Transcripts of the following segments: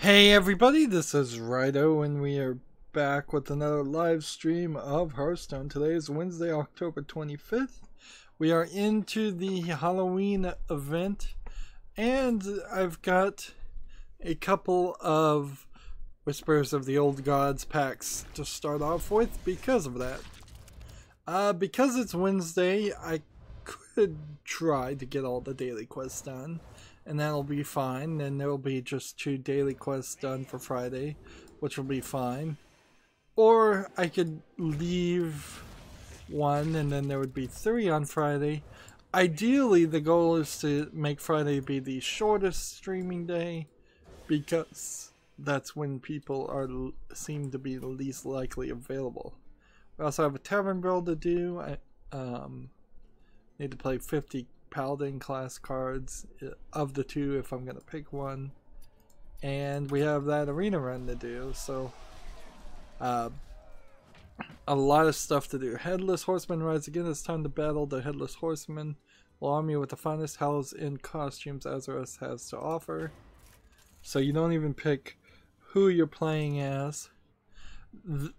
Hey everybody, this is Rydo and we are back with another live stream of Hearthstone. Today is Wednesday, October 25th. We are into the Halloween event and I've got a couple of Whispers of the Old Gods packs to start off with because of that. Because it's Wednesday, I could try to get all the daily quests done. And that'll be fine. Then there'll be just 2 daily quests done for Friday, which will be fine. Or I could leave 1 and then there would be 3 on Friday. Ideally, the goal is to make Friday be the shortest streaming day because that's when people seem to be the least likely available. We also have a tavern build to do. I need to play 50 Paladin class cards of the 2 if I'm going to pick one, and we have that arena run to do, so a lot of stuff to do. Headless Horseman rides again. It's time to battle the Headless Horseman. Will arm you with the finest house in costumes Azeroth has to offer, so you don't even pick who you're playing as.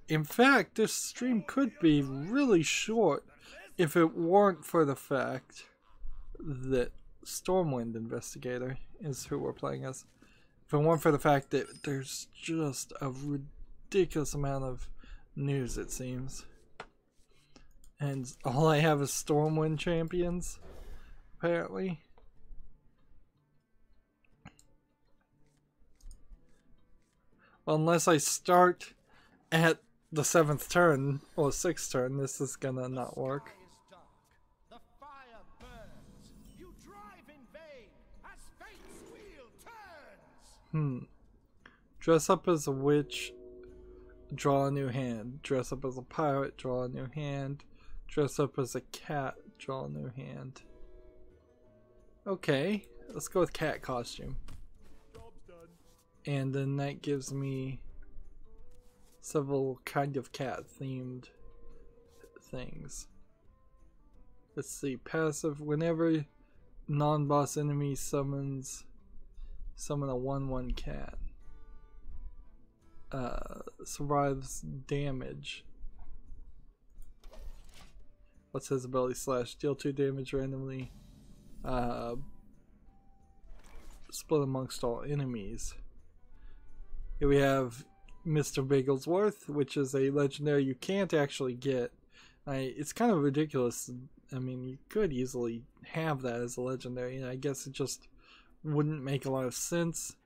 In fact, this stream could be really short if it weren't for the fact that Stormwind Investigator is who we're playing as. If it weren't for the fact that there's just a ridiculous amount of news, it seems. And all I have is Stormwind champions, apparently. Well, unless I start at the 7th turn, or 6th turn, this is gonna not work. Dress up as a witch, draw a new hand. Dress up as a pirate, draw a new hand. Dress up as a cat, draw a new hand. Okay, let's go with cat costume. And then that gives me several kind of cat themed things. Let's see, passive, whenever non-boss enemy summon a 1/1 cat. Survives damage. What's his ability? Slash deal 2 damage randomly. Split amongst all enemies. Here we have Mr. Bigglesworth, which is a legendary you can't actually get. It's kind of ridiculous. I mean, you could easily have that as a legendary, and I guess it just wouldn't make a lot of sense,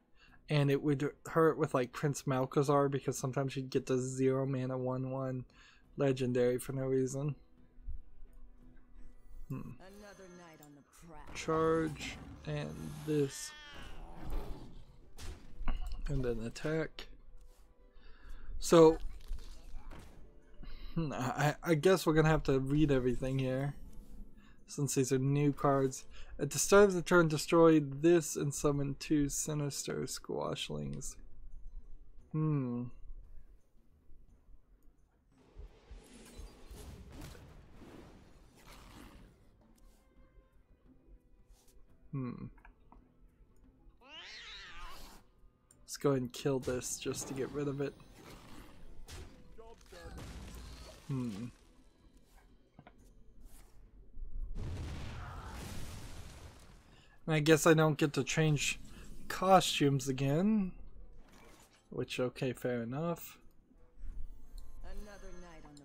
and it would hurt with like Prince Malchezaar because sometimes you'd get the 0 mana 1/1 legendary for no reason. Another night on the prowl. Charge and this, and then attack. So I guess we're gonna have to read everything here since these are new cards. At the start of the turn, destroy this and summon 2 sinister squashlings. Let's go ahead and kill this just to get rid of it. I guess I don't get to change costumes again, which, okay, fair enough. Another night on the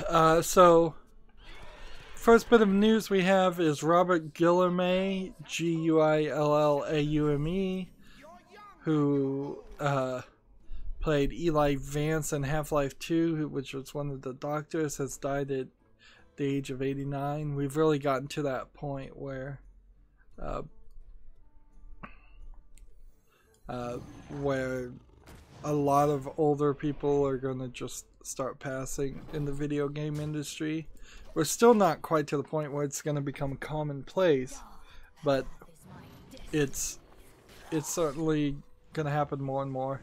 prowl. So first bit of news we have is Robert Guillaume, Guillaume, who played Eli Vance in Half-Life 2, which was one of the doctors, has died at the age of 89. We've really gotten to that point where a lot of older people are going to just start passing in the video game industry. We're still not quite to the point where it's going to become commonplace, but it's certainly going to happen more and more.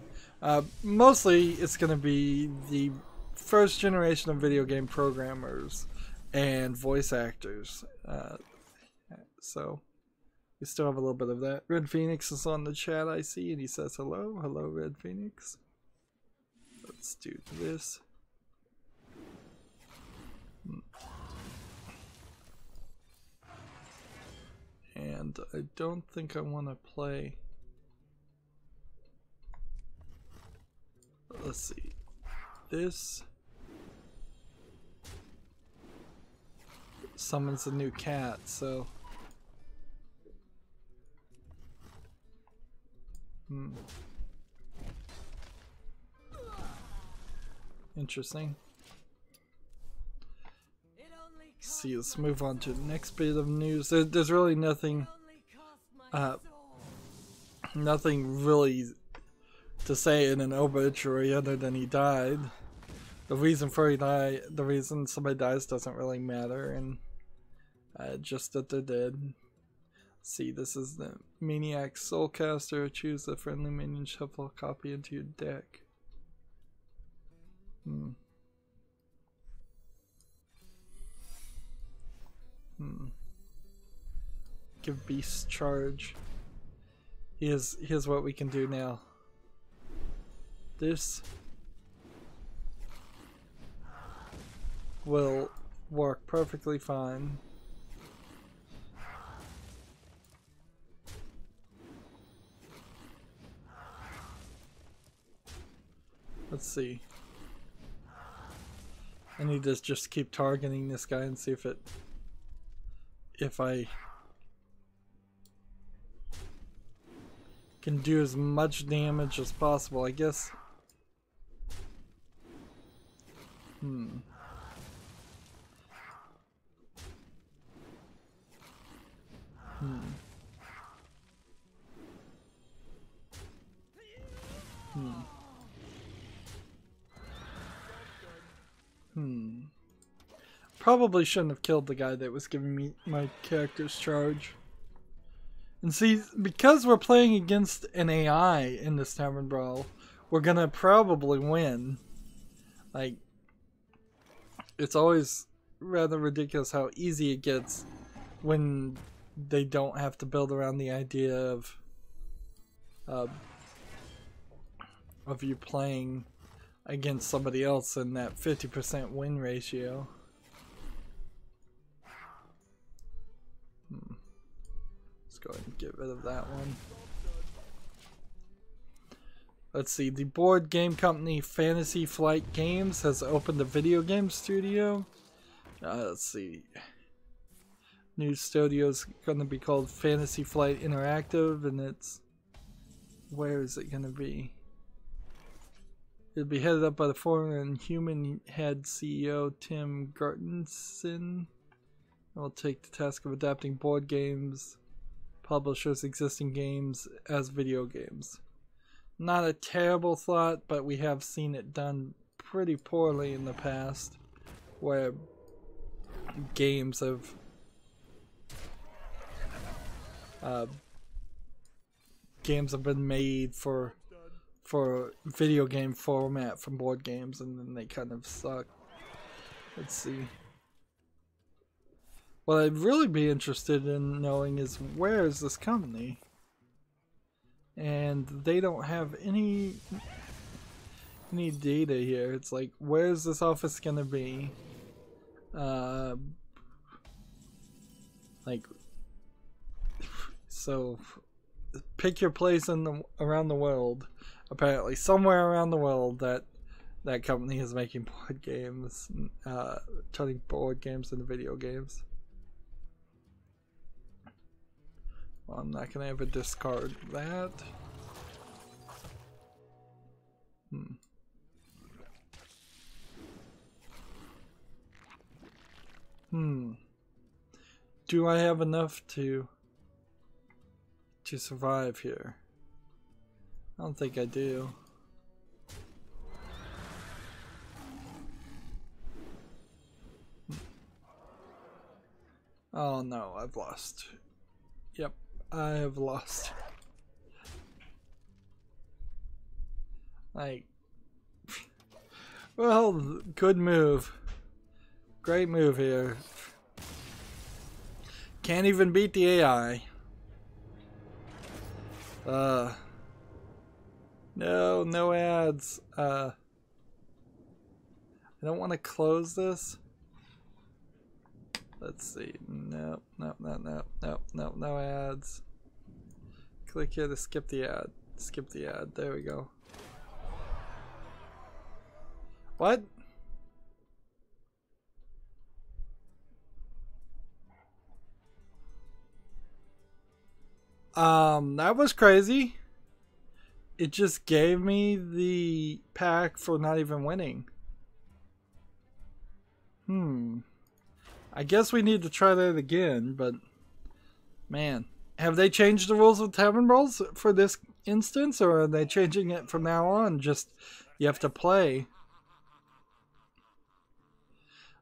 Mostly it's going to be the first generation of video game programmers and voice actors. so we still have a little bit of that. Red Phoenix is on the chat, I see, and he says hello. Hello, Red Phoenix. Let's do this. And I don't think I want to play. Let's see. This summons a new cat, so. Interesting. See, let's move on to the next bit of news. There's really nothing, nothing really to say in an obituary other than he died. The reason somebody dies doesn't really matter, and just that they're dead. See, this is the Maniac Soulcaster. Choose a friendly minion, shuffle a copy into your deck. Give Beast charge. Here's what we can do now. This will work perfectly fine. Let's see. I need to just keep targeting this guy and see if I can do as much damage as possible, I guess. Probably shouldn't have killed the guy that was giving me my character's charge. And see, because we're playing against an AI in this Tavern Brawl, we're gonna probably win. Like, it's always rather ridiculous how easy it gets when they don't have to build around the idea of you playing against somebody else in that 50% win ratio. Let's go ahead and get rid of that one. Let's see, the board game company Fantasy Flight Games has opened a video game studio. Let's see. New studio is going to be called Fantasy Flight Interactive, and it's... where is it going to be? It'll be headed up by the former and human head CEO Tim Gartenson. Will take the task of adapting board games, publishers' existing games as video games. Not a terrible thought, but we have seen it done pretty poorly in the past, where games have been made for video game format from board games, and then they kind of suck. Let's see. What I'd really be interested in knowing is, where is this company? And they don't have any data here. It's like, where's this office gonna be? Like, so pick your place in around the world. Apparently, somewhere around the world that company is making board games, turning board games into video games. Well, I'm not gonna ever discard that. Do I have enough to survive here? I don't think I do. Oh no, I've lost. Yep, I have lost. Like, well, good move. Great move here. Can't even beat the AI. No ads. I don't want to close this. Let's see. No ads. Click here to skip the ad. Skip the ad. There we go. What? That was crazy. It just gave me the pack for not even winning. I guess we need to try that again, but man, have they changed the rules of Tavern Brawls for this instance, or are they changing it from now on? Just you have to play.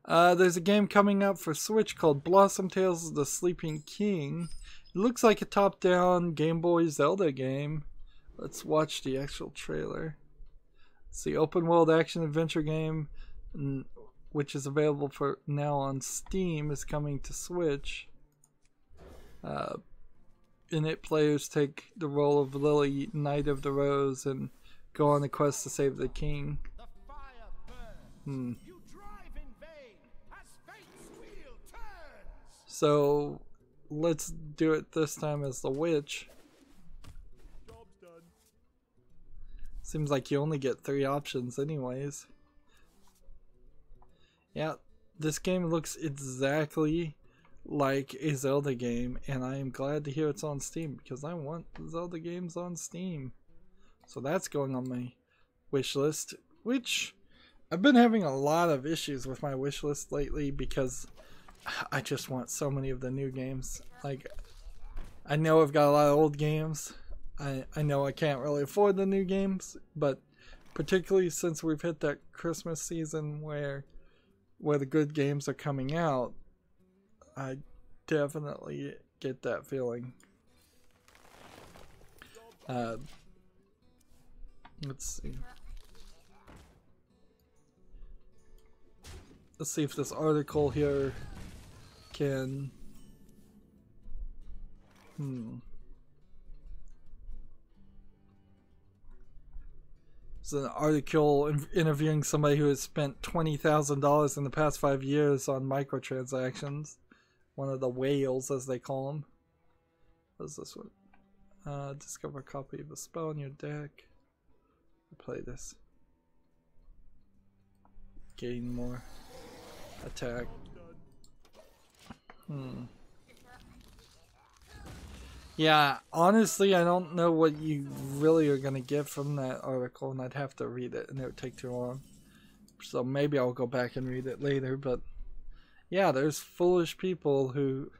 There's a game coming up for Switch called Blossom Tales of the Sleeping King. It looks like a top-down Game Boy Zelda game. Let's watch the actual trailer. It's the open-world action-adventure game, which is available for now on Steam, is coming to Switch. In it, players take the role of Lily, Knight of the Rose, and go on a quest to save the king. So let's do it this time as the witch. Job's done. Seems like you only get 3 options anyways. Yeah, this game looks exactly like a Zelda game, and I am glad to hear it's on Steam because I want Zelda games on Steam. So that's going on my wish list, which I've been having a lot of issues with my wish list lately because I just want so many of the new games. Like, I know I've got a lot of old games. I know I can't really afford the new games, but particularly since we've hit that Christmas season where the good games are coming out, I definitely get that feeling. Let's see. Let's see if this article here can... It's an article interviewing somebody who has spent $20,000 in the past 5 years on microtransactions. One of the whales, as they call them. What is this one? Discover a copy of a spell in your deck. Play this. Gain more attack. Yeah, honestly, I don't know what you really are going to get from that article, and I'd have to read it, and it would take too long. So maybe I'll go back and read it later, but yeah, there's foolish people who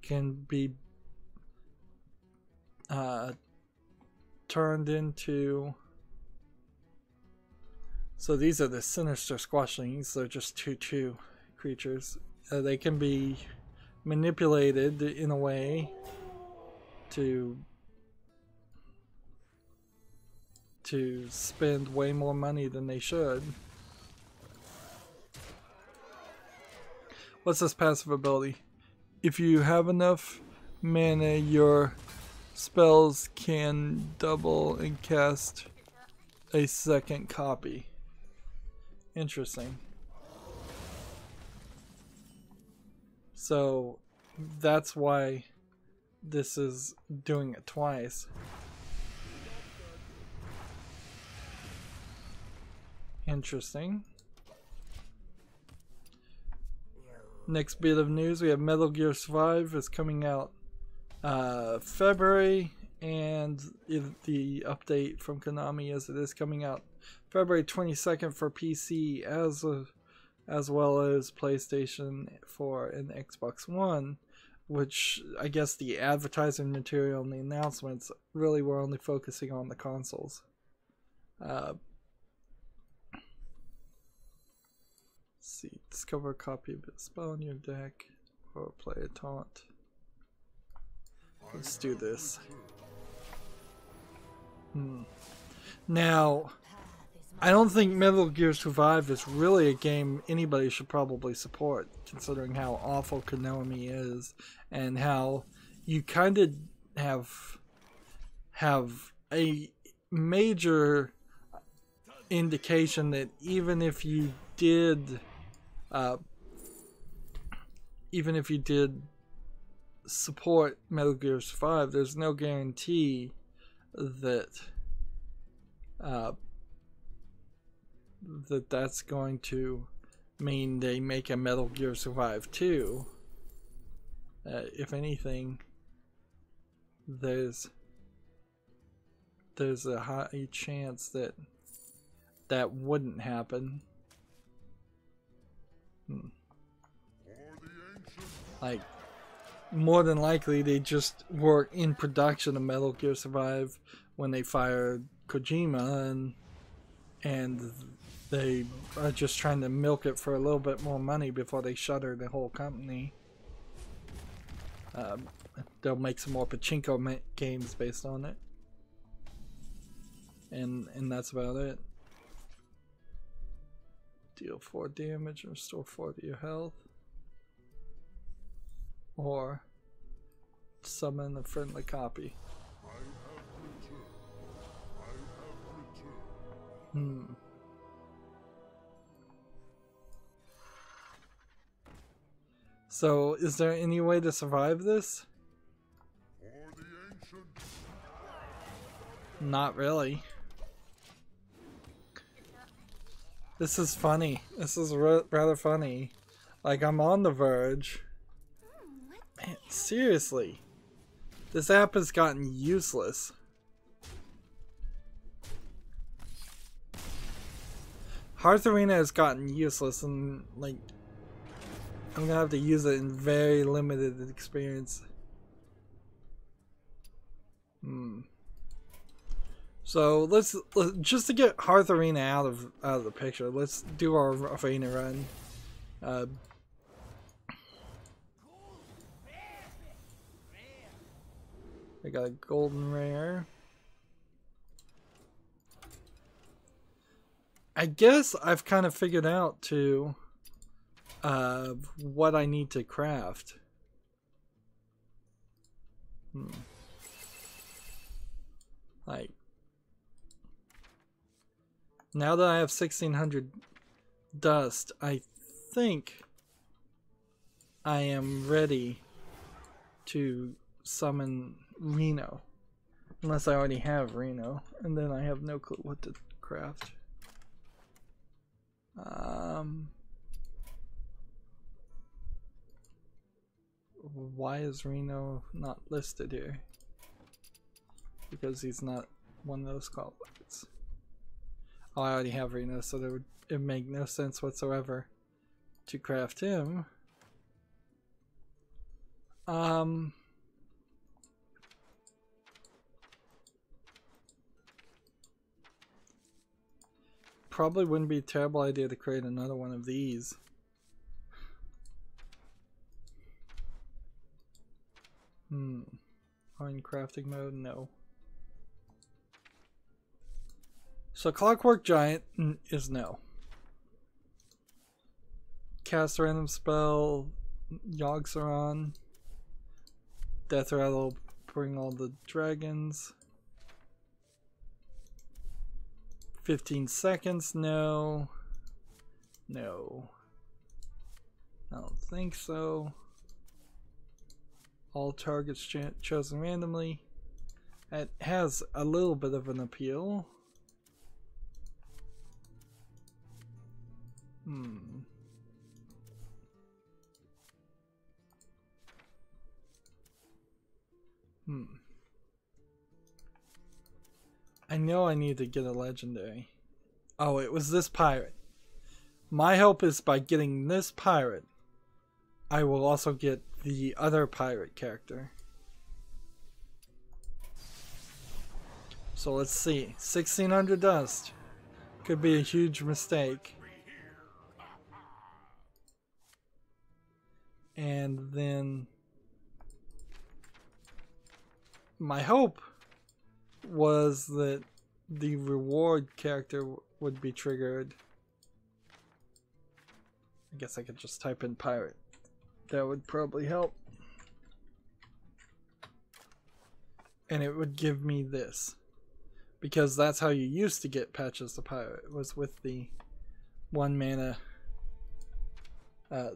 can be turned into... So these are the Sinister Squashlings. They're just 2/2 creatures. They can be manipulated in a way to spend way more money than they should. What's this passive ability? If you have enough mana, your spells can double and cast a second copy. Interesting. So that's why this is doing it twice. Interesting. Next bit of news, we have Metal Gear Survive is coming out February, and the update from Konami is it is coming out February 22nd for PC as well as PlayStation 4 and Xbox One, which I guess the advertising material and the announcements really were only focusing on the consoles. See, discover a copy of a spell in your deck or play a taunt. Let's do this. Now, I don't think Metal Gear Survive is really a game anybody should probably support, considering how awful Konami is and how you kind of have a major indication that even if you did support Metal Gear Survive, there's no guarantee that that's going to mean they make a Metal Gear Survive 2. If anything, there's a high chance that that wouldn't happen. Like, more than likely they just were in production of Metal Gear Survive when they fired Kojima, and they are just trying to milk it for a little bit more money before they shutter the whole company. They'll make some more pachinko games based on it, and that's about it. Deal 4 damage and restore 4 to your health, or summon a friendly copy. So, is there any way to survive this? Not really. This is funny. This is rather funny. Like, I'm on the verge. Man, seriously. This app has gotten useless. Hearth Arena has gotten useless, and like, I'm gonna have to use it in very limited experience. So let's just to get Hearth Arena out of the picture, let's do our arena run. I got a golden rare. I guess I've kind of figured out to what I need to craft. Like, now that I have 1600 dust, I think I am ready to summon Reno. Unless I already have Reno, and then I have no clue what to craft. Why is Reno not listed here? Because he's not one of those qualifieds. Oh, I already have Reno, so it would make no sense whatsoever to craft him. Probably wouldn't be a terrible idea to create another one of these. Are in crafting mode? No. So Clockwork Giant is no. Cast a random spell, Yogg-Saron. Death Rattle, bring all the dragons. 15 seconds, no. No. I don't think so. All targets chosen randomly. It has a little bit of an appeal. I know I need to get a legendary. Oh, it was this pirate. My hope is by getting this pirate, I will also get the other pirate character. So let's see. 1600 dust. Could be a huge mistake. And then my hope was that the reward character would be triggered. I guess I could just type in pirate. That would probably help. And it would give me this. Because that's how you used to get patches to pirate, was with the 1 mana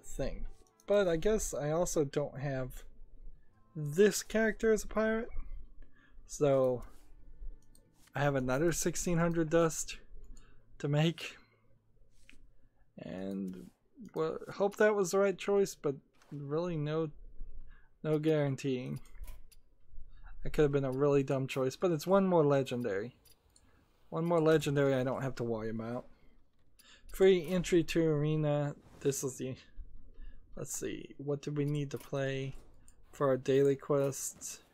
thing. But I guess I also don't have this character as a pirate. So I have another 1600 dust to make. And well, hope that was the right choice, but really no guaranteeing. That could have been a really dumb choice, but it's one more legendary. One more legendary I don't have to worry about. Free entry to arena. This is the... Let's see. What do we need to play for our daily quests?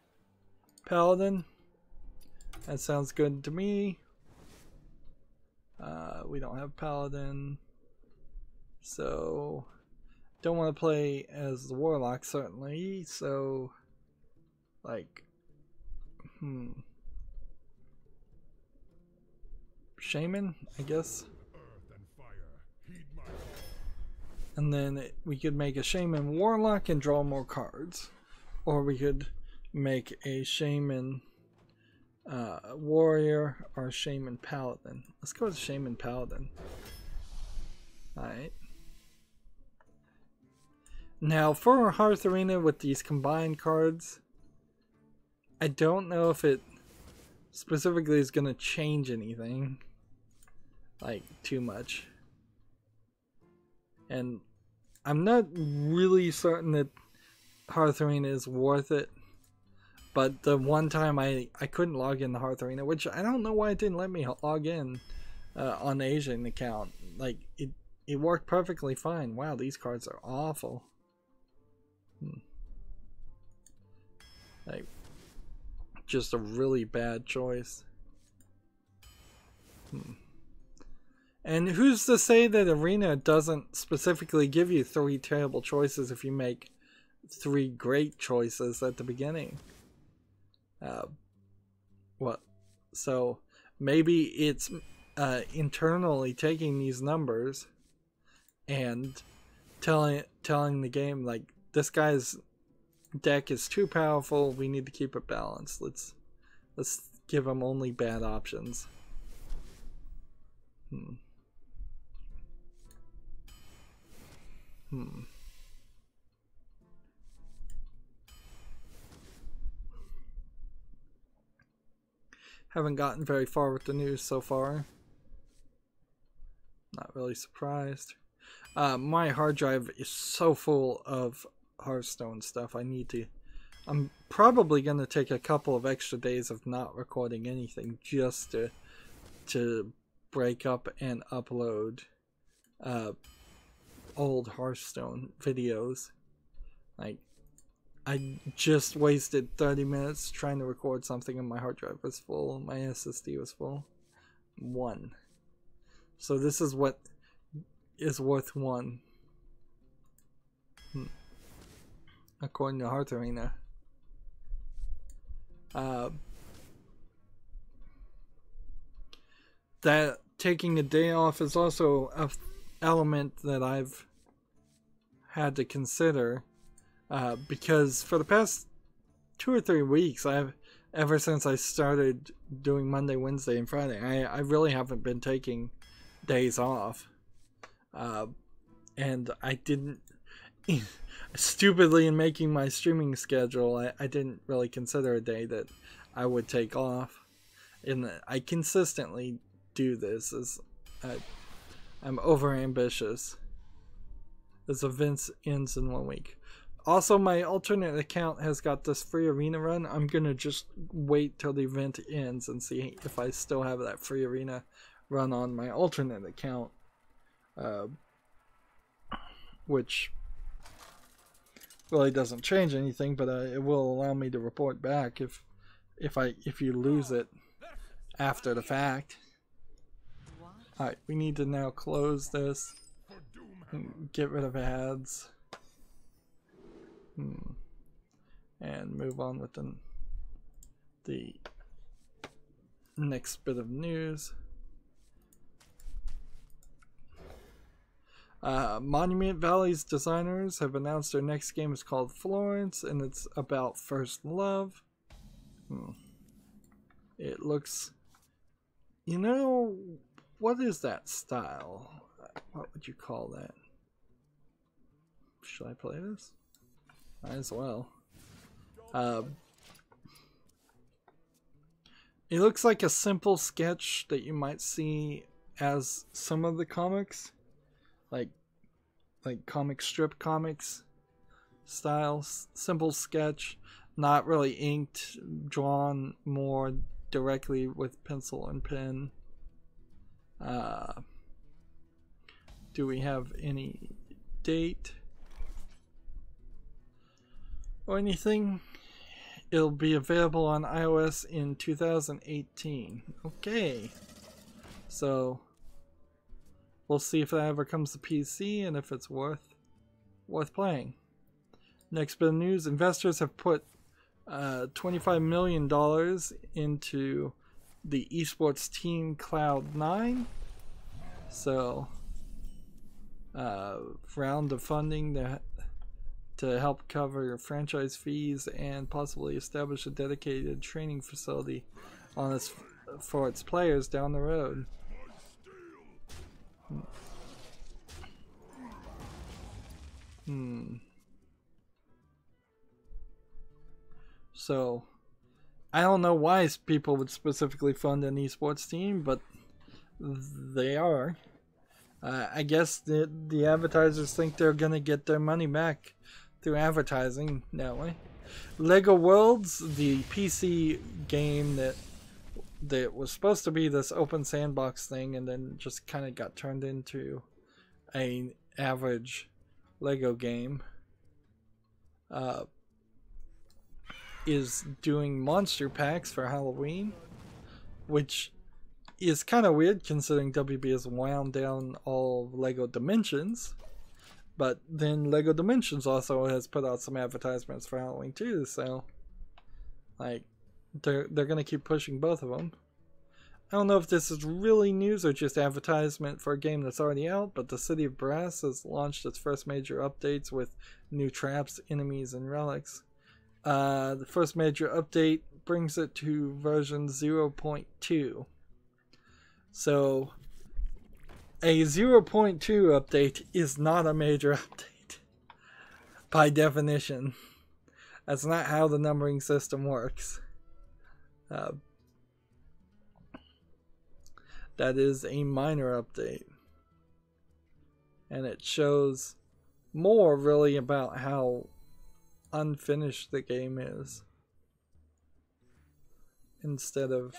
Paladin. That sounds good to me. We don't have Paladin. So... Don't want to play as the Warlock, certainly. So... Like... Shaman, I guess. And then we could make a Shaman Warlock and draw more cards. Or we could make a Shaman Warrior or a Shaman Paladin. Let's go with Shaman Paladin. Alright. Now for Hearth Arena with these combined cards, I don't know if it specifically is going to change anything, like, too much. And I'm not really certain that Hearth Arena is worth it. But the one time I couldn't log in the Hearth Arena, which I don't know why it didn't let me log in on the Asian account. Like, it worked perfectly fine. Wow, these cards are awful. Like, just a really bad choice. And who's to say that Arena doesn't specifically give you 3 terrible choices if you make 3 great choices at the beginning? What? So maybe it's internally taking these numbers and telling the game, like, this guy's deck is too powerful, we need to keep it balanced. Let's give him only bad options. Haven't gotten very far with the news so far. Not really surprised. My hard drive is so full of Hearthstone stuff. I'm probably going to take a couple of extra days of not recording anything just to break up and upload old Hearthstone videos. Like, I just wasted 30 minutes trying to record something and my hard drive was full, my SSD was full. 1. So this is what is worth 1. According to Hearth Arena. That taking a day off is also an element that I've had to consider, because for the past 2 or 3 weeks, ever since I started doing Monday, Wednesday, and Friday, I really haven't been taking days off, and I didn't. Stupidly, in making my streaming schedule, I didn't really consider a day that I would take off. And I consistently do this, as I'm over ambitious. This event ends in 1 week. Also, my alternate account has got this free arena run. I'm gonna just wait till the event ends and see if I still have that free arena run on my alternate account, which really doesn't change anything, but it will allow me to report back if you lose it after the fact. Alright, we need to now close this and get rid of ads and move on with the next bit of news. Monument Valley's designers have announced their next game is called Florence, and it's about first love. It looks... You know, what is that style? What would you call that? Should I play this? Might as well. It looks like a simple sketch that you might see as some of the comics. Like comic strip comics style. Simple sketch. Not really inked. Drawn more directly with pencil and pen. Do we have any date or anything? It'll be available on iOS in 2018. Okay, so we'll see if that ever comes to PC and if it's worth playing. Next bit of news: investors have put $25 million into the esports team Cloud9. So, round of funding to help cover your franchise fees and possibly establish a dedicated training facility for its players down the road. So, I don't know why people would specifically fund an esports team, but they are. I guess the advertisers think they're going to get their money back through advertising that way. Lego Worlds, the PC game that was supposed to be this open sandbox thing and then just kind of got turned into an average Lego game, is doing monster packs for Halloween, which is kind of weird considering WB has wound down all of Lego Dimensions. But then Lego Dimensions also has put out some advertisements for Halloween too, so like they're gonna keep pushing both of them. I don't know if this is really news or just advertisement for a game that's already out, but the City of Brass has launched its first major updates with new traps, enemies, and relics. The first major update brings it to version 0.2. So a 0.2 update is not a major update by definition. That's not how the numbering system works. That is a minor update. And it shows more really about how unfinished the game is. Instead of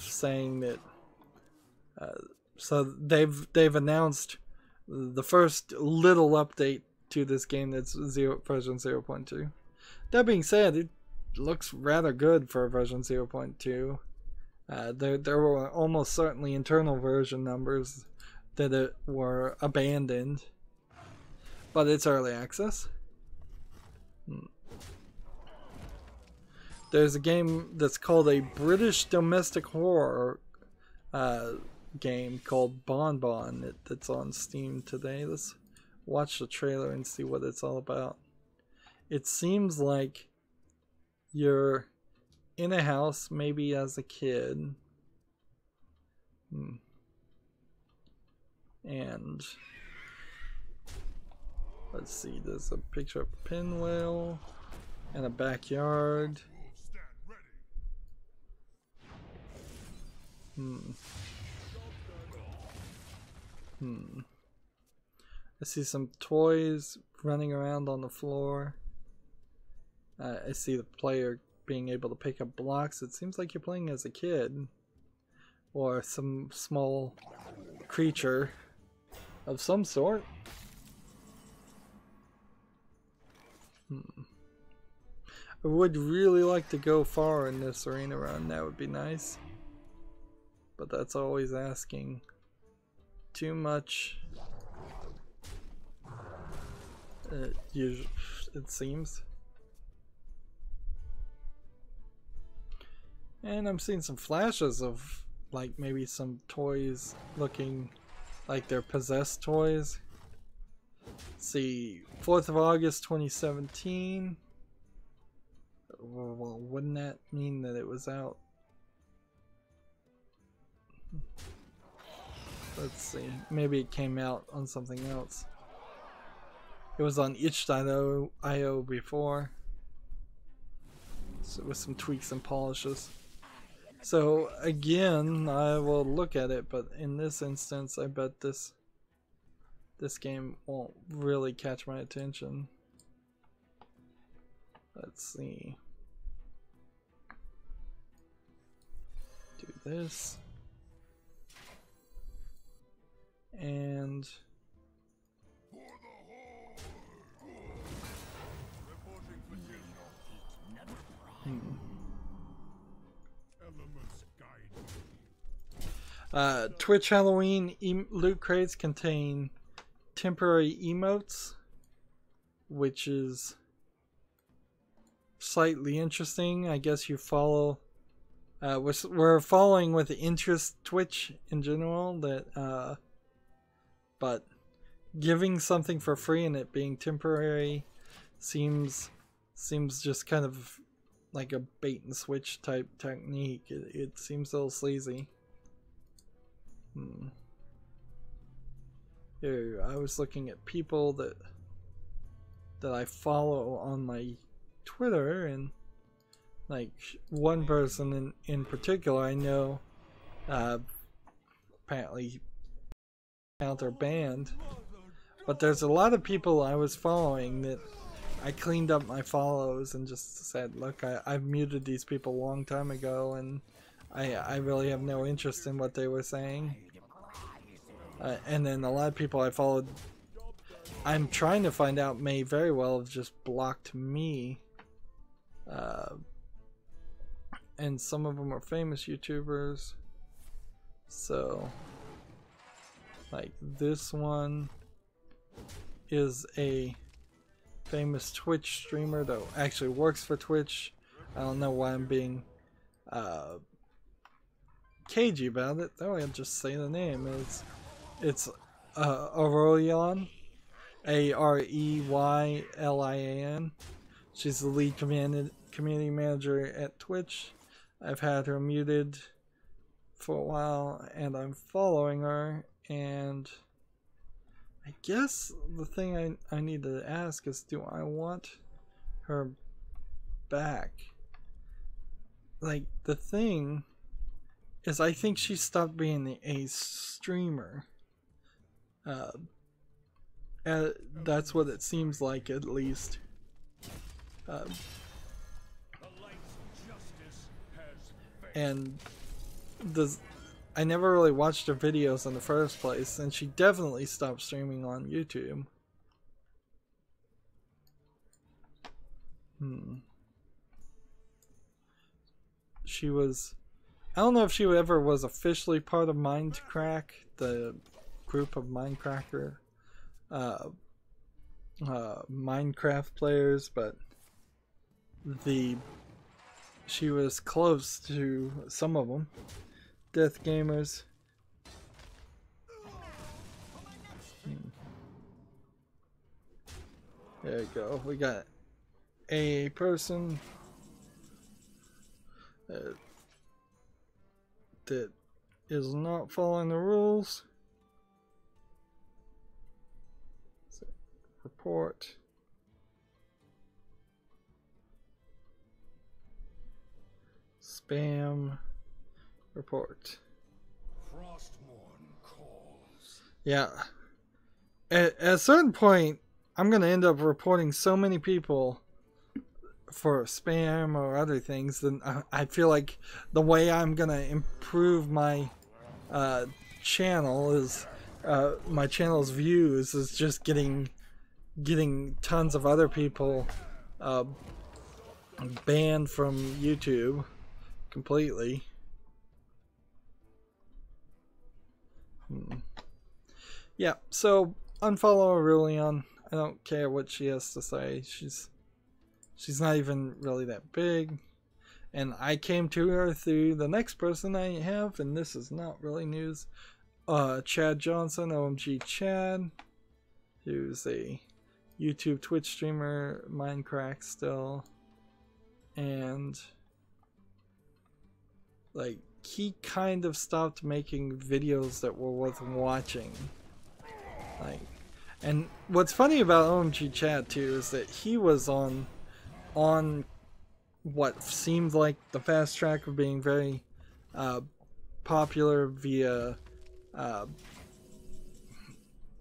saying that so they've announced the first little update to this game that's version 0.2. That being said, it looks rather good for version 0.2. There were almost certainly internal version numbers that were abandoned, but it's early access. There's a game that's called a British domestic horror game called Bon Bon that's on Steam today. Let's watch the trailer and see what it's all about. It seems like you're in a house, maybe as a kid. And let's see, there's a picture of a pinwheel and a backyard. I see some toys running around on the floor. I see the player being able to pick up blocks. It seems like you're playing as a kid or some small creature of some sort. I would really like to go far in this arena run. That would be nice. But that's always asking too much. It seems. And I'm seeing some flashes of like maybe some toys looking like they're possessed toys. Let's see, 4th of August 2017. Well, wouldn't that mean that it was out? Let's see, maybe it came out on something else. It was on itch.io before, so with some tweaks and polishes. So again, I will look at it, but in this instance, I bet this game won't really catch my attention. Let's see. Do this. And Twitch Halloween loot crates contain temporary emotes, which is slightly interesting. I guess you follow. We're following with interest Twitch in general, that but giving something for free and it being temporary seems just kind of like a bait and switch type technique. It seems a little sleazy. Here, I was looking at people that I follow on my Twitter, and like one person in particular I know apparently they're banned, but there's a lot of people I was following that I cleaned up my follows and just said, look, I've muted these people a long time ago, and I really have no interest in what they were saying. And then a lot of people I followed, I'm trying to find out, may very well have just blocked me. And some of them are famous YouTubers. So, like this one is a famous Twitch streamer that actually works for Twitch. I don't know why I'm being cagey about it, though. I'll just say the name. It's Aurelian, Areylian. She's the lead community manager at Twitch. I've had her muted for a while, and I'm following her, and I guess the thing I need to ask is, do I want her back? Like, the thing is, I think she stopped being a streamer. That's what it seems like, at least. And I never really watched her videos in the first place, and she definitely stopped streaming on YouTube. She was, I don't know if she ever was officially part of Mindcrack, the group of Minecraft players, but she was close to some of them. Death Gamers. There you go. We got a person that is not following the rules. So, report. Spam. Report. Frostmourne calls. Yeah. At a certain point, I'm going to end up reporting so many people for spam or other things, then I feel like the way I'm going to improve my channel is, my channel's views is just getting tons of other people banned from YouTube completely. Yeah, so unfollow Aurelian. I don't care what she has to say. She's not even really that big. And I came to her through the next person I have, and this is not really news. Chad Johnson, OMG Chad, who's a YouTube Twitch streamer, Minecraft still, and like he kind of stopped making videos that were worth watching. Like, and what's funny about OMG Chad too is that he was on what seemed like the fast track of being very popular via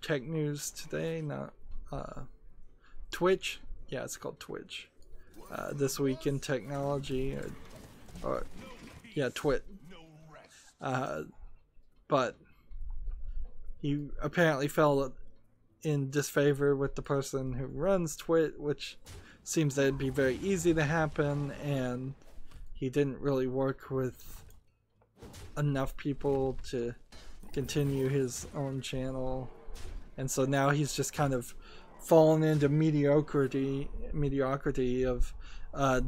Tech News Today, not Twitch. Yeah, it's called Twitch. This Week in Technology, or yeah, Twit. But he apparently fell in disfavor with the person who runs Twit, which seems that it'd be very easy to happen, and he didn't really work with enough people to continue his own channel, and so now he's just kind of fallen into mediocrity of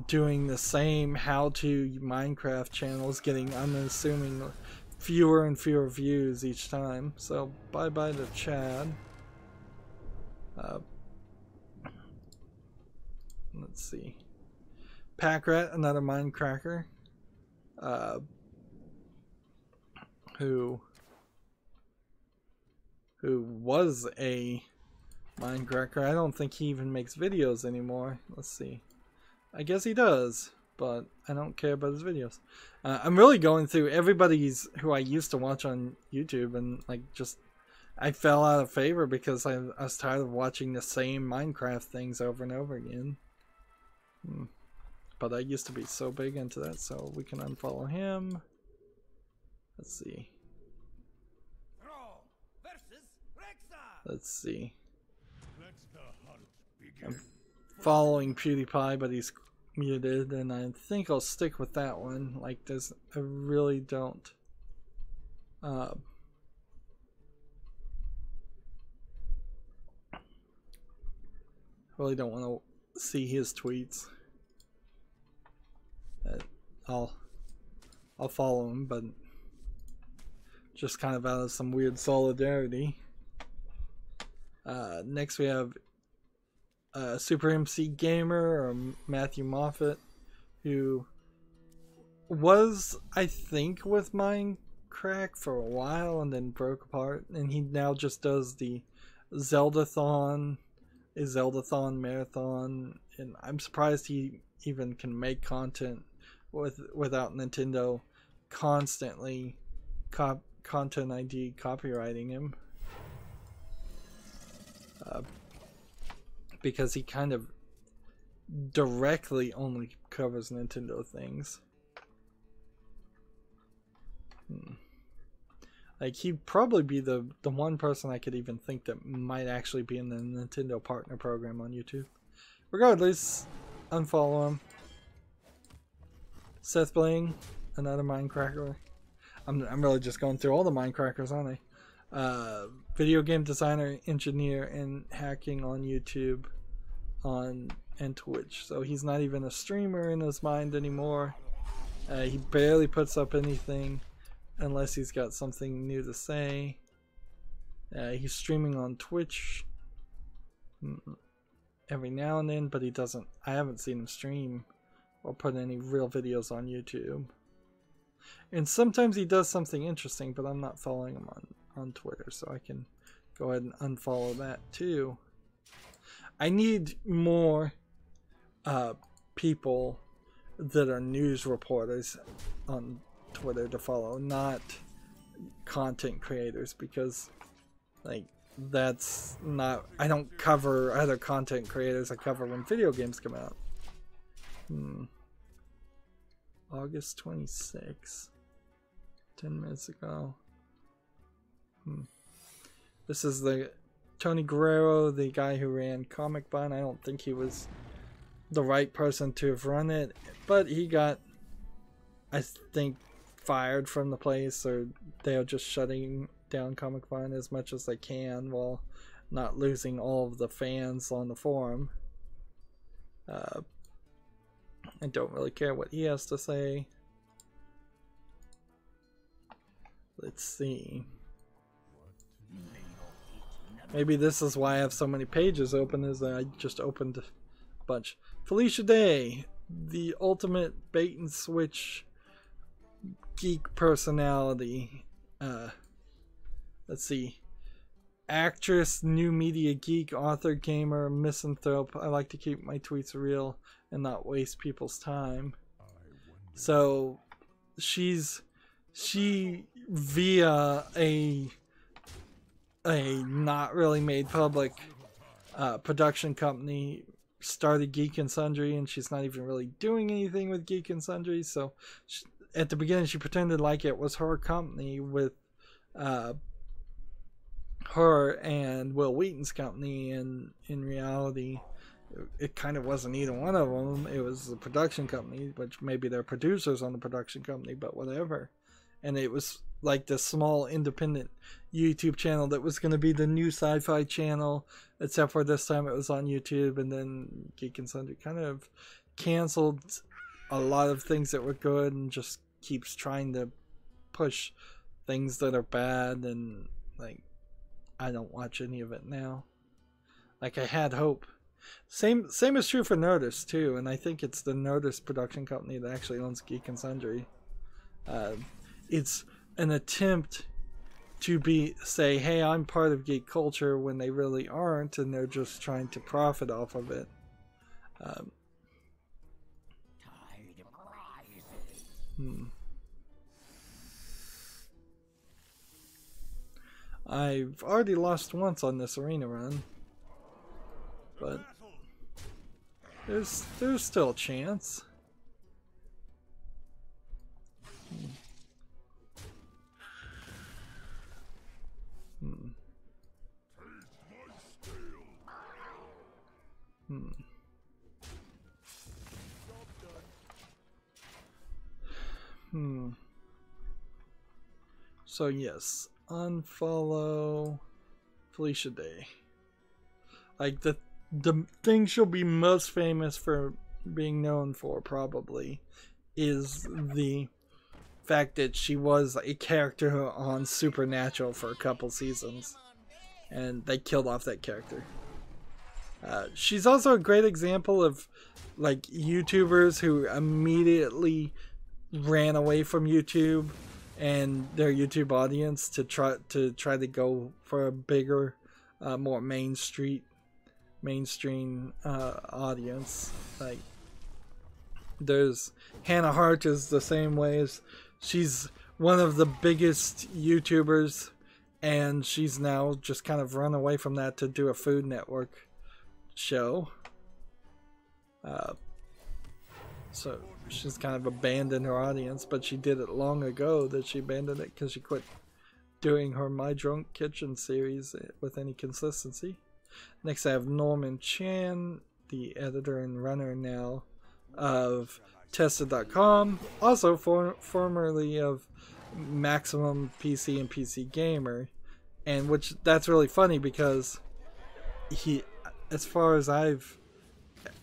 doing the same how-to Minecraft channels, getting unassuming fewer and fewer views each time. So bye bye to Chad. Let's see. Packrat, another Minecracker, who was a Minecracker. I don't think he even makes videos anymore. Let's see. I guess he does, but I don't care about his videos. I'm really going through everybody's who I used to watch on YouTube, and like just I fell out of favor because I was tired of watching the same Minecraft things over and over again. But I used to be so big into that, so we can unfollow him. Let's see. Let's see. I'm following PewDiePie, but he's muted, and I think I'll stick with that one. Like, I really don't. Really don't want to see his tweets. I'll follow him, but just kind of out of some weird solidarity. Next we have Super MC Gamer, or Matthew Moffat, who was, I think, with Minecraft for a while and then broke apart, and he now just does the Zeldathon, a Zeldathon marathon, and I'm surprised he even can make content without Nintendo constantly Content ID copywriting him, because he kind of directly only covers Nintendo things. Like, he'd probably be the one person I could even think that might actually be in the Nintendo partner program on YouTube. Regardless, unfollow him. Seth Bling, another Minecracker. I'm really just going through all the Minecrackers, aren't I? Video game designer, engineer, and hacking on YouTube and Twitch. So he's not even a streamer in his mind anymore. He barely puts up anything unless he's got something new to say. He's streaming on Twitch every now and then, but he doesn't. I haven't seen him stream or put any real videos on YouTube. And sometimes he does something interesting, but I'm not following him on Twitter, so I can go ahead and unfollow that too. I need more people that are news reporters on Twitter to follow, not content creators, because like that's not, I don't cover other content creators. I cover when video games come out. August 26th, 10 minutes ago. This is the Tony Guerrero, the guy who ran Comic Bun. I don't think he was the right person to have run it, but he got, I think, fired from the place, or they are just shutting down Comic Bun as much as they can while not losing all of the fans on the forum. I don't really care what he has to say. Let's see. Maybe this is why I have so many pages open, is that I just opened a bunch. Felicia Day, the ultimate bait and switch geek personality. Let's see. Actress, new media geek, author, gamer, misanthrope. I like to keep my tweets real and not waste people's time. So she via a not really made public production company started Geek and Sundry, and she's not even really doing anything with Geek and Sundry. So at the beginning she pretended like it was her company with her and Will Wheaton's company, and in reality it kind of wasn't either one of them. It was the production company, which maybe they're producers on the production company, but whatever. And it was like this small independent YouTube channel that was going to be the new sci-fi channel, except for this time it was on YouTube. And then Geek and Sundry kind of canceled a lot of things that were good and just keeps trying to push things that are bad. And like, I don't watch any of it now. Like, I had hope. Same is true for Nerdist too, and I think it's the Nerdist production company that actually owns Geek and Sundry. It's an attempt to say, hey, I'm part of geek culture, when they really aren't, and they're just trying to profit off of it. I've already lost once on this arena run, but there's still a chance. So yes, unfollow Felicia Day. Like, the thing she'll be most famous for being known for probably is the fact that she was a character on Supernatural for a couple seasons, and they killed off that character. She's also a great example of like YouTubers who immediately ran away from YouTube and their YouTube audience to try to go for a bigger, more mainstream audience. Like, there's Hannah Hart is the same way. As she's one of the biggest YouTubers, and she's now just kind of run away from that to do a Food Network show. So she's kind of abandoned her audience, but she did it long ago that she abandoned it because she quit doing her My Drunk Kitchen series with any consistency. Next I have Norman Chan, the editor and runner now of Tested.com, also formerly of Maximum PC and PC Gamer, and that's really funny because he, as far as I've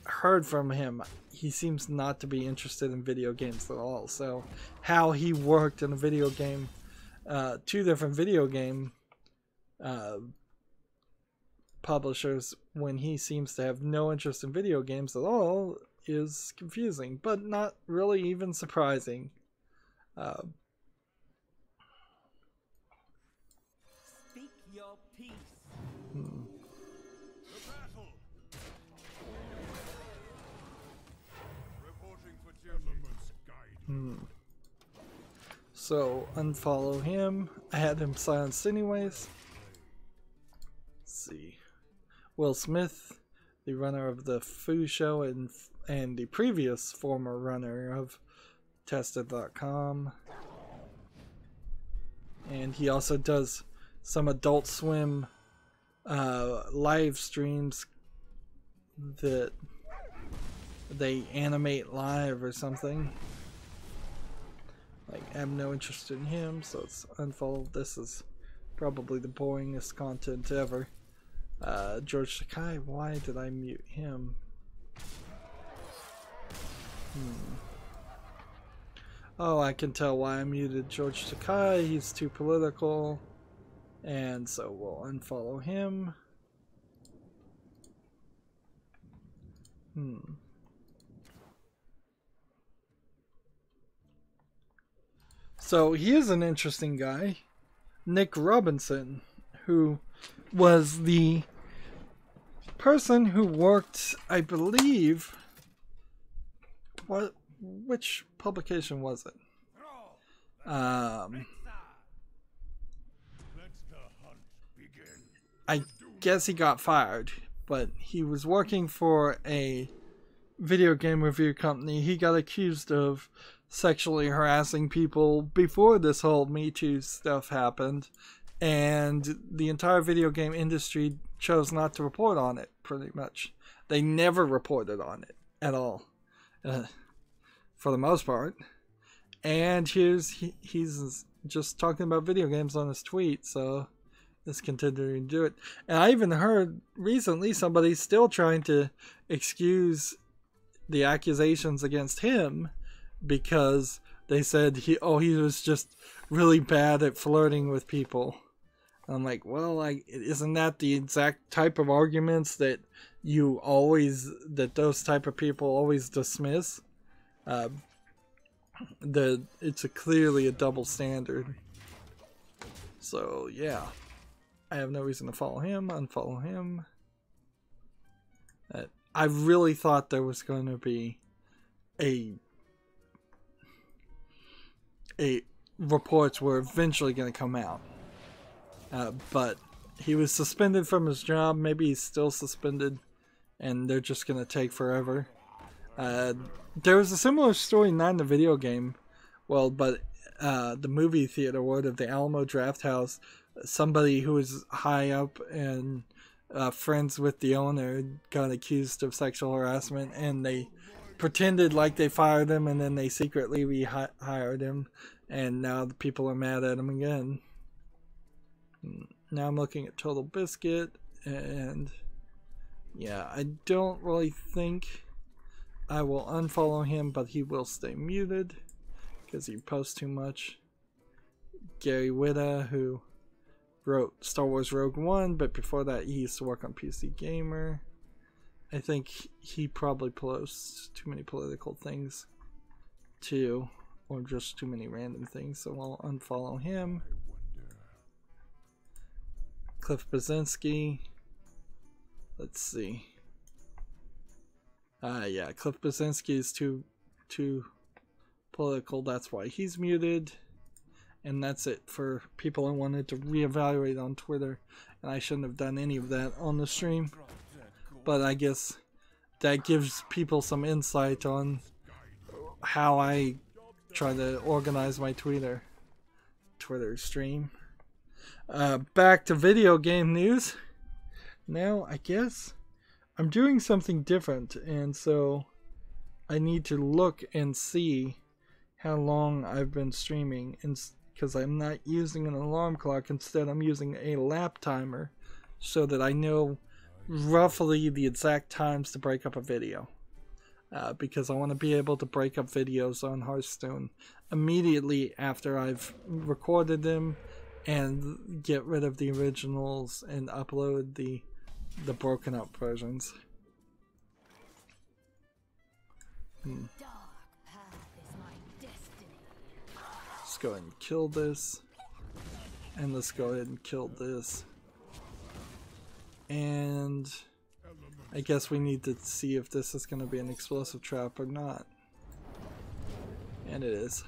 heard from him, he seems not to be interested in video games at all. So how he worked in a video game, two different video game publishers, when he seems to have no interest in video games at all, is confusing, but not really even surprising. Speak your peace. So unfollow him. I had him silenced anyways. Let's see. Will Smith, the runner of the Foo Show and the previous former runner of Tested.com. And he also does some Adult Swim live streams that they animate live or something. Like, I have no interest in him, so it's unfollow. This is probably the boringest content ever. George Sakai, why did I mute him? Oh, I can tell why I muted George Takai. He's too political. And so we'll unfollow him. So he is an interesting guy. Nick Robinson, who was the person who worked, I believe, which publication was it? I guess he got fired, but he was working for a video game review company. He got accused of sexually harassing people before this whole Me Too stuff happened, and the entire video game industry chose not to report on it, pretty much. They never reported on it at all, for the most part. And he's just talking about video games on his tweet, so is continuing to do it. And I even heard recently somebody still trying to excuse the accusations against him because they said he was just really bad at flirting with people. And I'm like, well, isn't that the exact type of arguments that those type of people always dismiss? It's clearly a double standard. So yeah, I have no reason to follow him. Unfollow him. I really thought there was going to be reports were eventually going to come out, but he was suspended from his job. Maybe he's still suspended, and they're just going to take forever. There was a similar story, not in the video game, but the movie theater word of the Alamo Drafthouse. Somebody who was high up and friends with the owner got accused of sexual harassment, and they pretended like they fired him, and then they secretly rehired him, and now the people are mad at him again. Now I'm looking at Total Biscuit, and yeah, I don't really think I will unfollow him, but he will stay muted because he posts too much. Gary Whitta, who wrote Star Wars Rogue One, but before that he used to work on PC Gamer. I think he probably posts too many political things too, or just too many random things, so I'll unfollow him. Cliff Basinski. Let's see. Yeah, Cliff Basinski is too political, that's why he's muted. And that's it for people I wanted to reevaluate on Twitter. And I shouldn't have done any of that on the stream. But I guess that gives people some insight on how I try to organize my Twitter stream. Back to video game news. Now, I guess I'm doing something different. And so I need to look and see how long I've been streaming. Because I'm not using an alarm clock. Instead, I'm using a lap timer so that I know roughly the exact times to break up a video. Because I want to be able to break up videos on Hearthstone immediately after I've recorded them and get rid of the originals and upload the broken up versions. Let's go ahead and kill this, and let's go ahead and kill this, and I guess we need to see if this is going to be an explosive trap or not, and it is.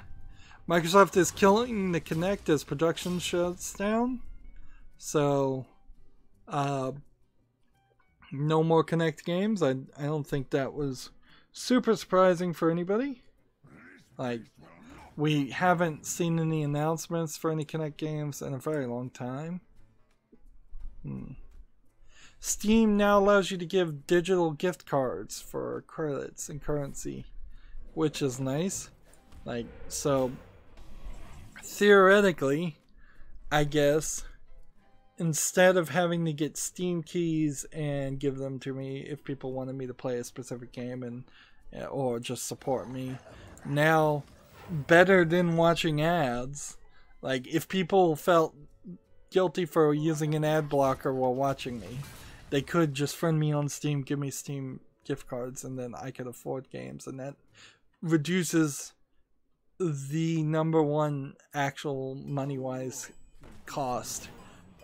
Microsoft is killing the Kinect as production shuts down, so no more Kinect games. I don't think that was super surprising for anybody. Like, we haven't seen any announcements for any Kinect games in a very long time. Steam now allows you to give digital gift cards for credits and currency, which is nice. Like, so theoretically, I guess, instead of having to get Steam keys and give them to me if people wanted me to play a specific game or just support me. Now, better than watching ads. Like, if people felt guilty for using an ad blocker while watching me, they could just friend me on Steam, give me Steam gift cards, and then I could afford games, and that reduces the number one actual money-wise cost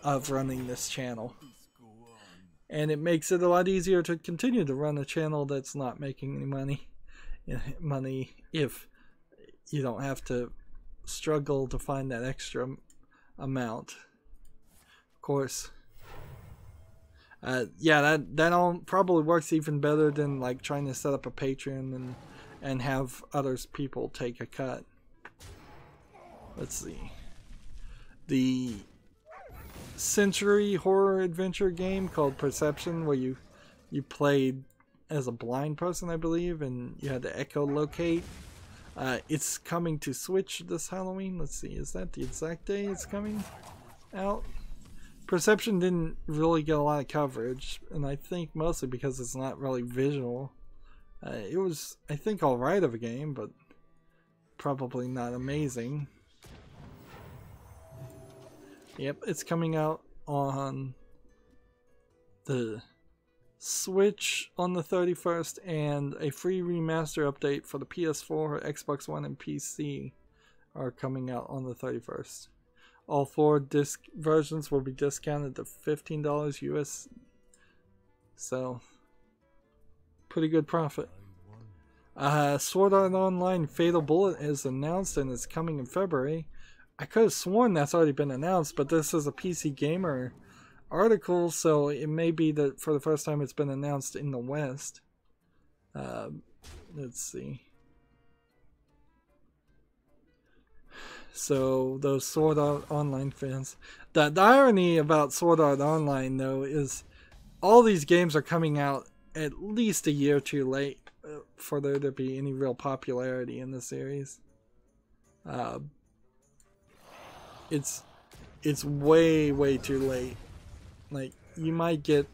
of running this channel. And it makes it a lot easier to continue to run a channel that's not making any money if you don't have to struggle to find that extra amount. Of course, yeah, that all probably works even better than like trying to set up a Patreon and have people take a cut. Let's see. The Century horror adventure game called Perception, where you played as a blind person, I believe, and you had to echolocate. It's coming to Switch this Halloween. Let's see, is that the exact day it's coming out? Perception didn't really get a lot of coverage, and I think mostly because it's not really visual. It was, I think, alright of a game, but probably not amazing. Yep, it's coming out on the Switch on the 31st, and a free remaster update for the PS4, Xbox One, and PC are coming out on the 31st. All 4 disc versions will be discounted to $15 US. So, pretty good profit. Sword Art Online Fatal Bullet is announced and is coming in February. I could have sworn that's already been announced, but this is a PC Gamer article, so it may be that for the first time it's been announced in the West. Let's see. So those Sword Art Online fans. The irony about Sword Art Online, though, is all these games are coming out at least a year too late for there to be any real popularity in the series. It's way too late. Like, you might get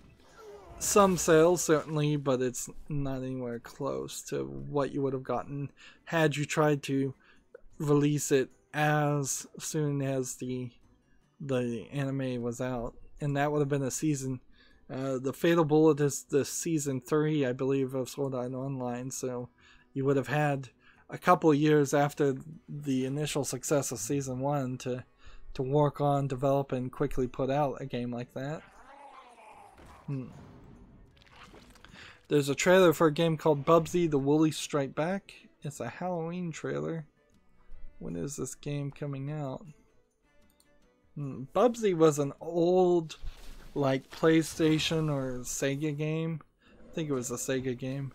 some sales, certainly, but it's not anywhere close to what you would have gotten had you tried to release it as soon as the anime was out. And that would have been a season. The Fatal Bullet is the season 3, I believe, of Sword Art Online, so you would have had a couple of years after the initial success of season 1 to work on, develop, and quickly put out a game like that. There's a trailer for a game called Bubsy the Woolly Strike Back. It's a Halloween trailer. When is this game coming out? Bubsy was an old, like, PlayStation or Sega game. I think it was a Sega game.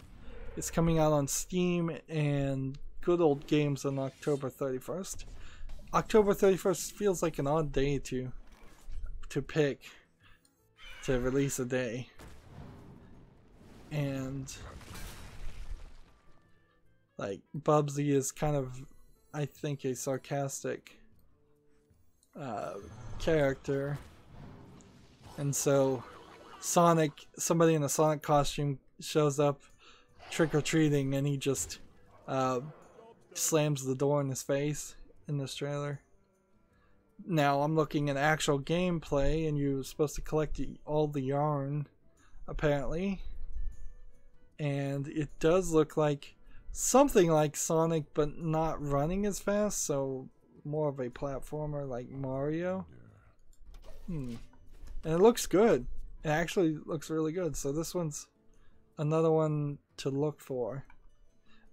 It's coming out on Steam and Good Old Games on October 31st. October 31st feels like an odd day to pick to release a day. And like, Bubsy is kind of, I think, a sarcastic character. And so somebody in a Sonic costume shows up trick-or-treating, and he just slams the door in his face in this trailer. Now I'm looking at actual gameplay, and you're supposed to collect all the yarn, apparently. And it does look like something like Sonic, but not running as fast, so more of a platformer like Mario. And it looks good. It actually looks really good. So this one's another one to look for.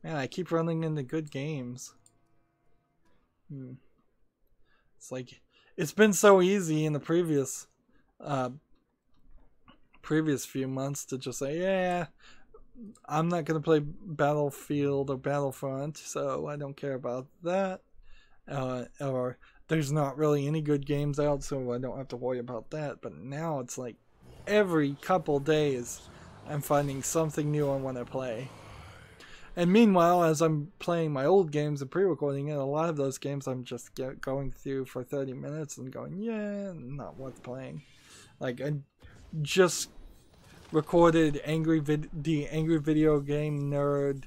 Man, I keep running into good games. It's like, it's been so easy in the previous few months to just say, yeah, I'm not going to play Battlefield or Battlefront, so I don't care about that. Or there's not really any good games out, so I don't have to worry about that. But now it's like every couple days I'm finding something new I want to play. And meanwhile, as I'm playing my old games and pre-recording it, a lot of those games I'm just going through for 30 minutes and going, yeah, not worth playing. Like, I just recorded the Angry Video Game Nerd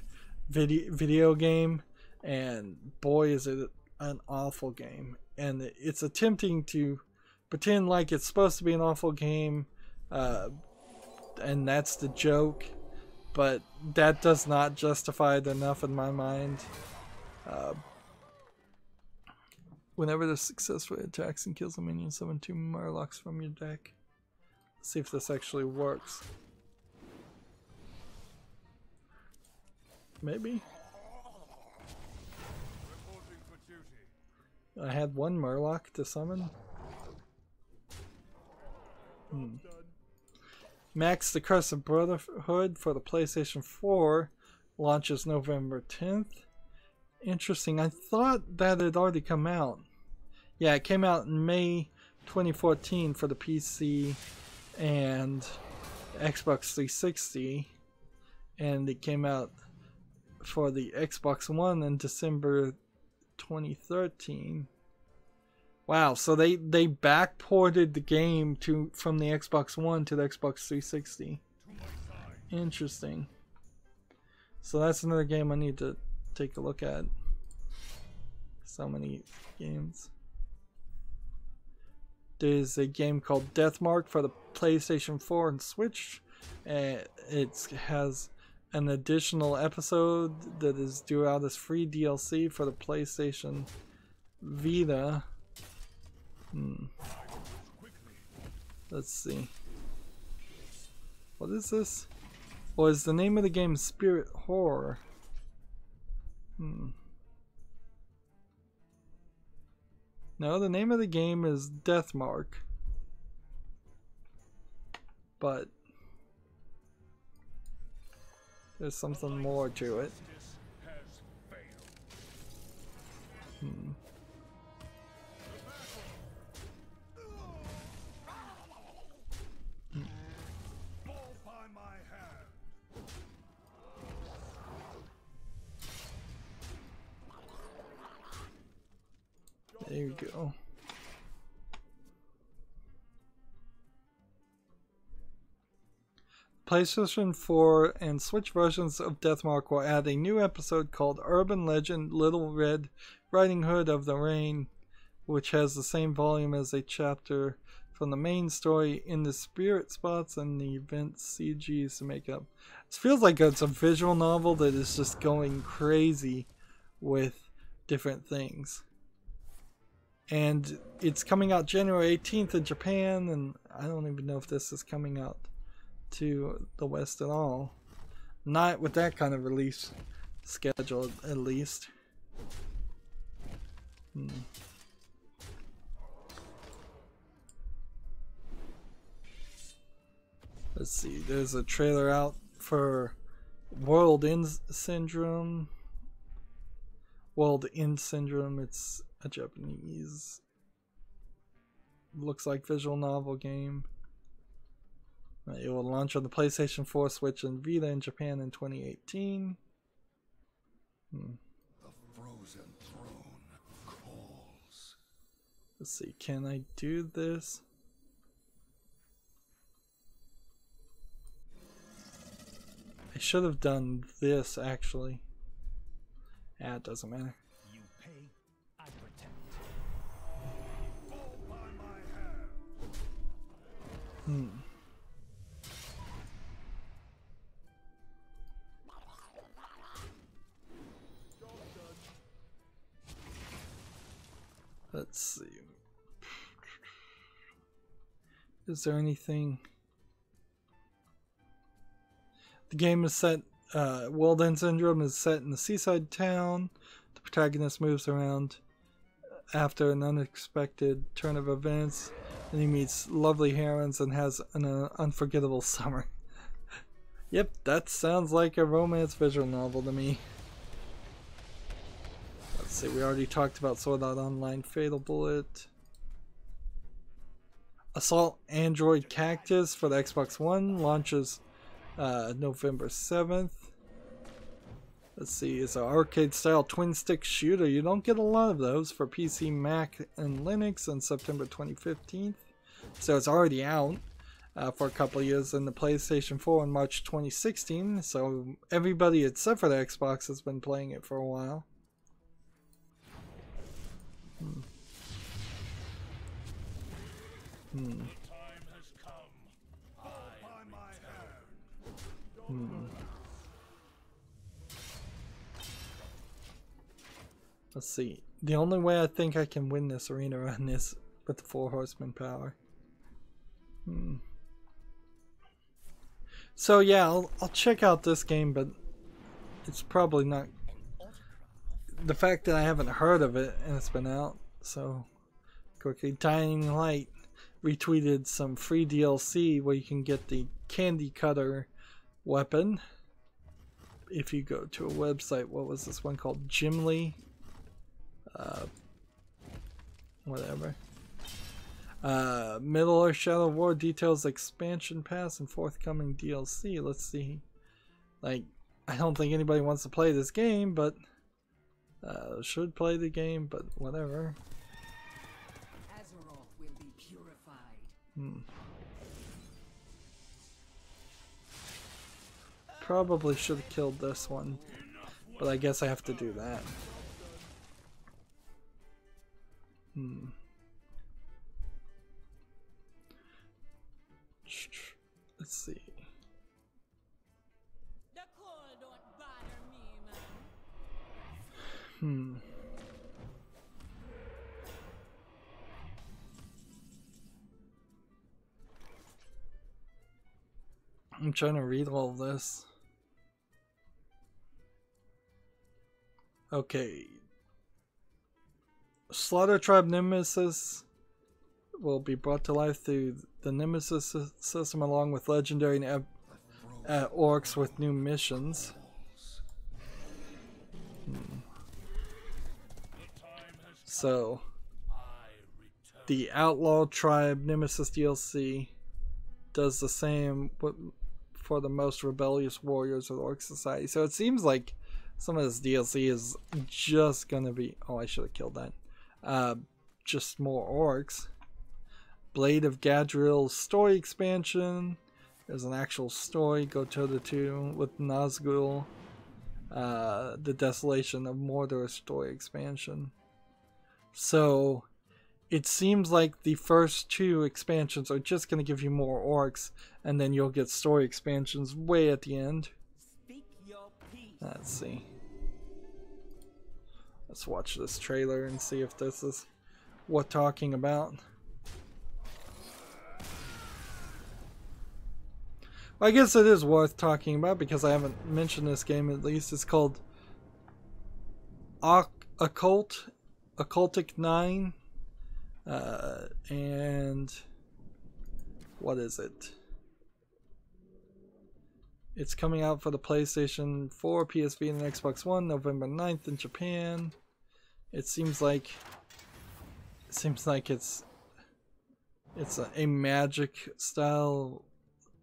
video game, and boy is it an awful game. And it's attempting to pretend like it's supposed to be an awful game, and that's the joke, but that does not justify it enough in my mind. Whenever this successfully attacks and kills a minion, summon 2 Murlocs from your deck. Let's see if this actually works. Maybe. I had 1 Murloc to summon. Max the Curse of Brotherhood for the PlayStation 4 launches November 10th. Interesting. I thought that had already come out. Yeah, it came out in May 2014 for the PC and Xbox 360, and it came out for the Xbox One in December 2013. Wow, so they backported the game from the Xbox One to the Xbox 360. Interesting. So that's another game I need to take a look at. So many games. There's a game called Deathmark for the PlayStation 4 and Switch. It has an additional episode that is due out as free DLC for the PlayStation Vita. Let's see. What is this? Well, is the name of the game Spirit Horror? No, the name of the game is Deathmark. But there's something more to it. There you go. PlayStation 4 and Switch versions of Deathmark will add a new episode called Urban Legend Little Red Riding Hood of the Rain, which has the same volume as a chapter from the main story in the spirit spots and the event CGs to make up. It feels like it's a visual novel that is just going crazy with different things. And it's coming out January 18th in Japan, and I don't even know if this is coming out to the West at all. Not with that kind of release schedule, at least. Let's see, there's a trailer out for World End Syndrome. World End Syndrome, it's a Japanese, looks like visual novel game. It will launch on the PlayStation 4, Switch, and Vita in Japan in 2018. The frozen throne calls. Let's see, can I do this? I should have done this actually. Ah, it doesn't matter. You pay, I protect. Fall by my hand. Let's see. Is there anything? The game is set, World End Syndrome is set in the seaside town. The protagonist moves around after an unexpected turn of events, and he meets lovely herons and has an unforgettable summer. Yep, that sounds like a romance visual novel to me. Let's see, we already talked about Sword Art Online Fatal Bullet. Assault Android Cactus for the Xbox One launches November 7th. Let's see, it's an arcade style twin stick shooter. You don't get a lot of those for PC, Mac, and Linux on September 2015. So it's already out. for a couple of years in the PlayStation 4 in March 2016. So everybody except for the Xbox has been playing it for a while. Let's see. The only way I think I can win this arena run is with the 4 horseman power. So yeah, I'll check out this game, but it's probably not. The fact that I haven't heard of it and it's been out so quickly. Dying Light retweeted some free DLC where you can get the candy cutter weapon if you go to a website. What was this one called? Gimli? Whatever. Middle Earth Shadow War details expansion pass and forthcoming DLC. Let's see. Like, I don't think anybody wants to play this game, but should play the game, but whatever. Azeroth will be purified. Probably should have killed this one, but I guess I have to do that. Let's see. The cold don't bother me, man. I'm trying to read all of this. Okay. Slaughter Tribe Nemesis will be brought to life through the Nemesis system along with legendary orcs with new missions. So, the Outlaw Tribe Nemesis DLC does the same for the most rebellious warriors of the Orc Society. So it seems like some of this DLC is just gonna be... Oh, I should have killed that. Just more orcs. Blade of Gadriel story expansion. There's an actual story. Go toe-to-toe with Nazgul. The Desolation of Mordor story expansion. So it seems like the first 2 expansions are just going to give you more orcs, and then you'll get story expansions way at the end. Speak your piece. Let's see. Let's watch this trailer and see if this is what talking about. Well, I guess it is worth talking about because I haven't mentioned this game at least. It's called Occultic 9. And what is it? It's coming out for the PlayStation 4, PSV, and Xbox One November 9th in Japan. It seems like it's a magic style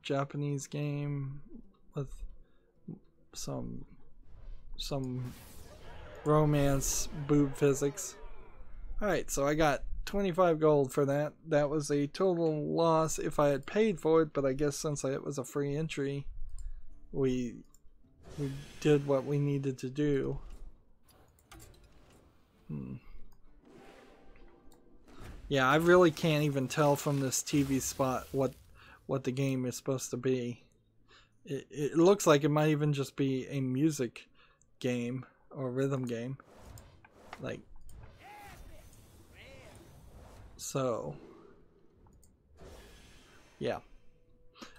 Japanese game with some romance boob physics. Alright, so I got 25 gold for that. That was a total loss if I had paid for it, but I guess since it was a free entry, we did what we needed to do. Yeah, I really can't even tell from this TV spot what the game is supposed to be. It looks like it might even just be a music game or rhythm game. Like, so yeah,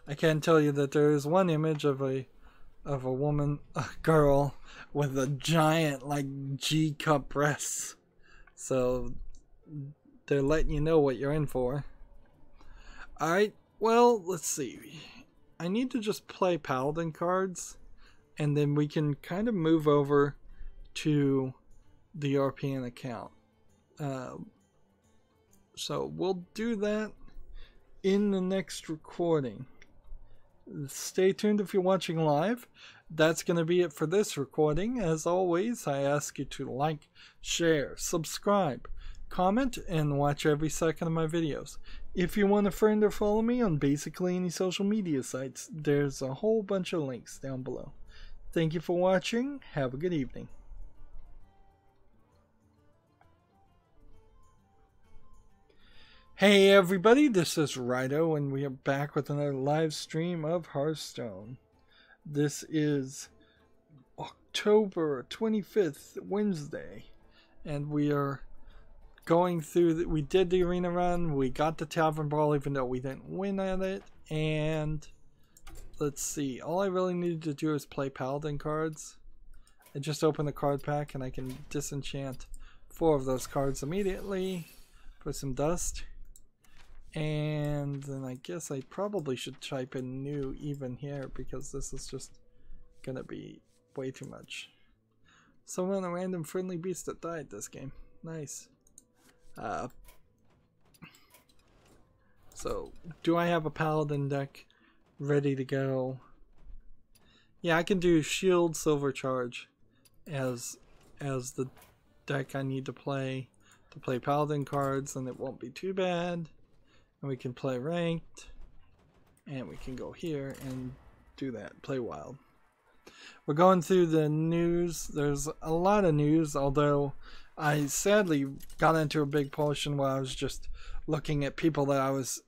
I can tell you that there is one image of a woman, a girl with a giant like G cup breasts. So they're letting you know what you're in for. Alright, well, let's see. I need to just play Paladin cards, and then we can kind of move over to the European account. So we'll do that in the next recording. Stay tuned if you're watching live. That's going to be it for this recording. As always, I ask you to like, share, subscribe, comment, and watch every second of my videos. If you want to friend or follow me on basically any social media sites, there's a whole bunch of links down below. Thank you for watching. Have a good evening. Hey everybody, this is Rydo and we are back with another live stream of Hearthstone. This is October 25th, Wednesday, and we are going through, we did the arena run, we got the Tavern Brawl even though we didn't win at it, and let's see, all I really needed to do is play Paladin cards. I just opened the card pack and I can disenchant 4 of those cards immediately for some dust. And then I guess I probably should type in new even here because this is just gonna be way too much. Someone, a random friendly beast that died this game. Nice. So, do I have a Paladin deck ready to go? Yeah, I can do Shield Silver Charge as the deck I need to play Paladin cards, and it won't be too bad. And we can play ranked, and we can go here and do that, play wild. We're going through the news. There's a lot of news, although I sadly got into a big portion where I was just looking at people that I was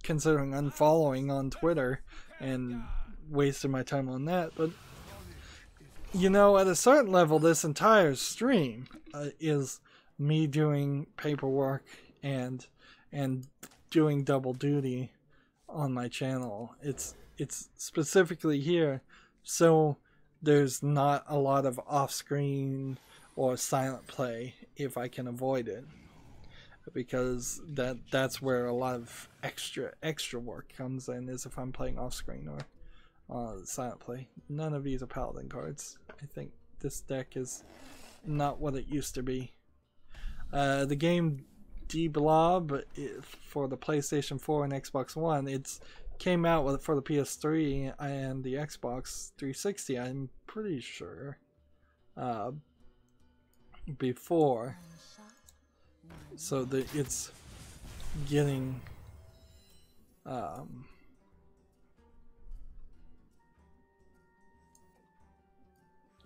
considering unfollowing on Twitter and wasted my time on that. But you know, at a certain level, this entire stream is me doing paperwork and doing double duty on my channel. It's specifically here so there's not a lot of off-screen or silent play if I can avoid it, because that's where a lot of extra work comes in, is if I'm playing off-screen or silent play. None of these are Paladin cards. I think this deck is not what it used to be. The game D-Blob for the PlayStation 4 and Xbox One, it's came out for the PS3 and the Xbox 360, I'm pretty sure, before. So it's getting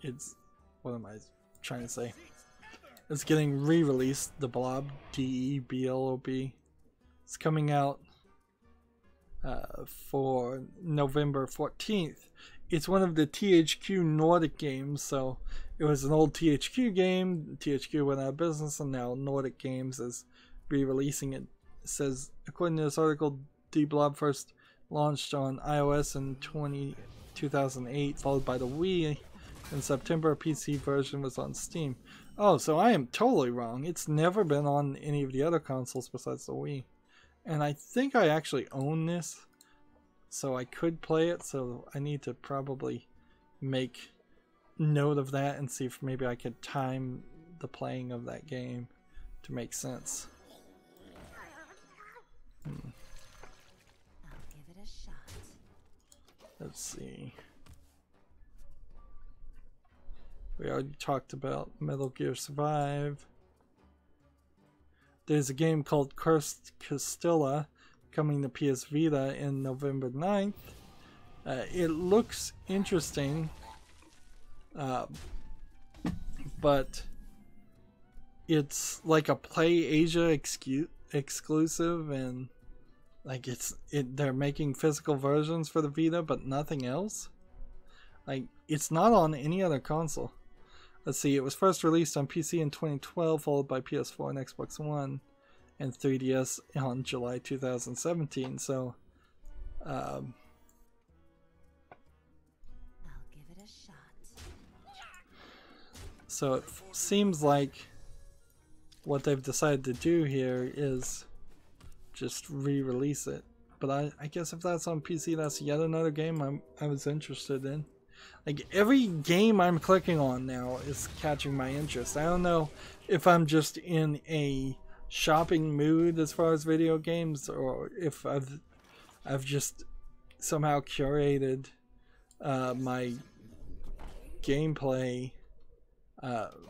it's, what am I trying to say? It's getting re-released, the Blob, D-E-B-L-O-B. It's coming out for November 14th. It's one of the THQ Nordic games, so it was an old THQ game. THQ went out of business, and now Nordic Games is re-releasing it. It says, according to this article, D-Blob first launched on iOS in 2008, followed by the Wii in September. A PC version was on Steam. Oh, so I am totally wrong. It's never been on any of the other consoles besides the Wii. And I think I actually own this, so I could play it, so I need to probably make note of that and see if maybe I could time the playing of that game to make sense. I'll give it a shot. Let's see. We already talked about Metal Gear Survive. There's a game called Cursed Castilla coming to PS Vita in November 9th. It looks interesting, but it's like a Play Asia exclusive, and like they're making physical versions for the Vita but nothing else. Like, it's not on any other console. Let's see, it was first released on PC in 2012, followed by PS4 and Xbox One and 3DS on July 2017. So, I'll give it a shot. so it seems like what they've decided to do here is just re-release it. But I guess if that's on PC, that's yet another game I was interested in. Like, every game I'm clicking on now is catching my interest. I don't know if I'm just in a shopping mood as far as video games, or if I've just somehow curated my gameplay,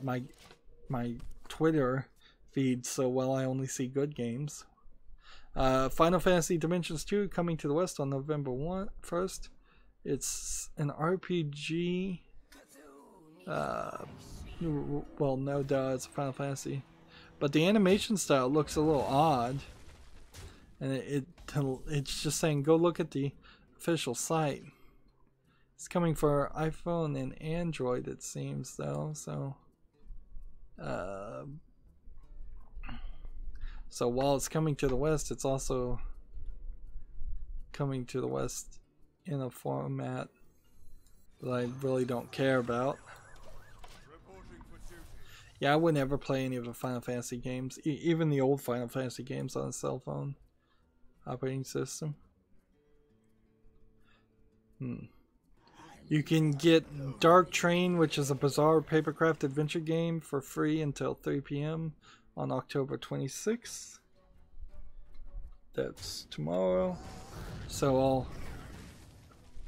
my Twitter feed so well I only see good games. Final Fantasy Dimensions 2 coming to the West on November 1st. It's an RPG. Well, no duh, it's a Final Fantasy. But the animation style looks a little odd. And it's just saying go look at the official site. It's coming for iPhone and Android, it seems, though. So while it's coming to the West, it's also coming to the West in a format that I really don't care about. Yeah, I would never play any of the Final Fantasy games, even the old Final Fantasy games on a cell phone operating system. You can get Dark Train, which is a bizarre papercraft adventure game, for free until 3 p.m. on October 26th. That's tomorrow. So I'll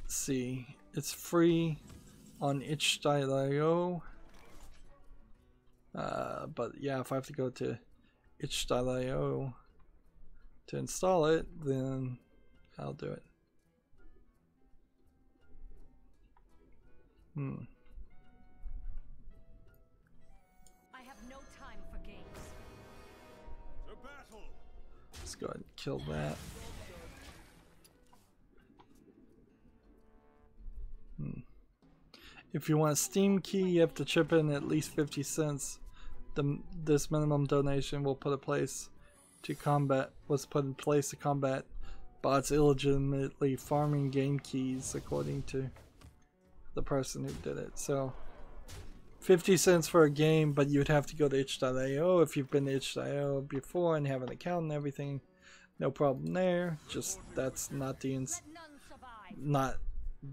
see. It's free on itch.io. But yeah, if I have to go to itch.io to install it, then I'll do it. I have no time for games. To battle. Let's go ahead and kill that. If you want a Steam key, you have to chip in at least 50 cents. This minimum donation will put in place to combat bots illegitimately farming game keys, according to the person who did it. So 50 cents for a game, but you'd have to go to itch.io if you've been to itch.io before and have an account and everything. No problem there. Just that's not the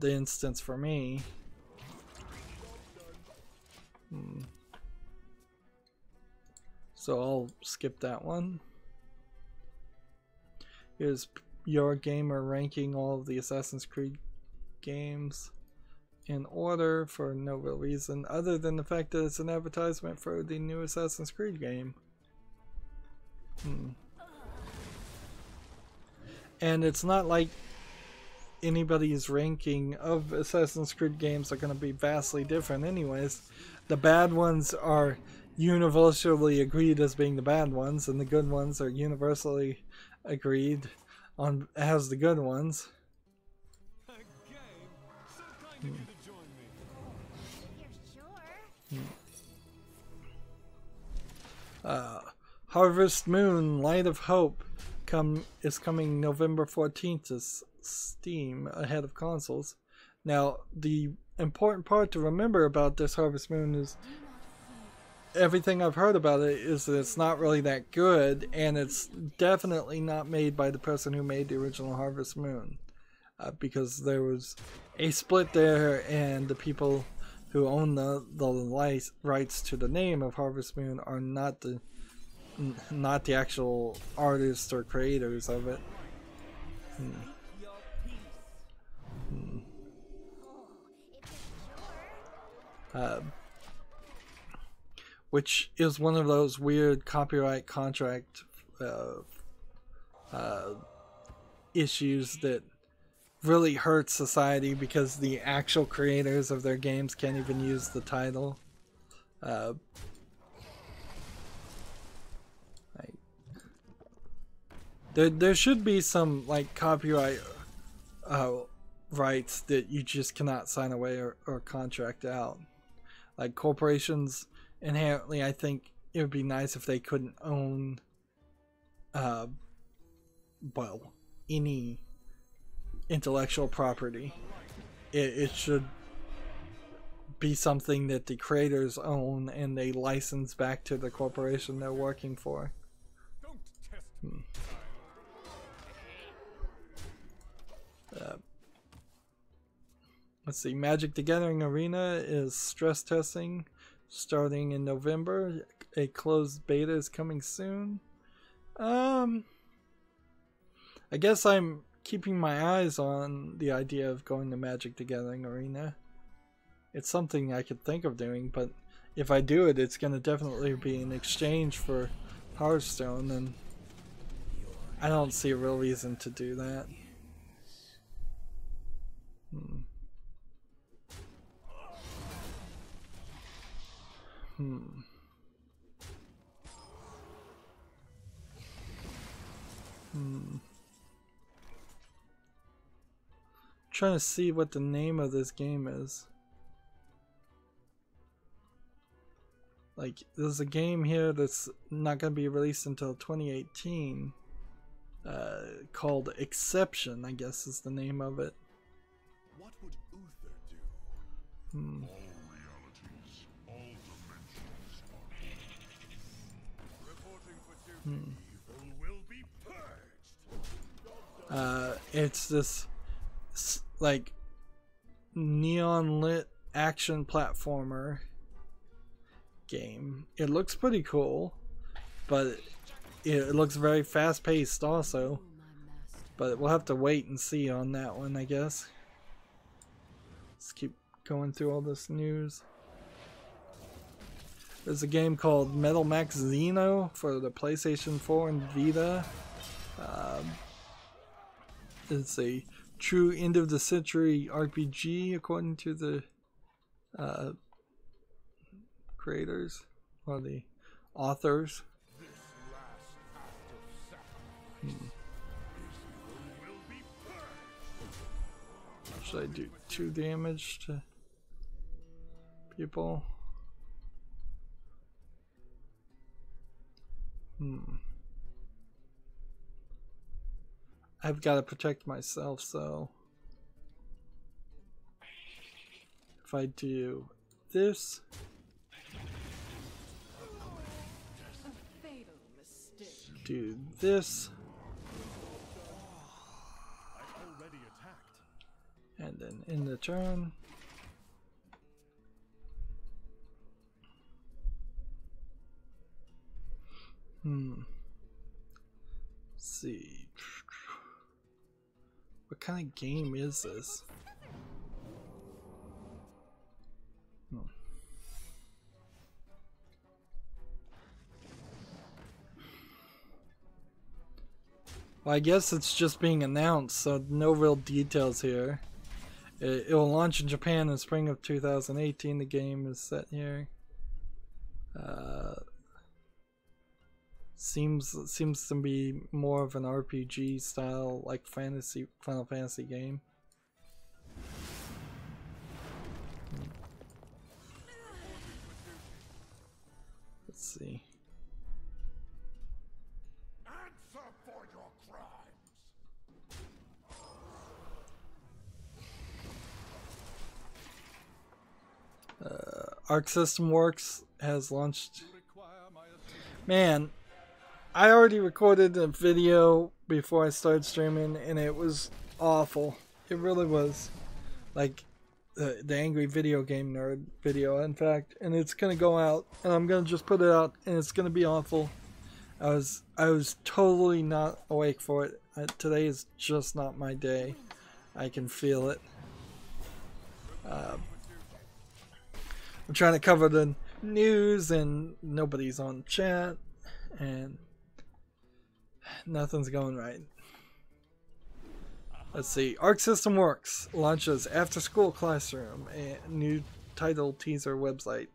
instance for me. So I'll skip that one. Here's Your Gamer ranking all of the Assassin's Creed games in order for no real reason other than the fact that it's an advertisement for the new Assassin's Creed game. And it's not like anybody's ranking of Assassin's Creed games are going to be vastly different anyways. The bad ones are universally agreed as being the bad ones, and the good ones are universally agreed on as the good ones. A game? So kind of you to join me. You're sure? Harvest Moon Light of Hope is coming November 14th to Steam ahead of consoles. Now, the important part to remember about this Harvest Moon is everything I've heard about it is that it's not really that good, and it's definitely not made by the person who made the original Harvest Moon, because there was a split there, and the people who own the rights to the name of Harvest Moon are not the actual artists or creators of it. Which is one of those weird copyright contract issues that really hurts society because the actual creators of their games can't even use the title. There should be some like copyright rights that you just cannot sign away or contract out. Like corporations, inherently, I think it would be nice if they couldn't own, well, any intellectual property. It should be something that the creators own and they license back to the corporation they're working for. Don't test me. Let's see, Magic the Gathering Arena is stress testing starting in November. A closed beta is coming soon. I guess I'm keeping my eyes on the idea of going to Magic the Gathering Arena. It's something I could think of doing, but if I do it, it's going to definitely be in exchange for Hearthstone, and I don't see a real reason to do that. Trying to see what the name of this game is. Like, there's a game here that's not going to be released until 2018 called Exception, I guess is the name of it. What would Uther do? All realities, all dimensions are reporting for duty. Evil will be purged. It's this like neon lit action platformer game. It looks pretty cool, but it looks very fast paced also. But we'll have to wait and see on that one, I guess. Let's keep going through all this news. There's a game called Metal Max Xeno for the PlayStation 4 and Vita. It's a true end of the century RPG according to the creators or the authors. Should I do 2 damage to people? I've got to protect myself, so if I do this, do this, and then in the turn, let's see, what kind of game is this? Well, I guess it's just being announced, so no real details here. It will launch in Japan in spring of 2018. The game is set here. Seems to be more of an RPG style, like Final Fantasy game. Let's see. Answer for your crimes. Arc System Works has launched. Man, I already recorded a video before I started streaming, and it was awful. It really was. Like the angry video game nerd video, in fact, and it's gonna go out, and I'm gonna just put it out, and it's gonna be awful. I was totally not awake for it. Today is just not my day. I can feel it. I'm trying to cover the news and nobody's on chat and nothing's going right. Let's see. Arc System Works launches After School Classroom, a new title teaser website.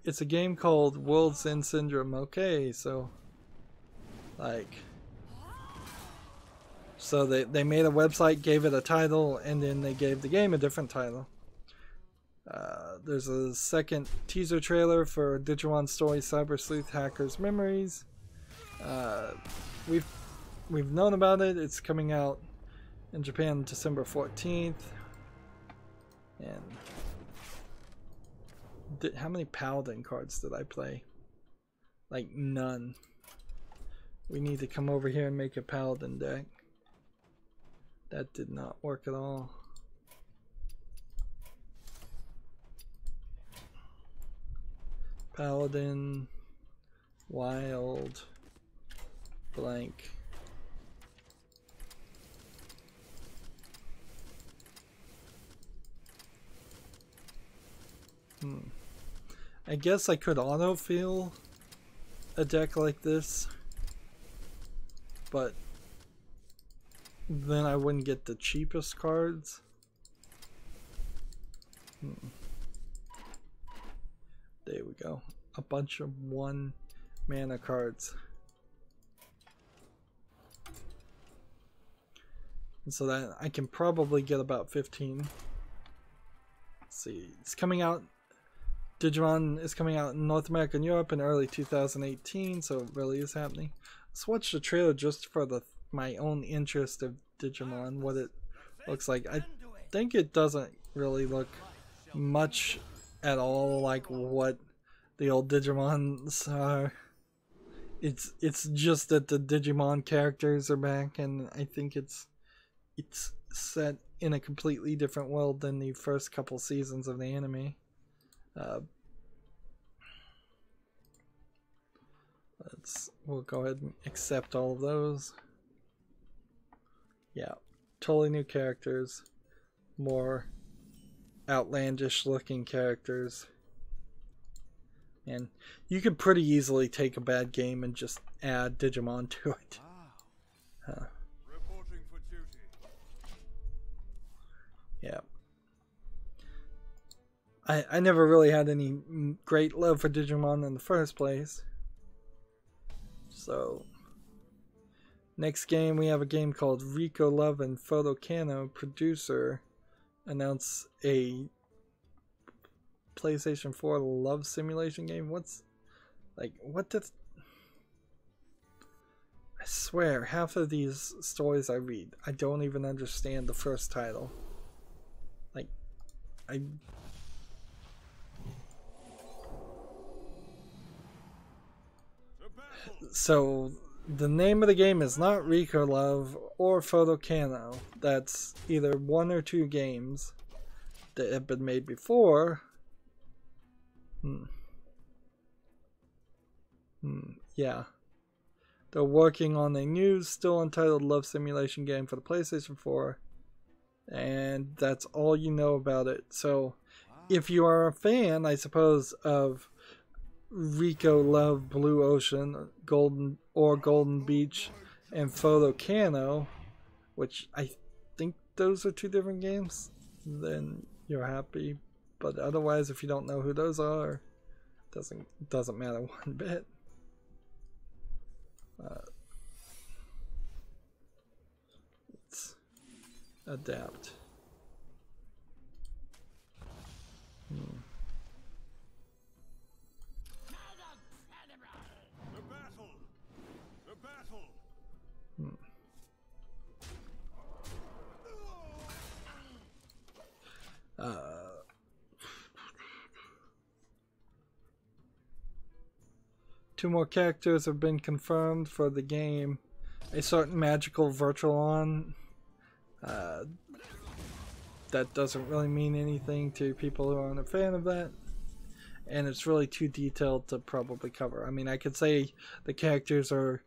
It's a game called World's End Syndrome. Okay, so so they made a website, gave it a title, and then they gave the game a different title. There's a second teaser trailer for Digimon Story Cyber Sleuth Hackers Memories. We've known about it. It's coming out in Japan December 14th. And how many Paladin cards did I play? Like none. We need to come over here and make a Paladin deck. That did not work at all. Paladin, Wild, blank. I guess I could autofill a deck like this, but then I wouldn't get the cheapest cards. There we go. A bunch of 1 mana cards. And so that I can probably get about 15. Let's see. It's coming out. Digimon is coming out in North America and Europe in early 2018, so it really is happening. Let's watch the trailer just for my own interest of Digimon, what it looks like. I think it doesn't really look much at all like what the old Digimons are. It's just that the Digimon characters are back, and I think it's set in a completely different world than the first couple seasons of the anime. We'll go ahead and accept all of those. Yeah, totally new characters, more outlandish looking characters, and you could pretty easily take a bad game and just add Digimon to it. Reporting for duty. Yeah. I never really had any great love for Digimon in the first place. So, next game we have a game called Rico Love and Photocano. Producer announced a PlayStation 4 love simulation game. What does... I swear, half of these stories I read, I don't even understand the first title. So, the name of the game is not Rico Love or Photocano. That's either 1 or 2 games that have been made before. Yeah. They're working on a new, still untitled love simulation game for the PlayStation 4. And that's all you know about it. So, if you are a fan, I suppose, of Rico Love, Blue Ocean, Golden Beach, and Photocano, which I think those are 2 different games, then you're happy. But otherwise, if you don't know who those are, doesn't matter one bit. Let's adapt. The battle. Two more characters have been confirmed for the game. A certain magical Virtualon. That doesn't really mean anything to people who aren't a fan of that. And it's really too detailed to probably cover. I mean, I could say the characters are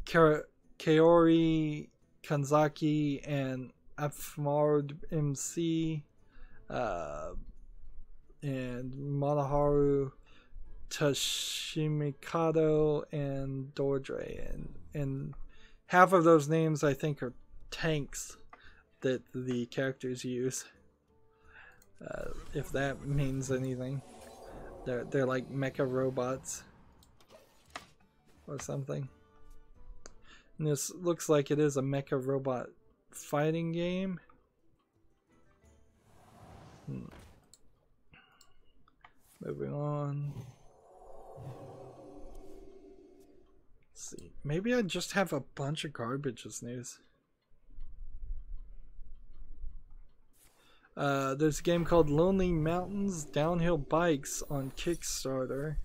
Kaori Kanzaki and Afmard MC, and Monoharu Tashimikado and Dordre, and half of those names I think are tanks that the characters use, if that means anything. They're like mecha robots or something. And this looks like it is a mecha robot fighting game. Moving on. Let's see. Maybe I just have a bunch of garbage as news. There's a game called Lonely Mountains Downhill Bikes on Kickstarter.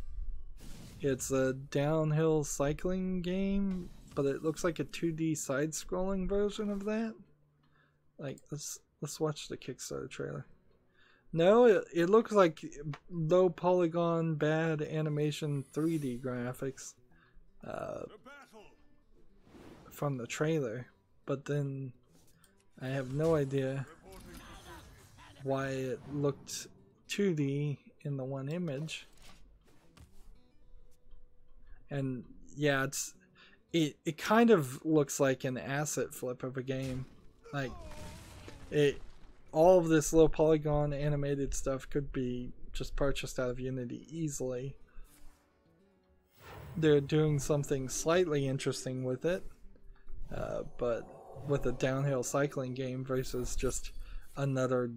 It's a downhill cycling game, but it looks like a 2D side-scrolling version of that. Like, let's watch the Kickstarter trailer. No, it looks like low polygon, bad animation 3D graphics from the trailer, but then I have no idea why it looked 2D in the one image. And yeah, it kind of looks like an asset flip of a game. Like all of this low polygon animated stuff could be just purchased out of Unity easily. They're doing something slightly interesting with it, but with a downhill cycling game versus just another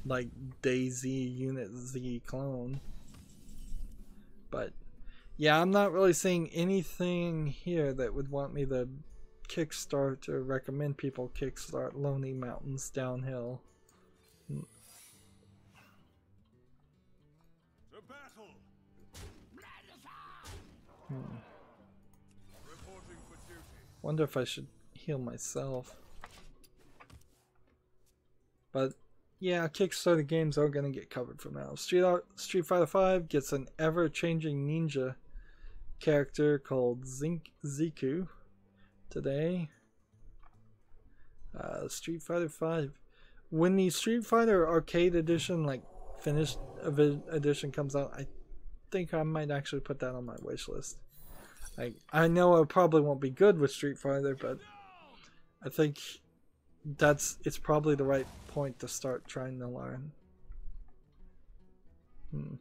like DayZ Unit Z clone. But yeah, I'm not really seeing anything here that would want me to kickstart or recommend people kickstart Lonely Mountains Downhill. To battle. Reporting for duty. Wonder if I should heal myself. But yeah, Kickstarter games are going to get covered from now. Street Fighter V gets an ever-changing ninja character called Ziku today. Street Fighter V. When the Street Fighter Arcade Edition, like finished edition, comes out, I think I might actually put that on my wish list. I know it probably won't be good with Street Fighter, but I think it's probably the right point to start trying to learn. We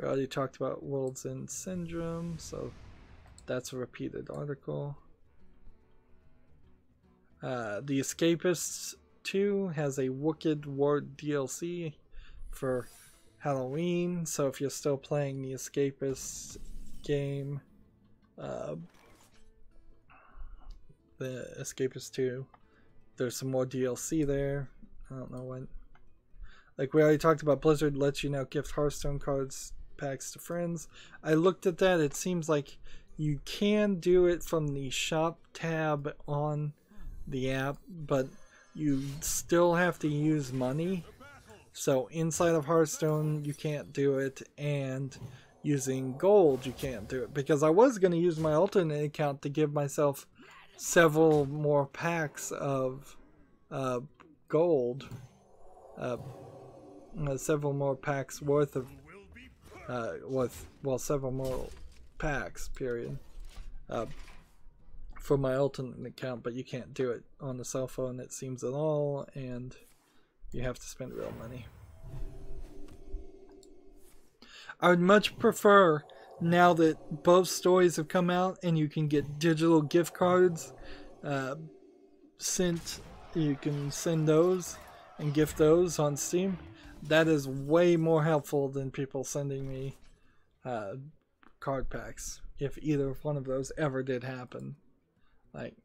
already talked about World's End Syndrome, so that's a repeated article. The Escapists 2 has a Wicked Ward DLC for Halloween, so if you're still playing the Escapists game, the Escapists 2, there's some more DLC there. I don't know when. Like we already talked about, Blizzard lets you now gift Hearthstone cards packs to friends. I looked at that. It seems like you can do it from the shop tab on the app, but you still have to use money. So inside of Hearthstone you can't do it, and using gold you can't do it, because I was going to use my alternate account to give myself several more packs of gold, several more packs worth of several more packs period, for my alternate account, but you can't do it on the cell phone, it seems, at all, and you have to spend real money. I would much prefer, now that both stories have come out and you can get digital gift cards sent, you can send those and gift those on Steam. That is way more helpful than people sending me card packs, if either one of those ever did happen. Like,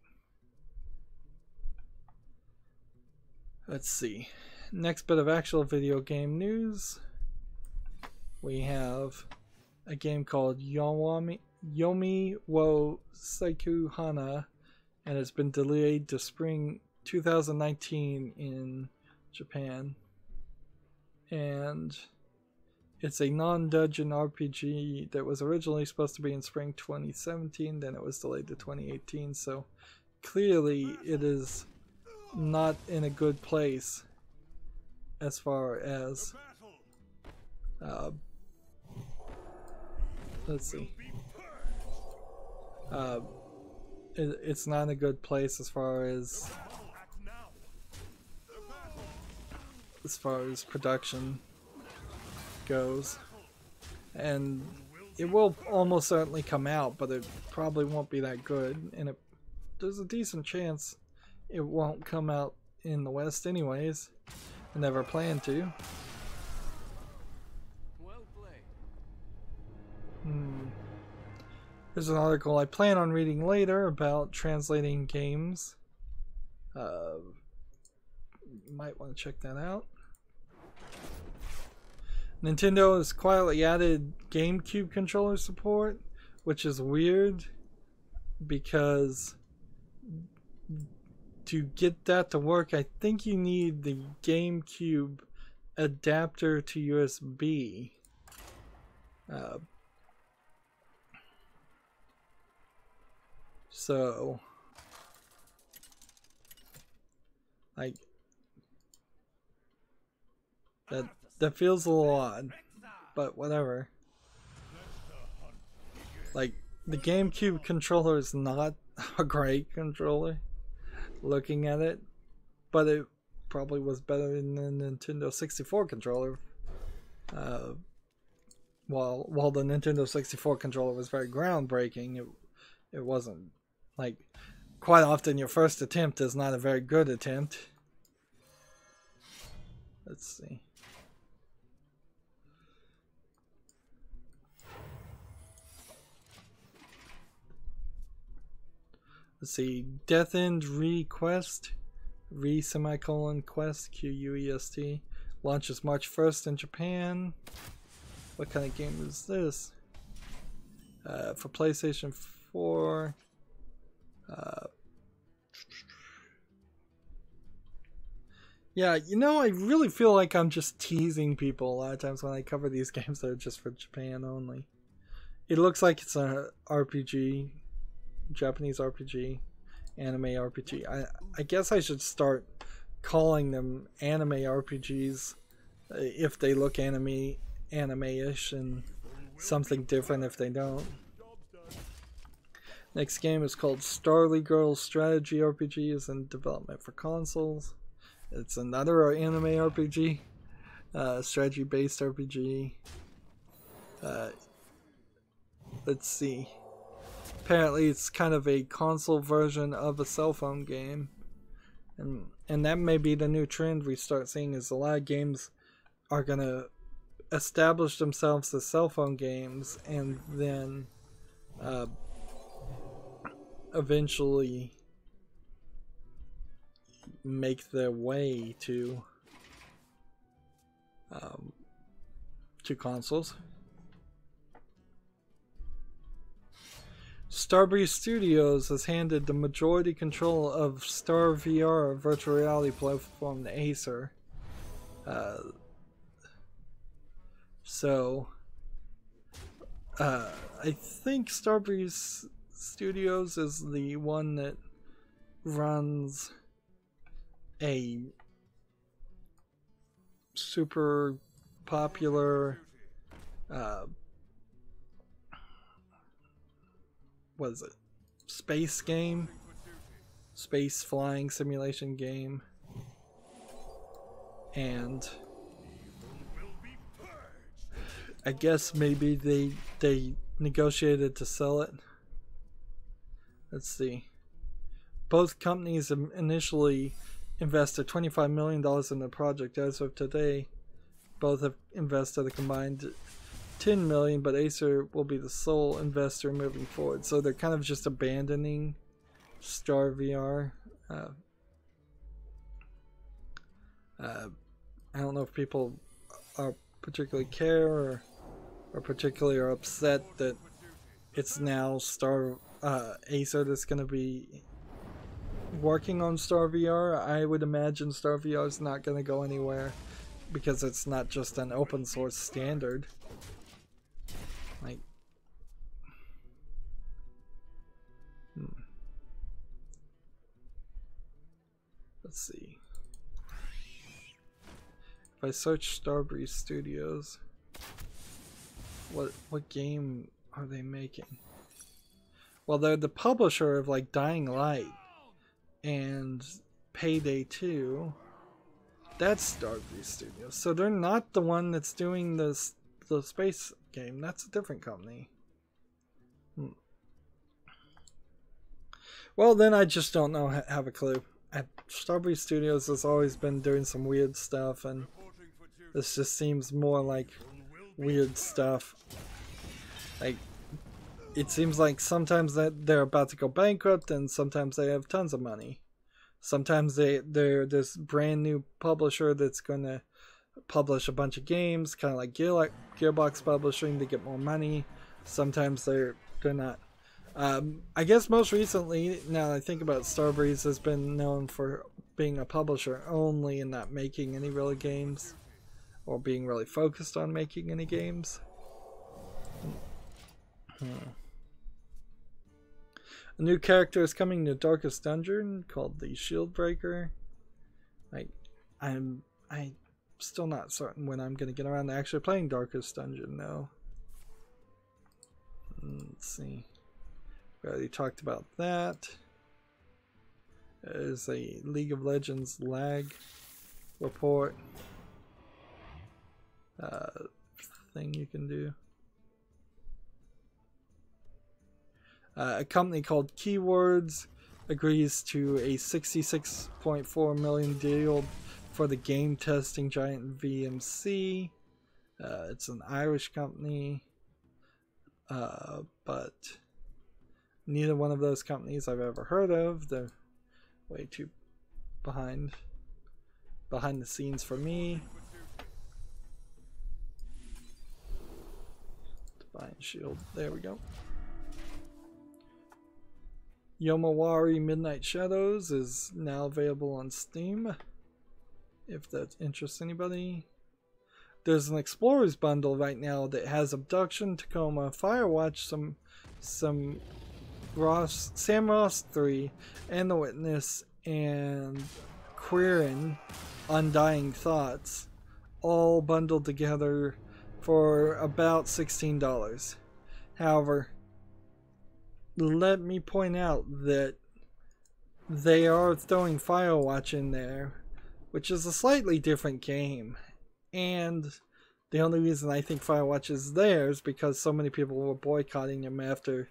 let's see. Next bit of actual video game news. We have a game called Yomi wo Seiku Hana, and it's been delayed to spring 2019 in Japan. And it's a non-dungeon RPG that was originally supposed to be in spring 2017, then it was delayed to 2018, so clearly it is not in a good place as far as let's see, it's not in a good place as far as production goes, and it will almost certainly come out, but it probably won't be that good, and there's a decent chance it won't come out in the West anyways. I never planned to. Well played. There's an article I plan on reading later about translating games. You might want to check that out. Nintendo has quietly added GameCube controller support, which is weird because to get that to work, I think you need the GameCube adapter to USB. So, like, that feels a little odd, but whatever. Like, the GameCube controller is not a great controller, looking at it, but it probably was better than the Nintendo 64 controller. While the Nintendo 64 controller was very groundbreaking, it wasn't, like, quite often your first attempt is not a very good attempt. Let's see. Let's see. Death End Request. Quest. QUEST. Launches March 1st in Japan. What kind of game is this? For PlayStation 4. Yeah, you know, I really feel like I'm just teasing people a lot of times when I cover these games that are just for Japan only. It looks like it's a RPG, Japanese RPG, anime RPG. I guess I should start calling them anime RPGs if they look anime-ish, and something different if they don't. Next game is called Starly Girls Strategy RPG, is in development for consoles. It's another anime RPG, strategy-based RPG. Let's see. Apparently it's kind of a console version of a cell phone game. And that may be the new trend we start seeing, is a lot of games are going to establish themselves as cell phone games and then eventually make their way to consoles. Starbreeze Studios has handed the majority control of Star VR virtual reality platform to Acer. I think Starbreeze Studios is the one that runs a super popular what is it? Space game? Space flying simulation game. And I guess maybe they negotiated to sell it. Let's see. Both companies initially invested $25 million in the project. As of today, both have invested a combined $10 million, but Acer will be the sole investor moving forward. So they're kind of just abandoning Star VR. I don't know if people are particularly care or particularly are upset that it's now Acer that's going to be working on Star VR. I would imagine Star VR is not going to go anywhere because it's not just an open source standard. Like, let's see. If I search Starbreeze Studios, what game are they making? Well, they're the publisher of like Dying Light and Payday 2. That's Starbreeze Studios. So they're not the one that's doing the space game. That's a different company. Well, then I just don't know, have a clue. Starbreeze Studios has always been doing some weird stuff, and this just seems more like weird stuff. Like, it seems like sometimes that they're about to go bankrupt, and sometimes they have tons of money. Sometimes they're this brand new publisher that's going to publish a bunch of games, kind of like Gearbox Publishing, to get more money. Sometimes they're not. I guess most recently, now that I think about it, Starbreeze has been known for being a publisher only and not making any really games, or being really focused on making any games. A new character is coming to Darkest Dungeon called the Shieldbreaker. I'm still not certain when I'm going to get around to actually playing Darkest Dungeon, though. Let's see. We already talked about that. There's a League of Legends lag report thing you can do. A company called Keywords agrees to a $66.4 million deal for the game testing giant VMC. It's an Irish company, but neither one of those companies I've ever heard of. They're way too behind the scenes for me. Divine Shield, there we go. Yomawari Midnight Shadows is now available on Steam, if that interests anybody. There's an Explorers bundle right now that has Abduction, Tacoma, Firewatch, some Sam Ross 3, and The Witness, and Queerin, Undying Thoughts, all bundled together for about $16. However, let me point out that they are throwing Firewatch in there, which is a slightly different game. And the only reason I think Firewatch is there is because so many people were boycotting them after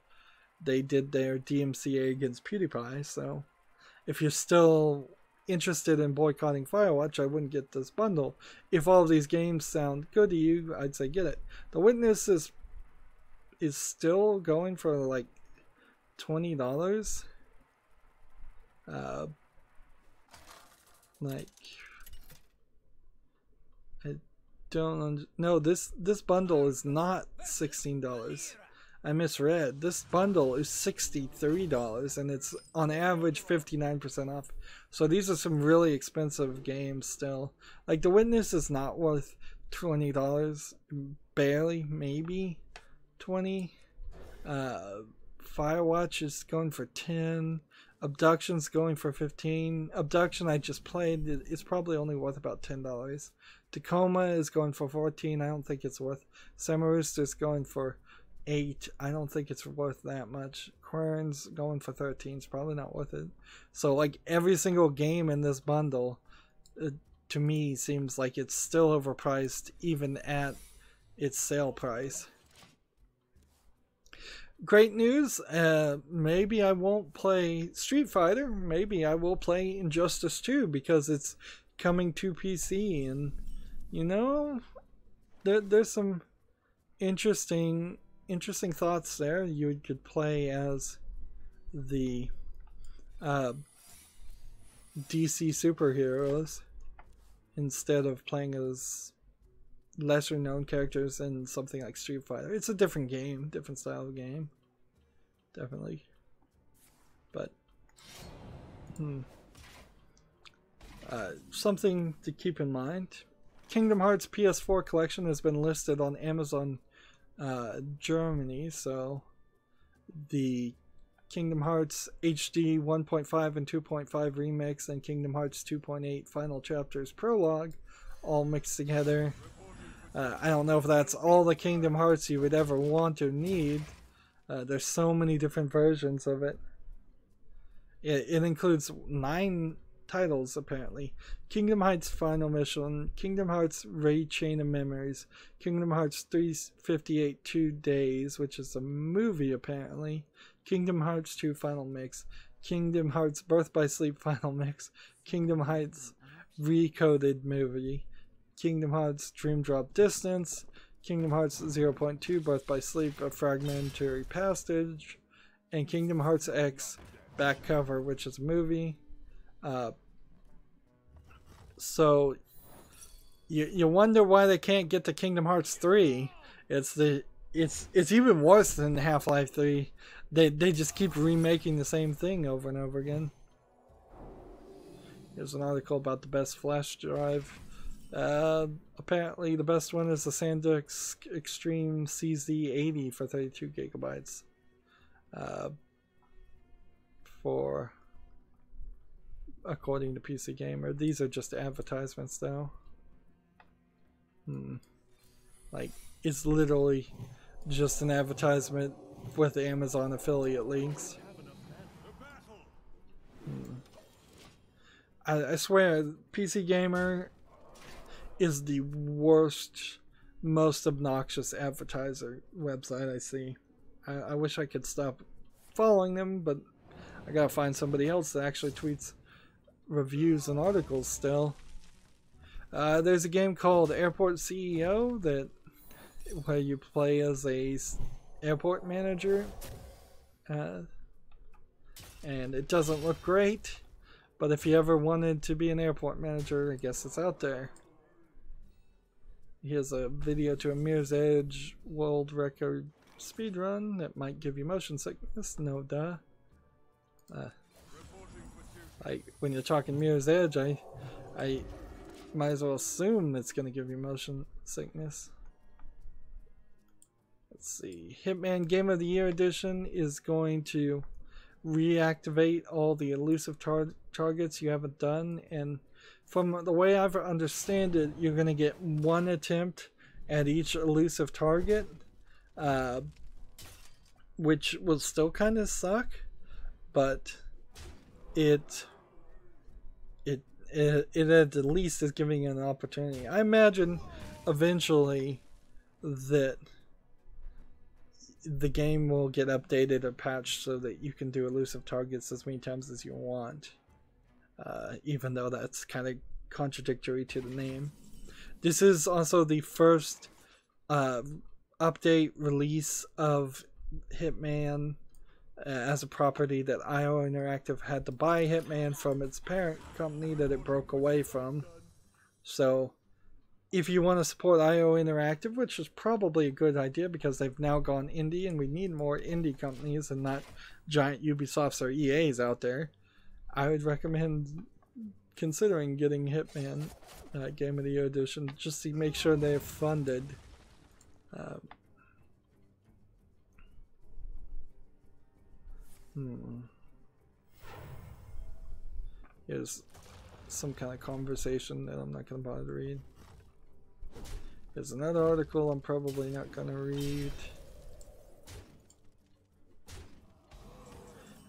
they did their DMCA against PewDiePie. So if you're still interested in boycotting Firewatch, I wouldn't get this bundle. If all of these games sound good to you, I'd say get it. The Witness is still going for like $20. Like, I don't no, this bundle is not $16. I misread. This bundle is $63 and it's on average 59% off. So these are some really expensive games still. Like The Witness is not worth $20, barely, maybe 20. Firewatch is going for 10. Abduction's going for 15. Abduction I just played, it's probably only worth about $10. Tacoma is going for 14. I don't think it's worth. Samaroost is going for 8. I don't think it's worth that much. Quern's going for 13. It's probably not worth it. So like every single game in this bundle to me seems like it's still overpriced even at its sale price. Great news. Maybe I won't play Street Fighter. Maybe I will play Injustice 2 because it's coming to PC, and you know, there's some interesting thoughts there. You could play as the DC superheroes instead of playing as lesser known characters in something like Street Fighter. It's a different game, different style of game, definitely. But something to keep in mind, Kingdom Hearts PS4 collection has been listed on Amazon Germany, so the Kingdom Hearts HD 1.5 and 2.5 remix and Kingdom Hearts 2.8 Final Chapters Prologue all mixed together. I don't know if that's all the Kingdom Hearts you would ever want or need. There's so many different versions of it. It includes 9 titles apparently. Kingdom Hearts Final Mission, Kingdom Hearts Raid Chain of Memories, Kingdom Hearts 358 2 Days, which is a movie apparently, Kingdom Hearts 2 Final Mix, Kingdom Hearts Birth by Sleep Final Mix, Kingdom Hearts Recoded Movie, Kingdom Hearts Dream Drop Distance, Kingdom Hearts 0.2 Birth by Sleep, A Fragmentary Passage, and Kingdom Hearts X Back Cover, which is a movie. So you wonder why they can't get to Kingdom Hearts 3. It's even worse than Half-Life 3. They just keep remaking the same thing over and over again. Here's an article about the best flash drive. Apparently the best one is the SanDisk Extreme CZ80 for 32 gigabytes. For according to PC Gamer. These are just advertisements though. Like, it's literally just an advertisement with Amazon affiliate links. I swear, PC Gamer is the worst, most obnoxious advertiser website I see. I wish I could stop following them, but I gotta find somebody else that actually tweets reviews and articles still. There's a game called Airport CEO where you play as a airport manager, and it doesn't look great, but if you ever wanted to be an airport manager, I guess it's out there. Here's a video to a Mirror's Edge world record speedrun that might give you motion sickness. No duh. Like when you're talking Mirror's Edge, I might as well assume it's gonna give you motion sickness. Let's see. Hitman Game of the Year Edition is going to reactivate all the elusive targets you haven't done, and from the way I've understand it, you're going to get one attempt at each elusive target, which will still kind of suck, but it at least is giving you an opportunity. I imagine eventually that the game will get updated or patched so that you can do elusive targets as many times as you want, even though that's kind of contradictory to the name. This is also the first update release of Hitman as a property that IO Interactive had to buy Hitman from its parent company that it broke away from. So if you want to support IO Interactive, which is probably a good idea because they've now gone indie and we need more indie companies and not giant Ubisofts or EAs out there, I would recommend considering getting Hitman Game of the Year Edition just to make sure they're funded. Here's some kind of conversation that I'm not going to bother to read. There's another article I'm probably not going to read.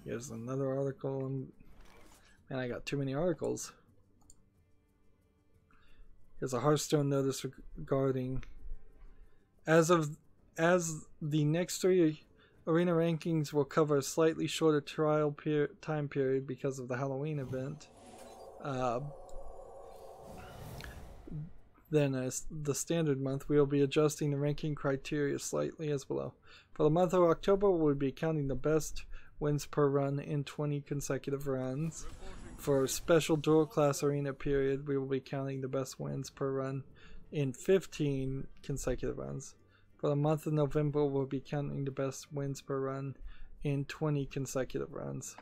Here's another article. Man, I got too many articles. Here's a Hearthstone notice regarding as the next 3 arena rankings will cover a slightly shorter trial time period because of the Halloween event than the standard month. We will be adjusting the ranking criteria slightly as below. For the month of October, we'll be counting the best wins per run in 20 consecutive runs. For a special dual class arena period, we will be counting the best wins per run in 15 consecutive runs. For the month of November, we'll be counting the best wins per run in 20 consecutive runs.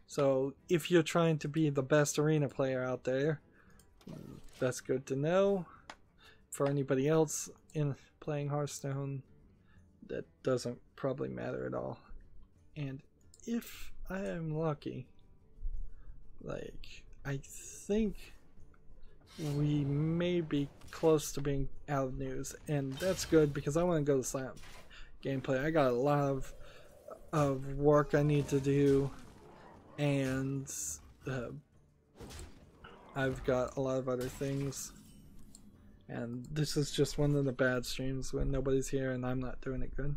So if you're trying to be the best arena player out there, that's good to know. For anybody else in playing Hearthstone, that doesn't probably matter at all. And if I am lucky, like, I think we may be close to being out of news, and that's good because I want to go to Slam gameplay. I got a lot of work I need to do, and I've got a lot of other things, and this is just one of the bad streams when nobody's here and I'm not doing it good.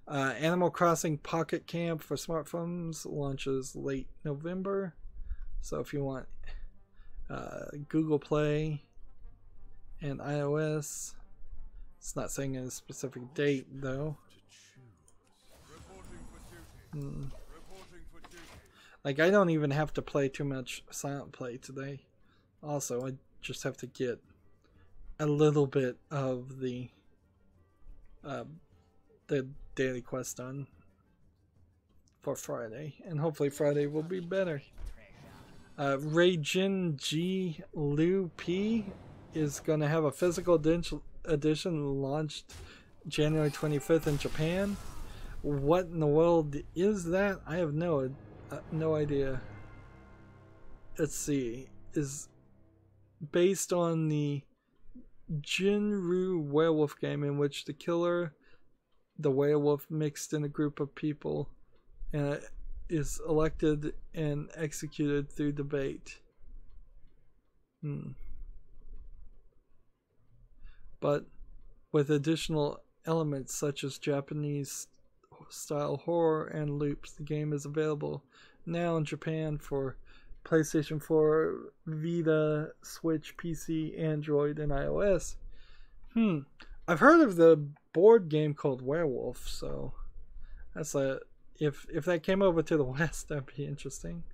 Animal Crossing Pocket Camp for smartphones launches late November, so if you want Google Play and iOS, it's not saying a specific date though. Like, I don't even have to play too much Silent Play today. Also, I just have to get a little bit of the daily quest done for Friday, and hopefully Friday will be better. Reijin G Liu P is going to have a physical edition launched January 25th in Japan. What in the world is that? I have no idea. Let's see. Is based on the Jinru werewolf game in which the killer the werewolf mixed in a group of people and is elected and executed through debate. But with additional elements such as Japanese style horror and loops, the game is available now in Japan for PlayStation 4, Vita, Switch, PC, Android, and iOS. I've heard of the board game called Werewolf, so that's a if that came over to the West, that'd be interesting.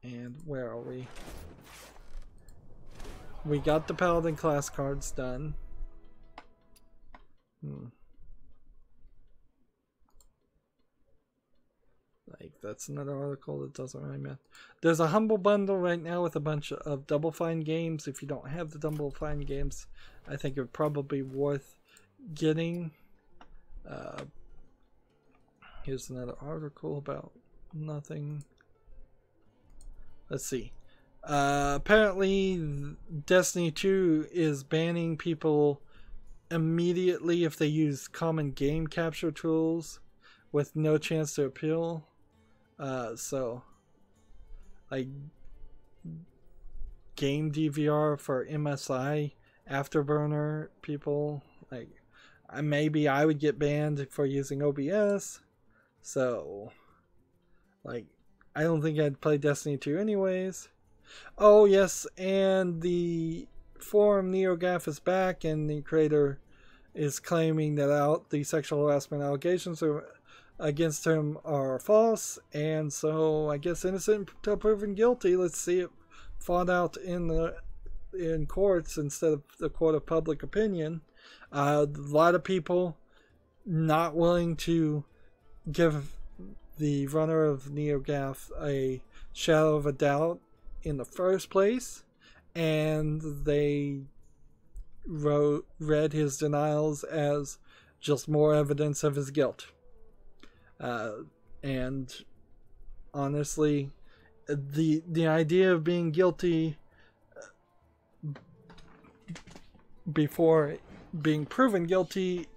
And where are we? We got the Paladin class cards done. Like, that's another article that doesn't really matter. There's a Humble Bundle right now with a bunch of Double Fine games. If you don't have the Double Fine games, I think it would probably be worth getting. Here's another article about nothing. Let's see. Apparently, Destiny 2 is banning people immediately if they use common game capture tools with no chance to appeal. So, like, game DVR for MSI Afterburner people, like, maybe I would get banned for using OBS. So, like, I don't think I'd play Destiny 2 anyways. Oh, yes, and the forum NeoGAF is back, and the creator is claiming that the sexual harassment allegations against him are false, and so I guess innocent until proven guilty. Let's see it fought out in courts instead of the court of public opinion. A lot of people not willing to give the runner of NeoGAF a shadow of a doubt in the first place, and they read his denials as just more evidence of his guilt. And honestly, the idea of being guilty before being proven guilty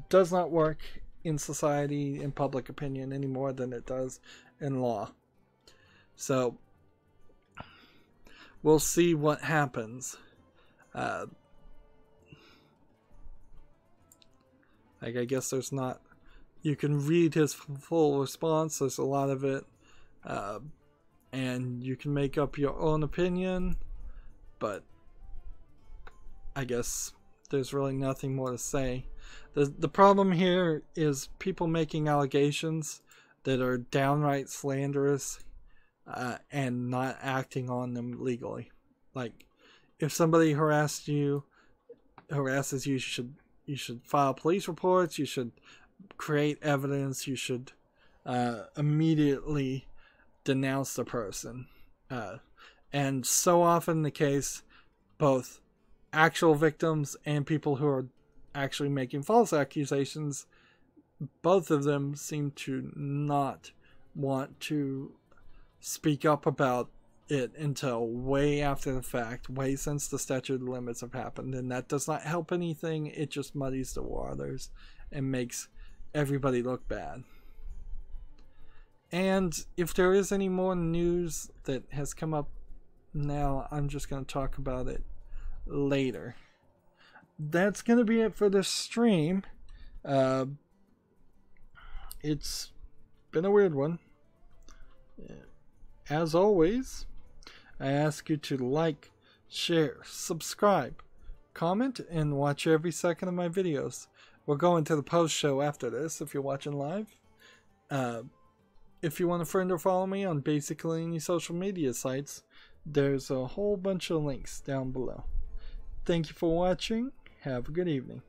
does not work in society, in public opinion, any more than it does in law. So we'll see what happens. Like, I guess there's not... You can read his full response. There's a lot of it. And you can make up your own opinion. But I guess there's really nothing more to say. The problem here is people making allegations that are downright slanderous and not acting on them legally. Like, if somebody harasses you, you should file police reports. You should create evidence. You should immediately denounce the person. And so often the case, both actual victims and people who are actually making false accusations, both of them seem to not want to speak up about it until way after the fact, way since the statute of limits have happened, and that does not help anything. It just muddies the waters and makes everybody look bad. And if there is any more news that has come up now, I'm just going to talk about it later. That's going to be it for this stream. It's been a weird one. As always, I ask you to like, share, subscribe, comment, and watch every second of my videos. We'll go into the post show after this if you're watching live. If you want to friend or follow me on basically any social media sites, there's a whole bunch of links down below. Thank you for watching. Have a good evening.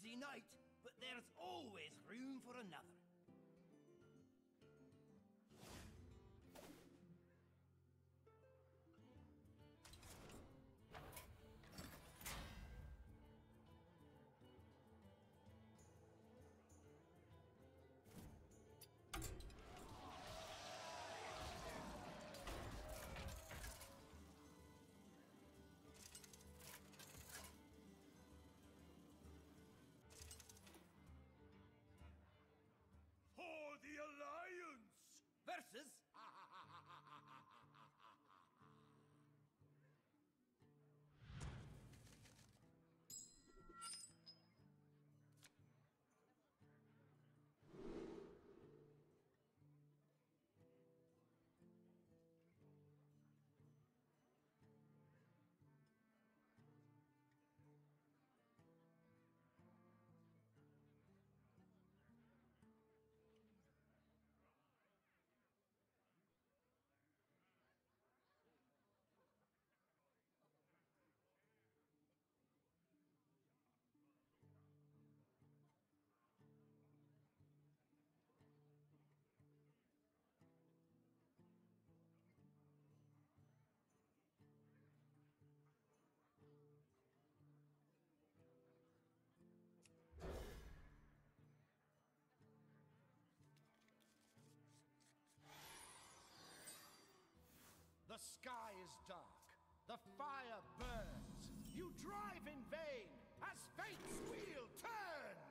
easy night, but there's always room for another. For the Alliance! Versus The sky is dark. The fire burns. You drive in vain as fate's wheel turns.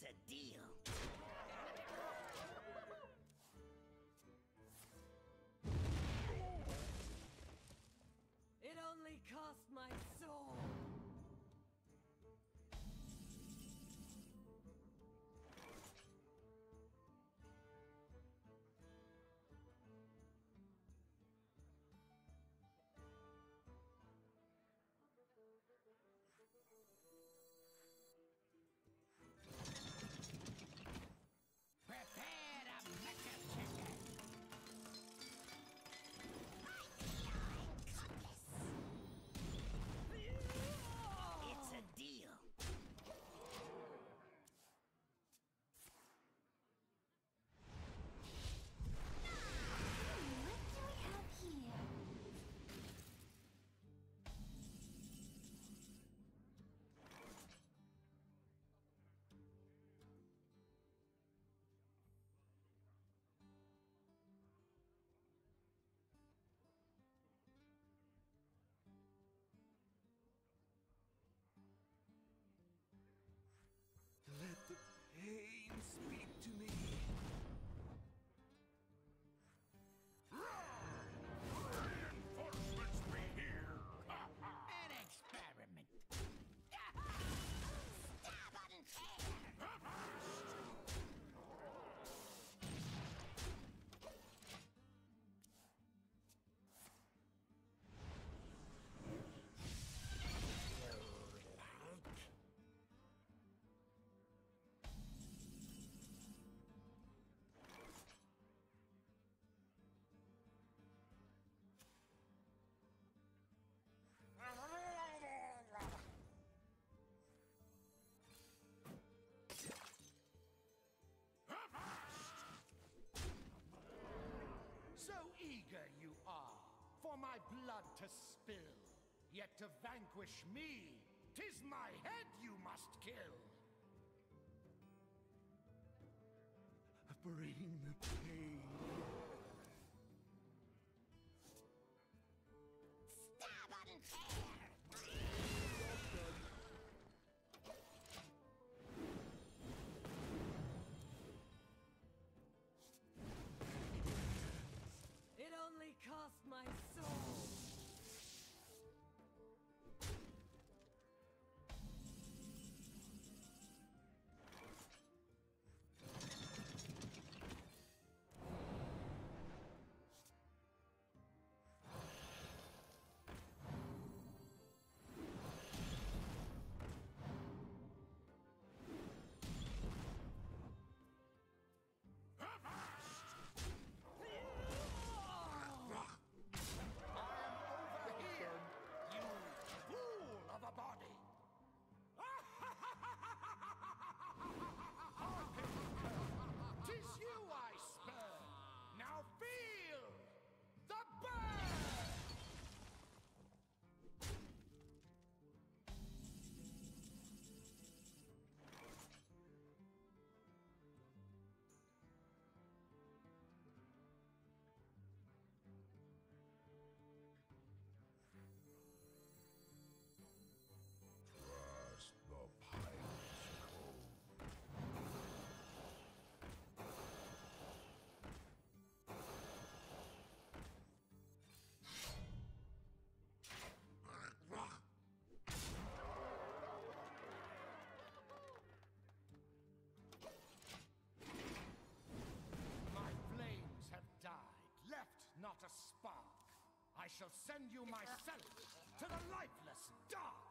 It's a deal. It only cost my soul. Prepare a mecha chicken. It's a deal. What do we have here? Let the pain speak to me. Reinforcements be here! An experiment. Stab and tear. So eager you are for my blood to spill. Yet to vanquish me, 'tis my head you must kill. Bring the pain. Stab and tear. It only cost my soul. not a spark. I shall send you myself to the lifeless dark.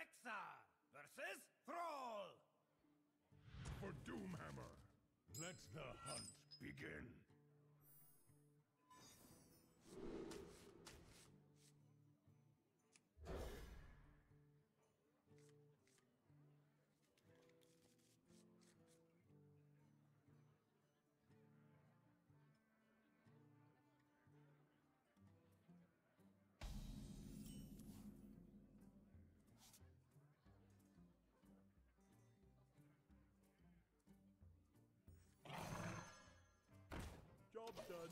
Rexar versus Thrall. For Doomhammer, let the hunt begin. Job done.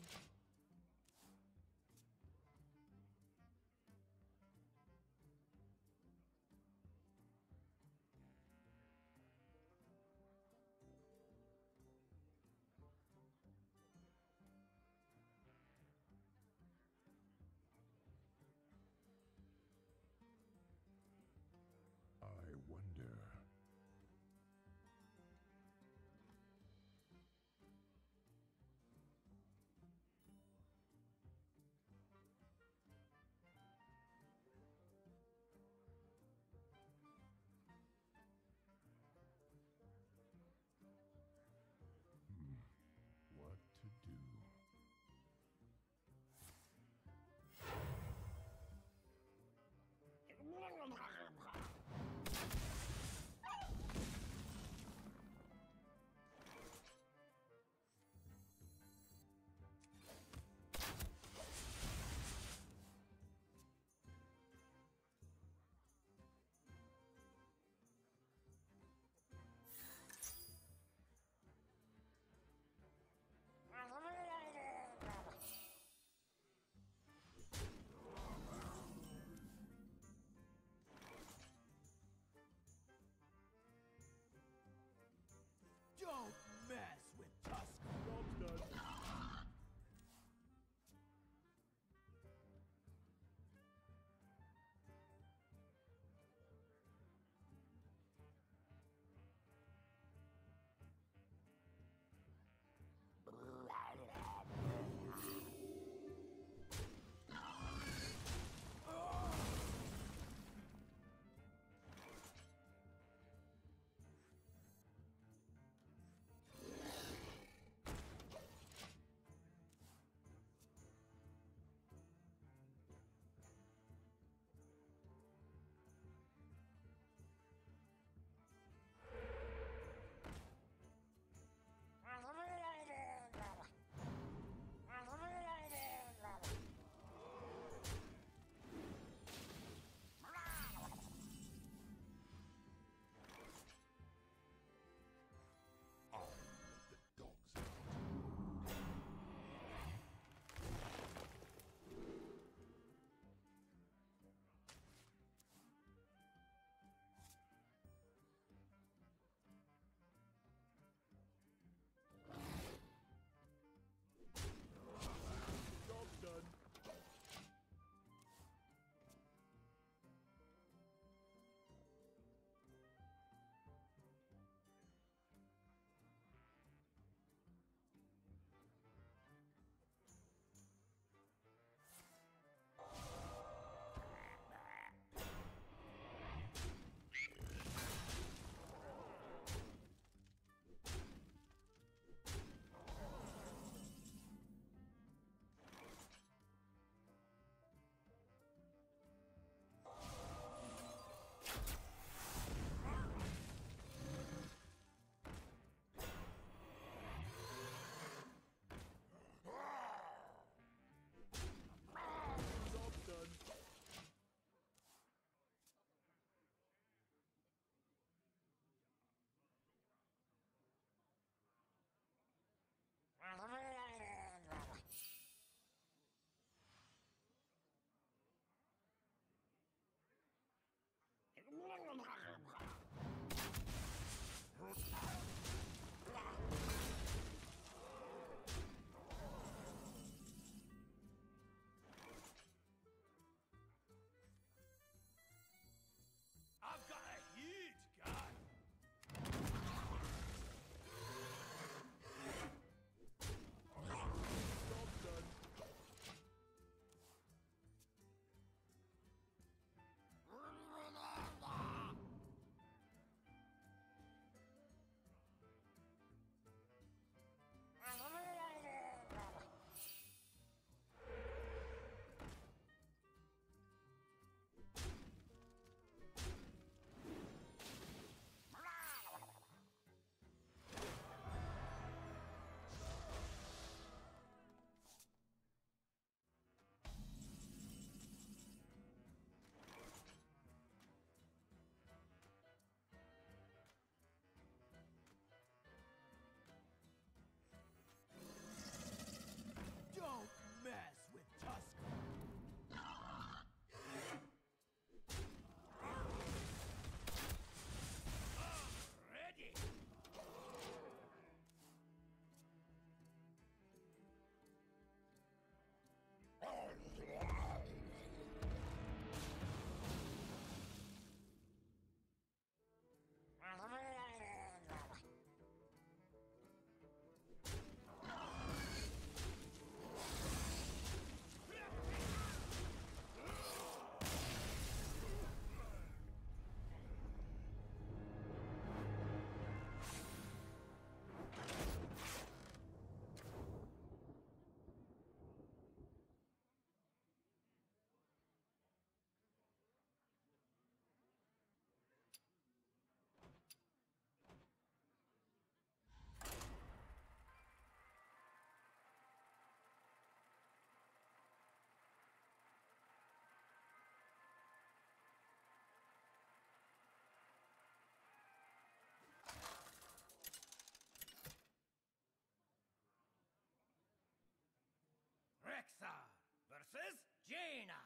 Rexar versus Jaina.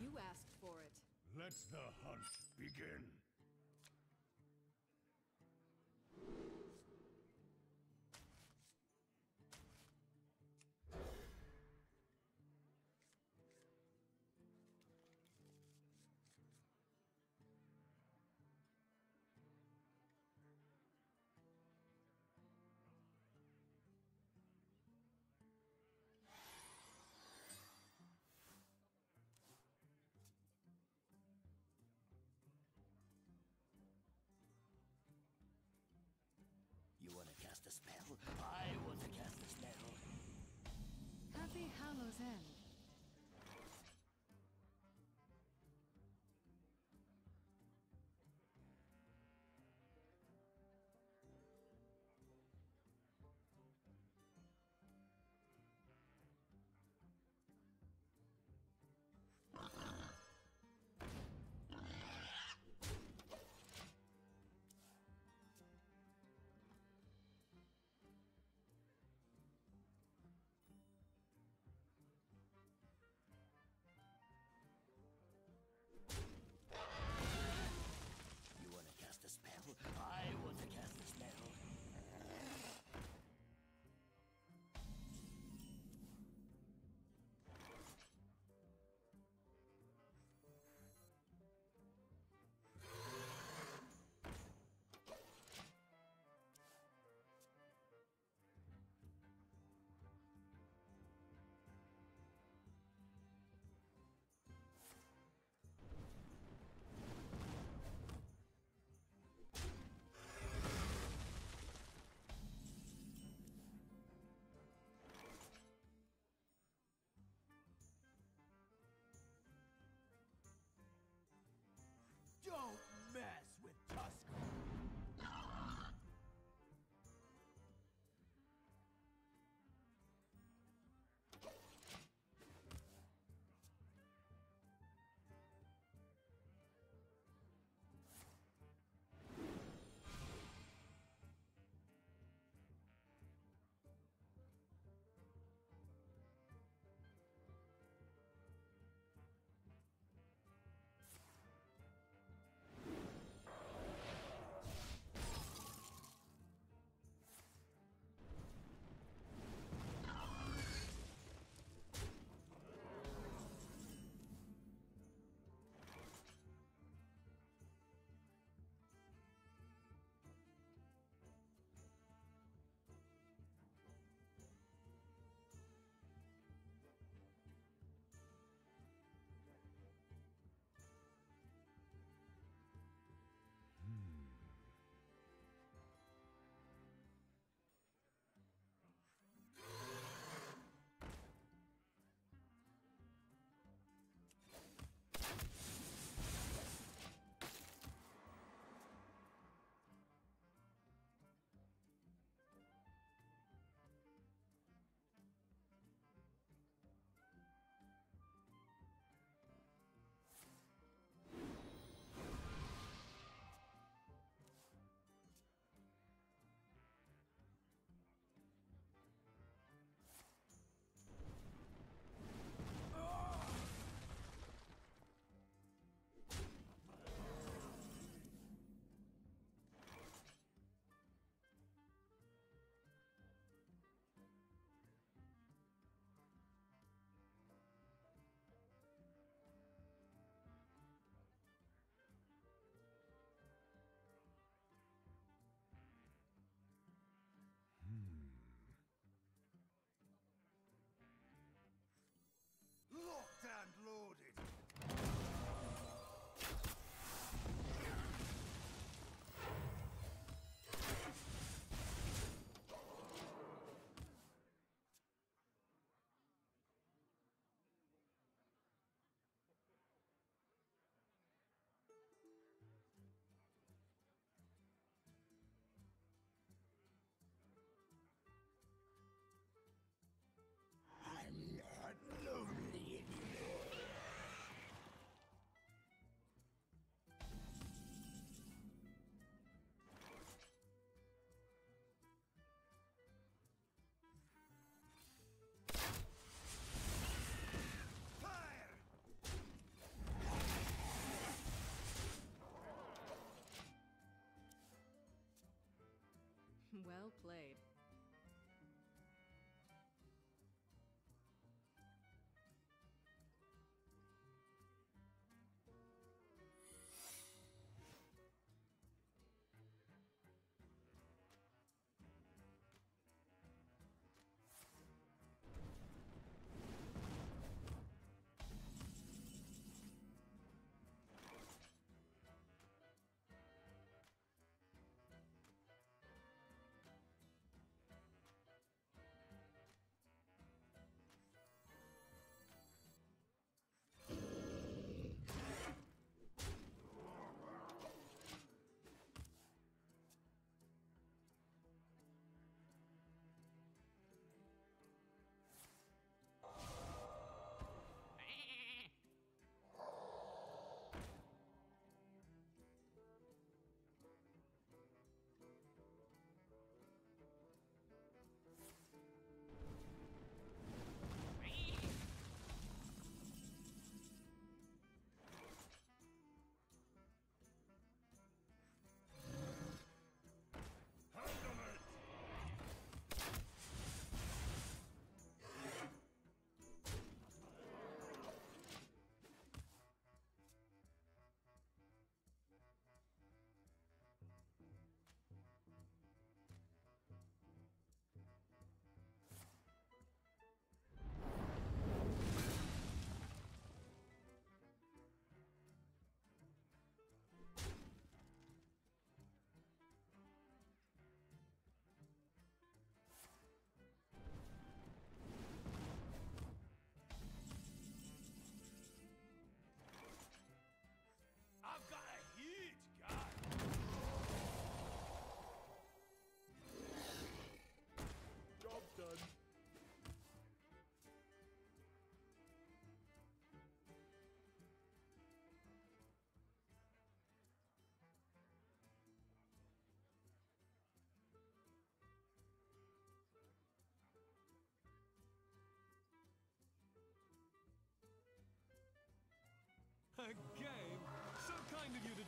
You asked for it. Let the hunt begin. You want to cast a spell? I want to cast a spell. Happy Hallows End.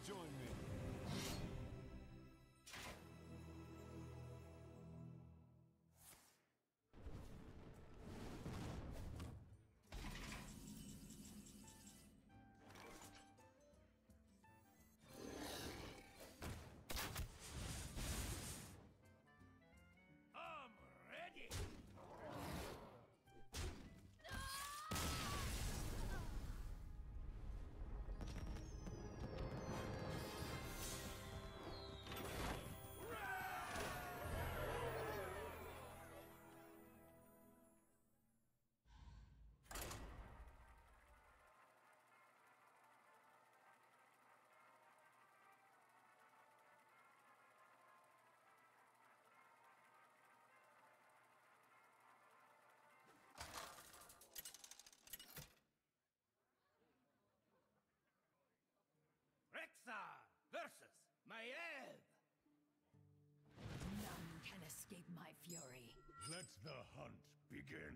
join me? I'm ready. Rexar versus Maiev. None can escape my fury. Let the hunt begin.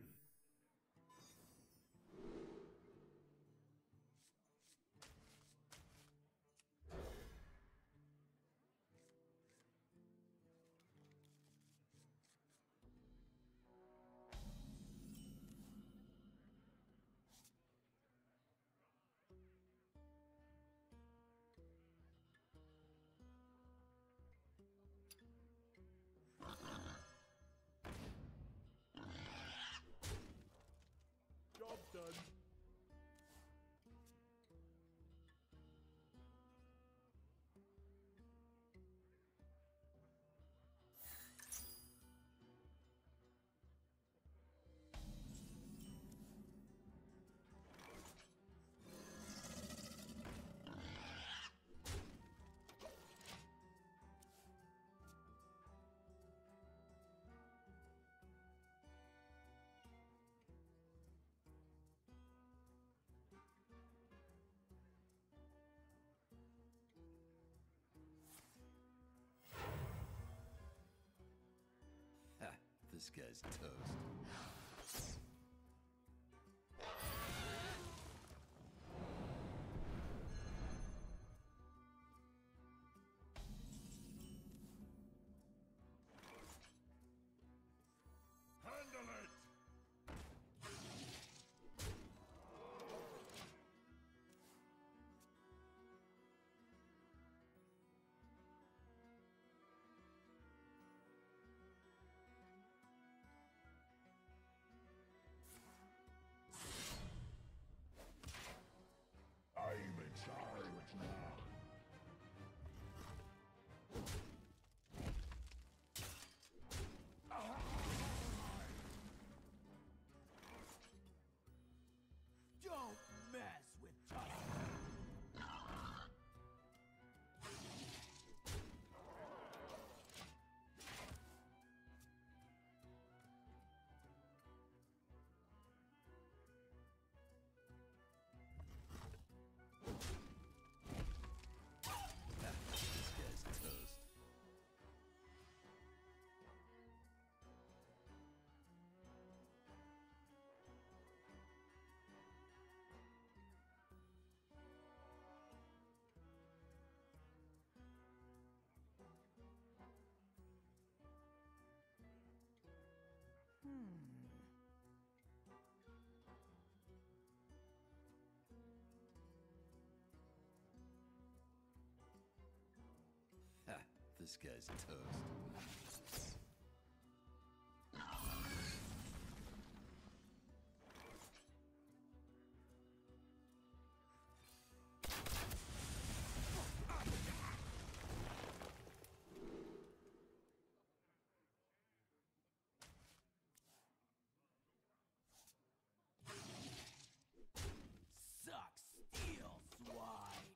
Job done. Ha, this guy's toast. Handle it! I'm in charge now. Don't mess with Tusk. This guy's toast. Ha, this guy's toast. Suck steel, swine!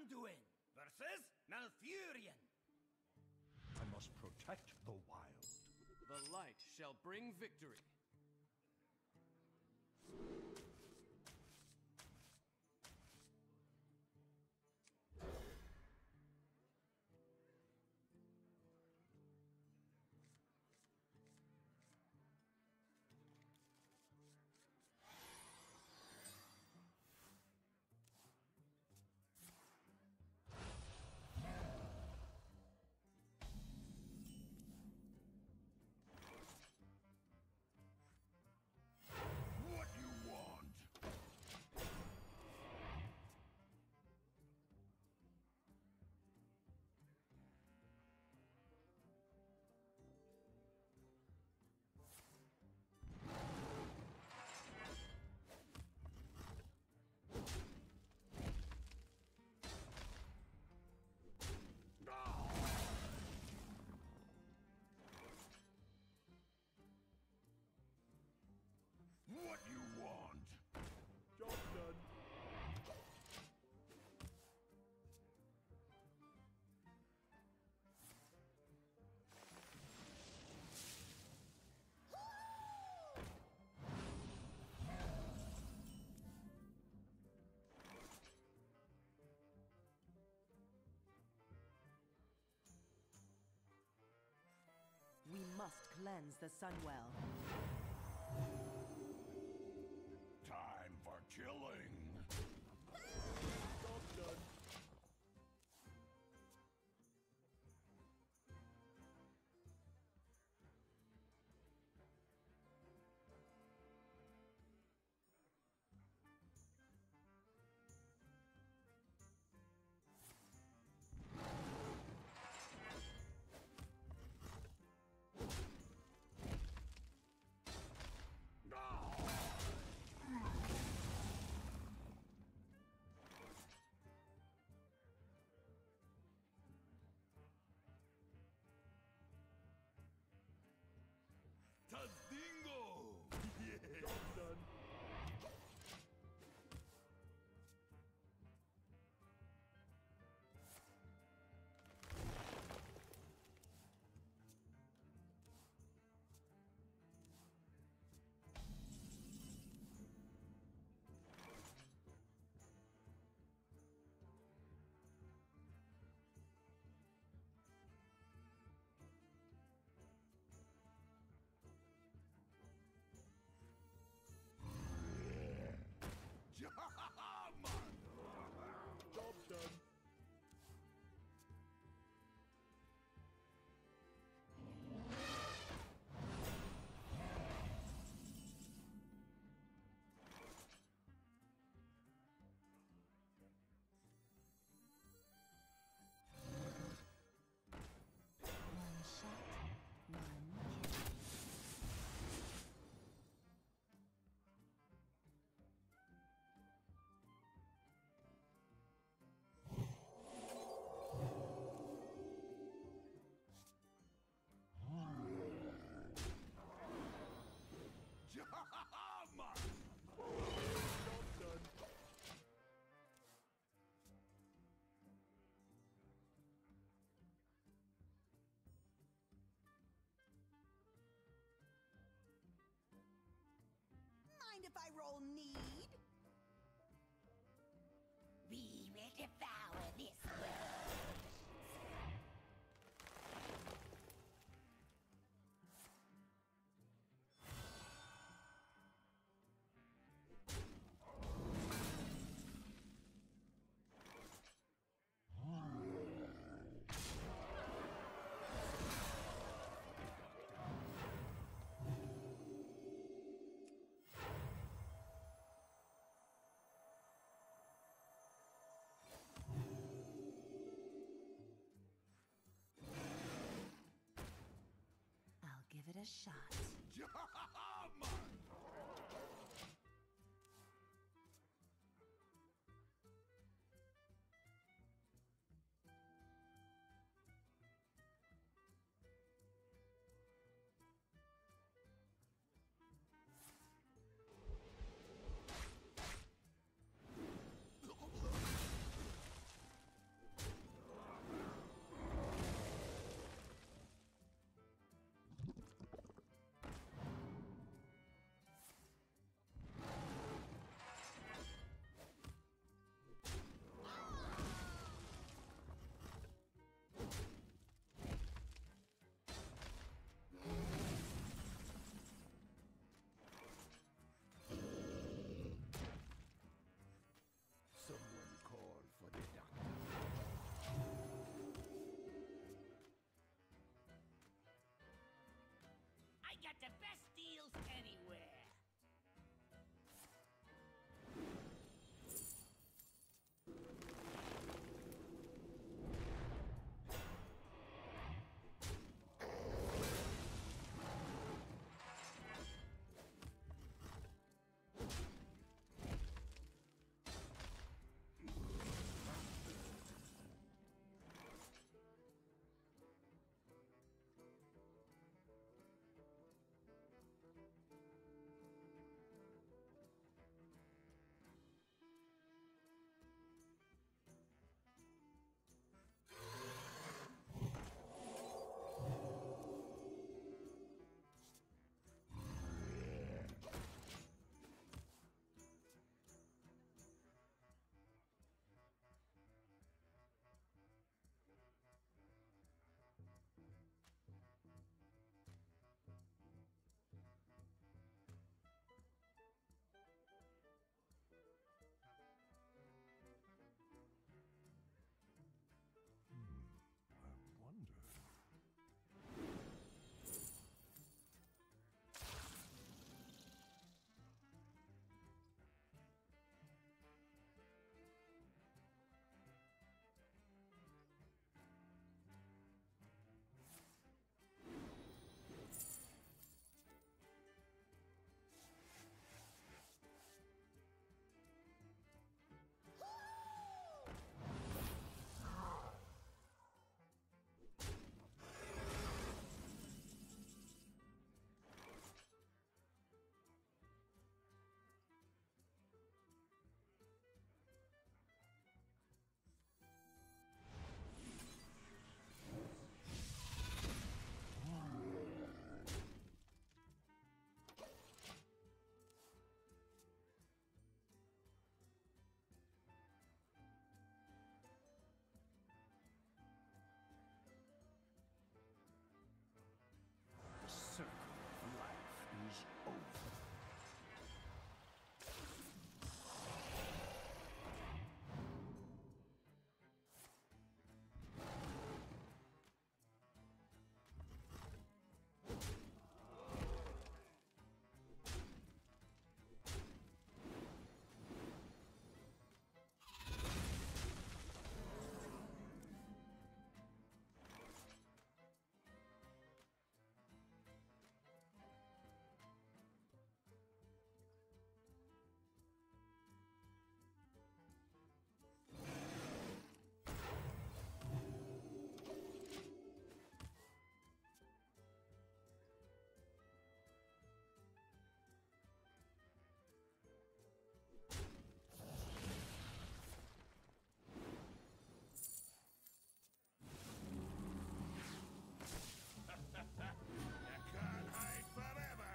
Anduin versus Malfurion. I must protect the wild. The light shall bring victory. What you want? What you want? Job done. We must cleanse the Sunwell. Time for killing. Job done. Tazdingo! Yeah! Job done. Job done. One shot, one kill. Job done. Mind if I roll need? We will devour this world. I'll give it a shot. got the best deals anywhere. I wonder. The circle of life is over. Can't hide forever.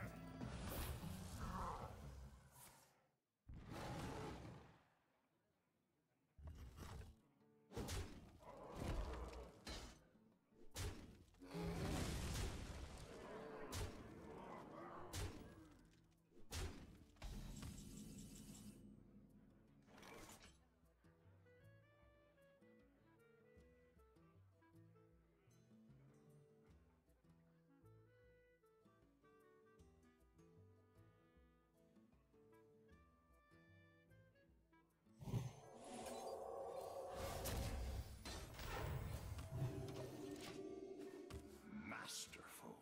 Masterful.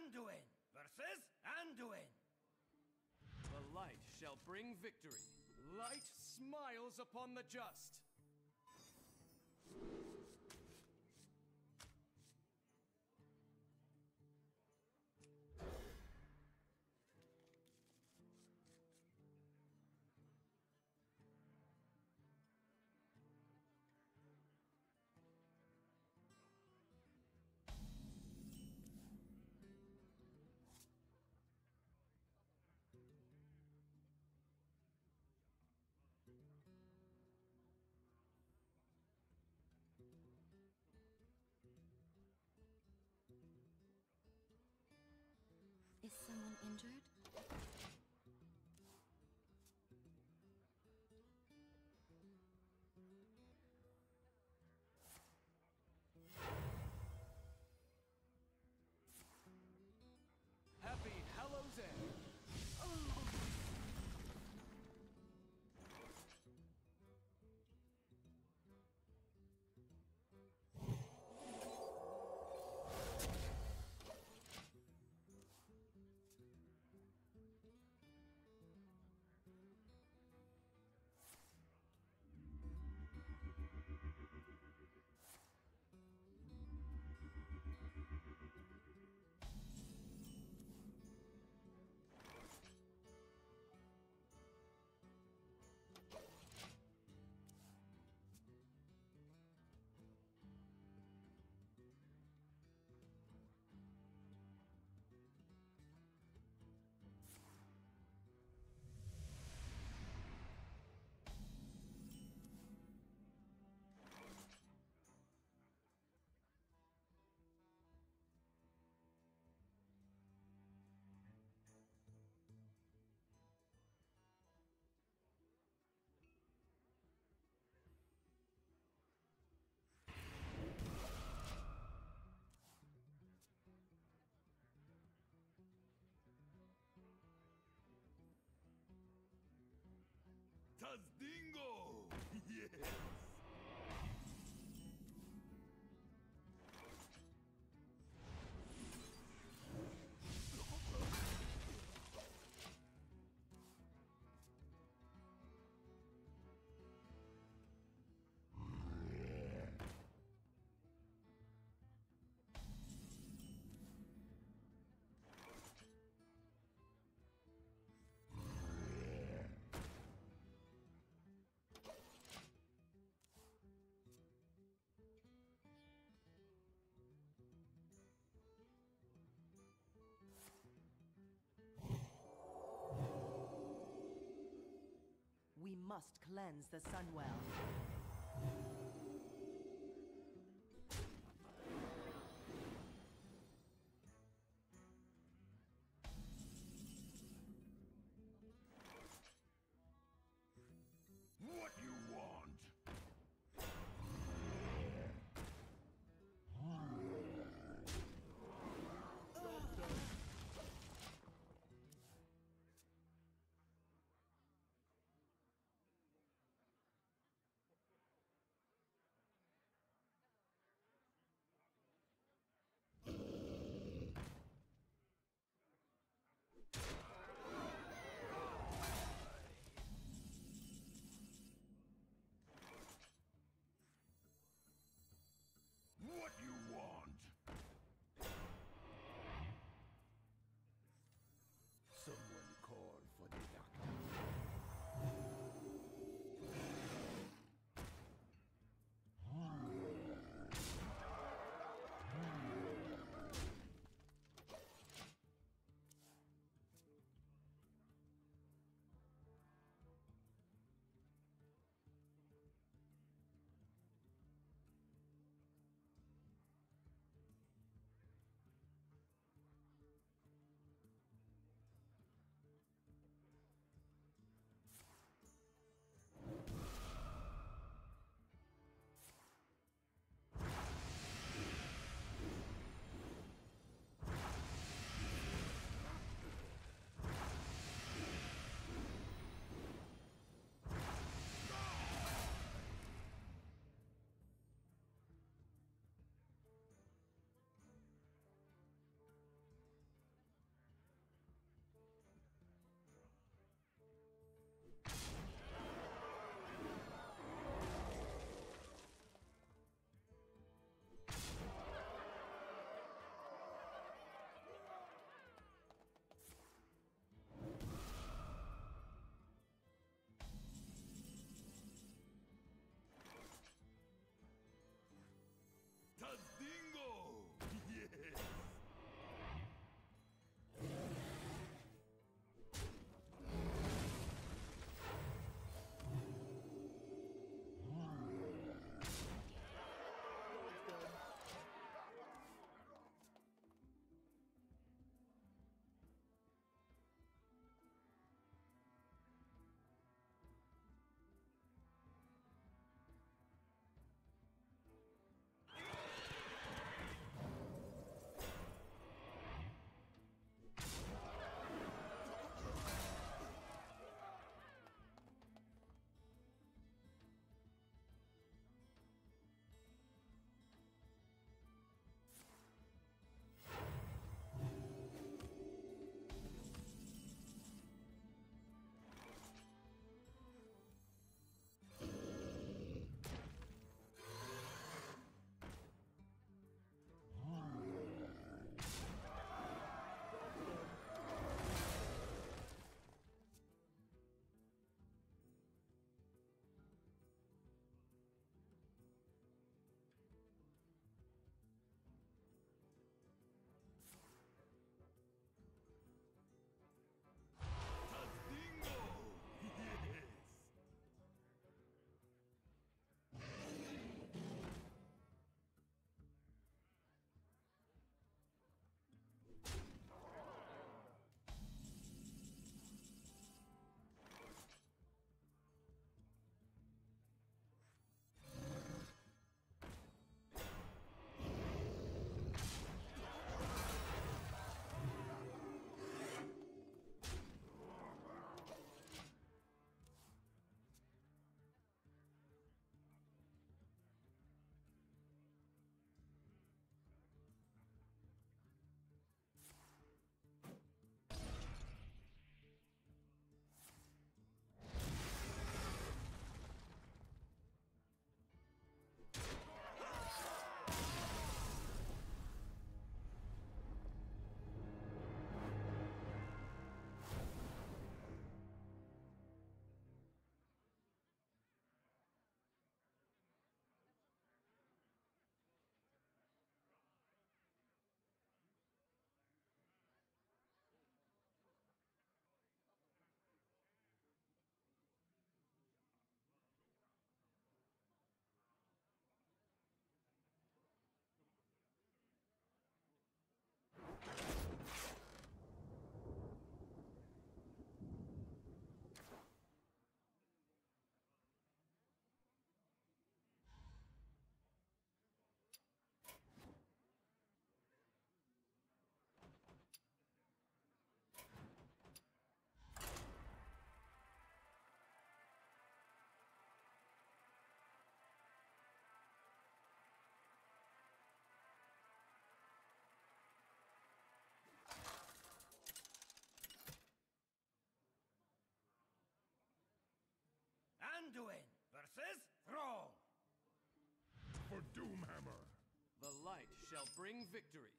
Anduin versus Anduin. The light shall shall bring victory. Light smiles upon the just. Is someone injured? Happy Hallows End. Tazdingo! Yes! We must cleanse the Sunwell. What you want? Anduin versus Thrall. For Doomhammer. The light shall bring victory.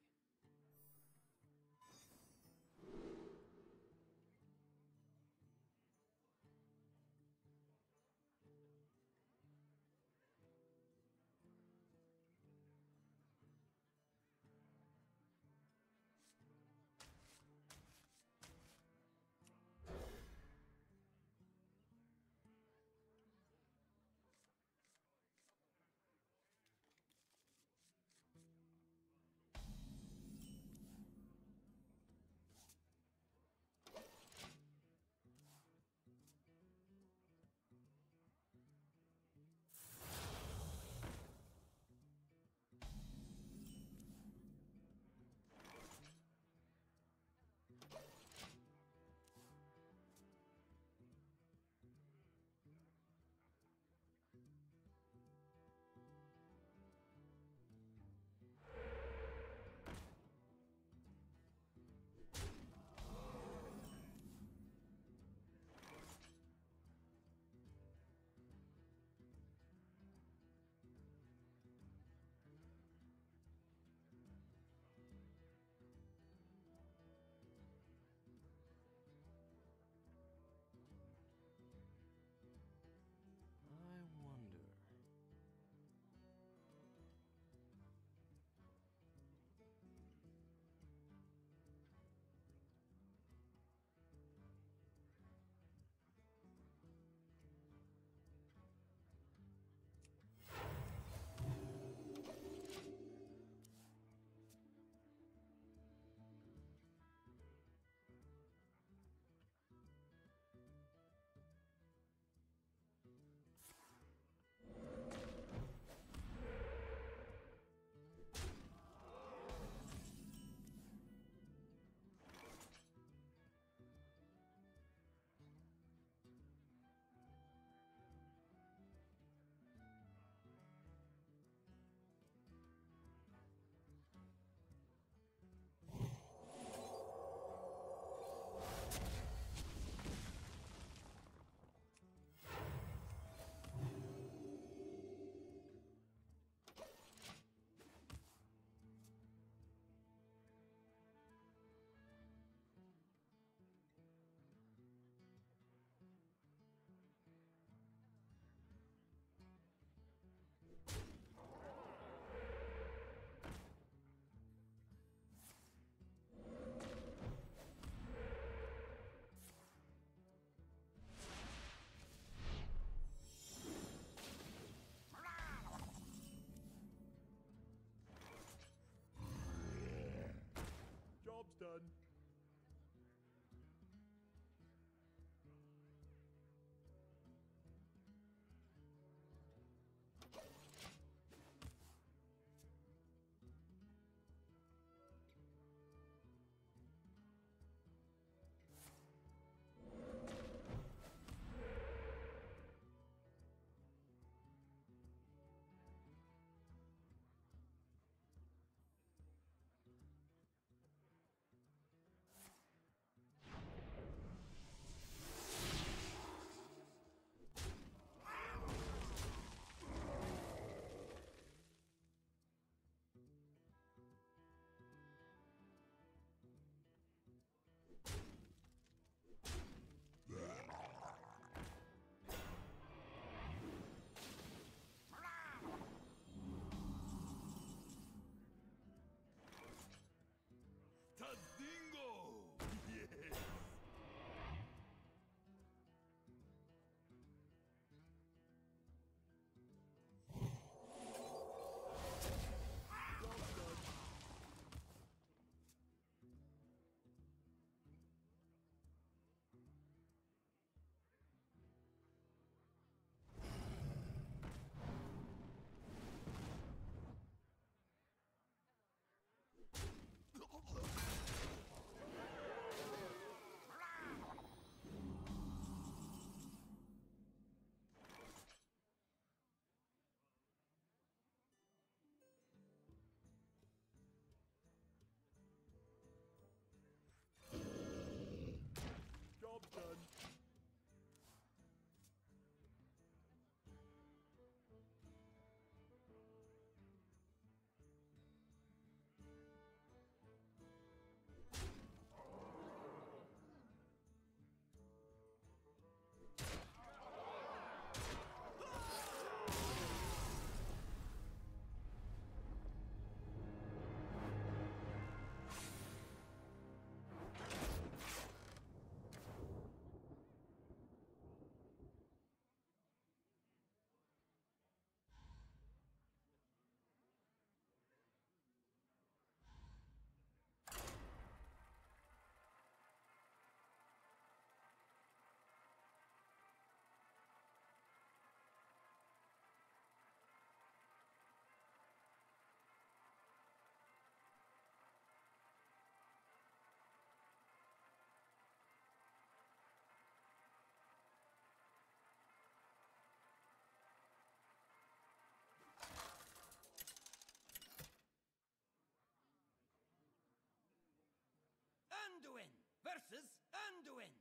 Anduin versus Anduin.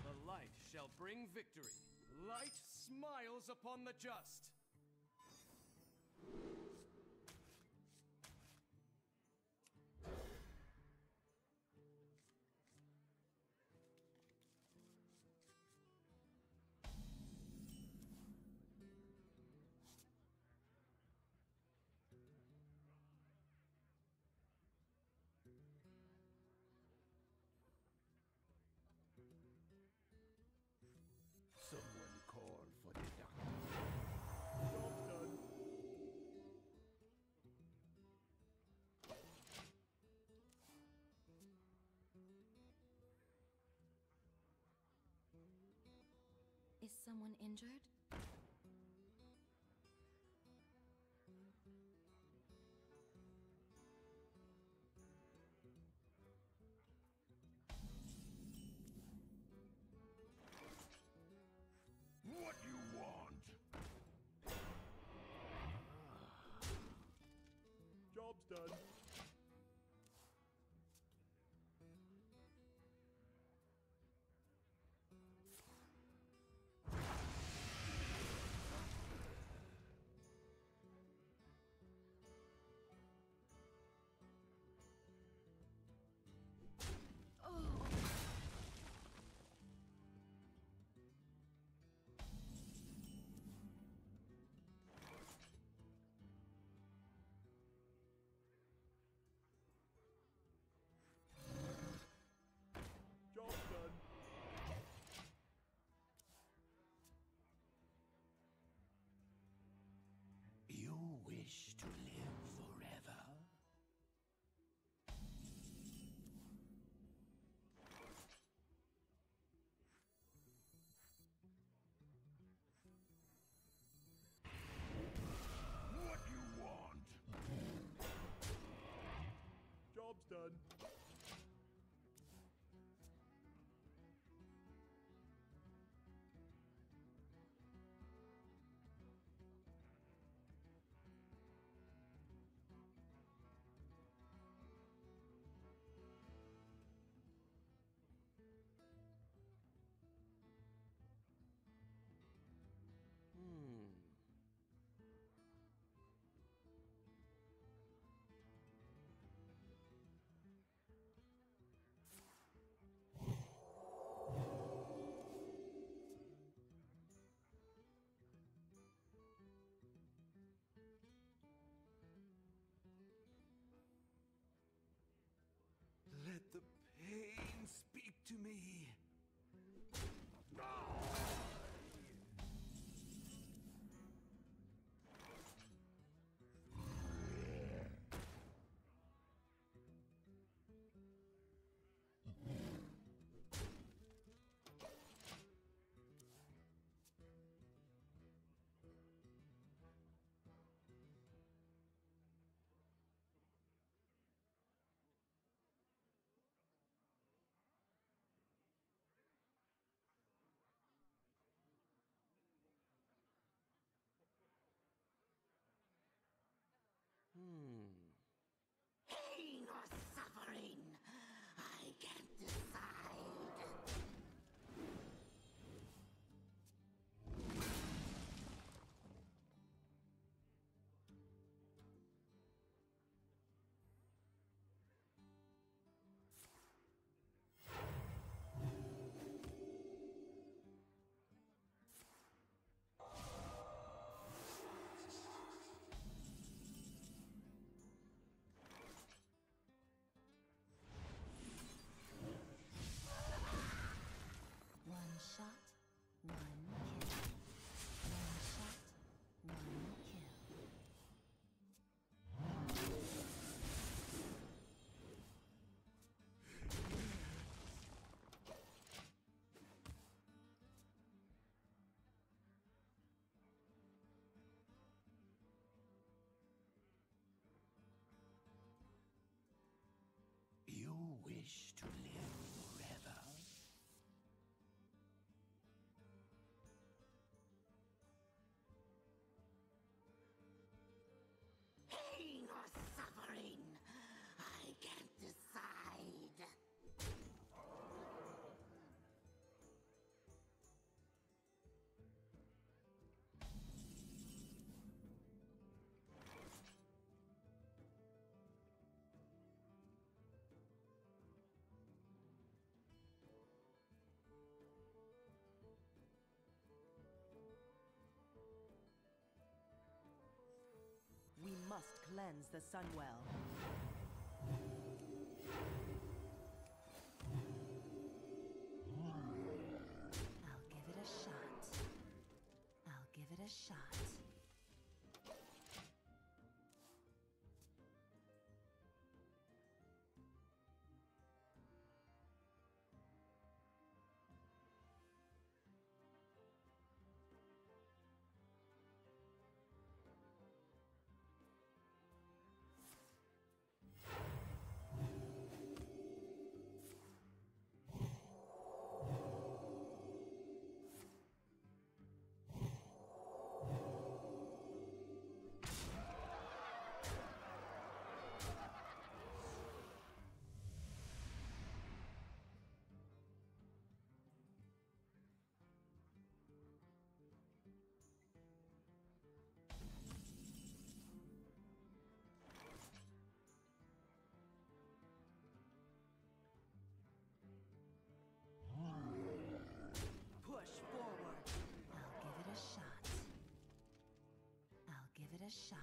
The light shall bring victory. Light smiles upon the just. Someone call for the doctor. Job's done. Is someone injured? What you want? Job's done. Job's done. You wish to live forever? What you want? Job's done. Let the pain speak to me. Pain or suffering, I can't decide. One shot, one kill. One shot, one kill. You wish to live forever? Pain or suffering, I can't decide. must cleanse the Sunwell. I'll give it a shot. I'll give it a shot. Push forward. I'll give it a shot. I'll give it a shot.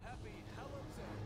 Happy Hallow's End.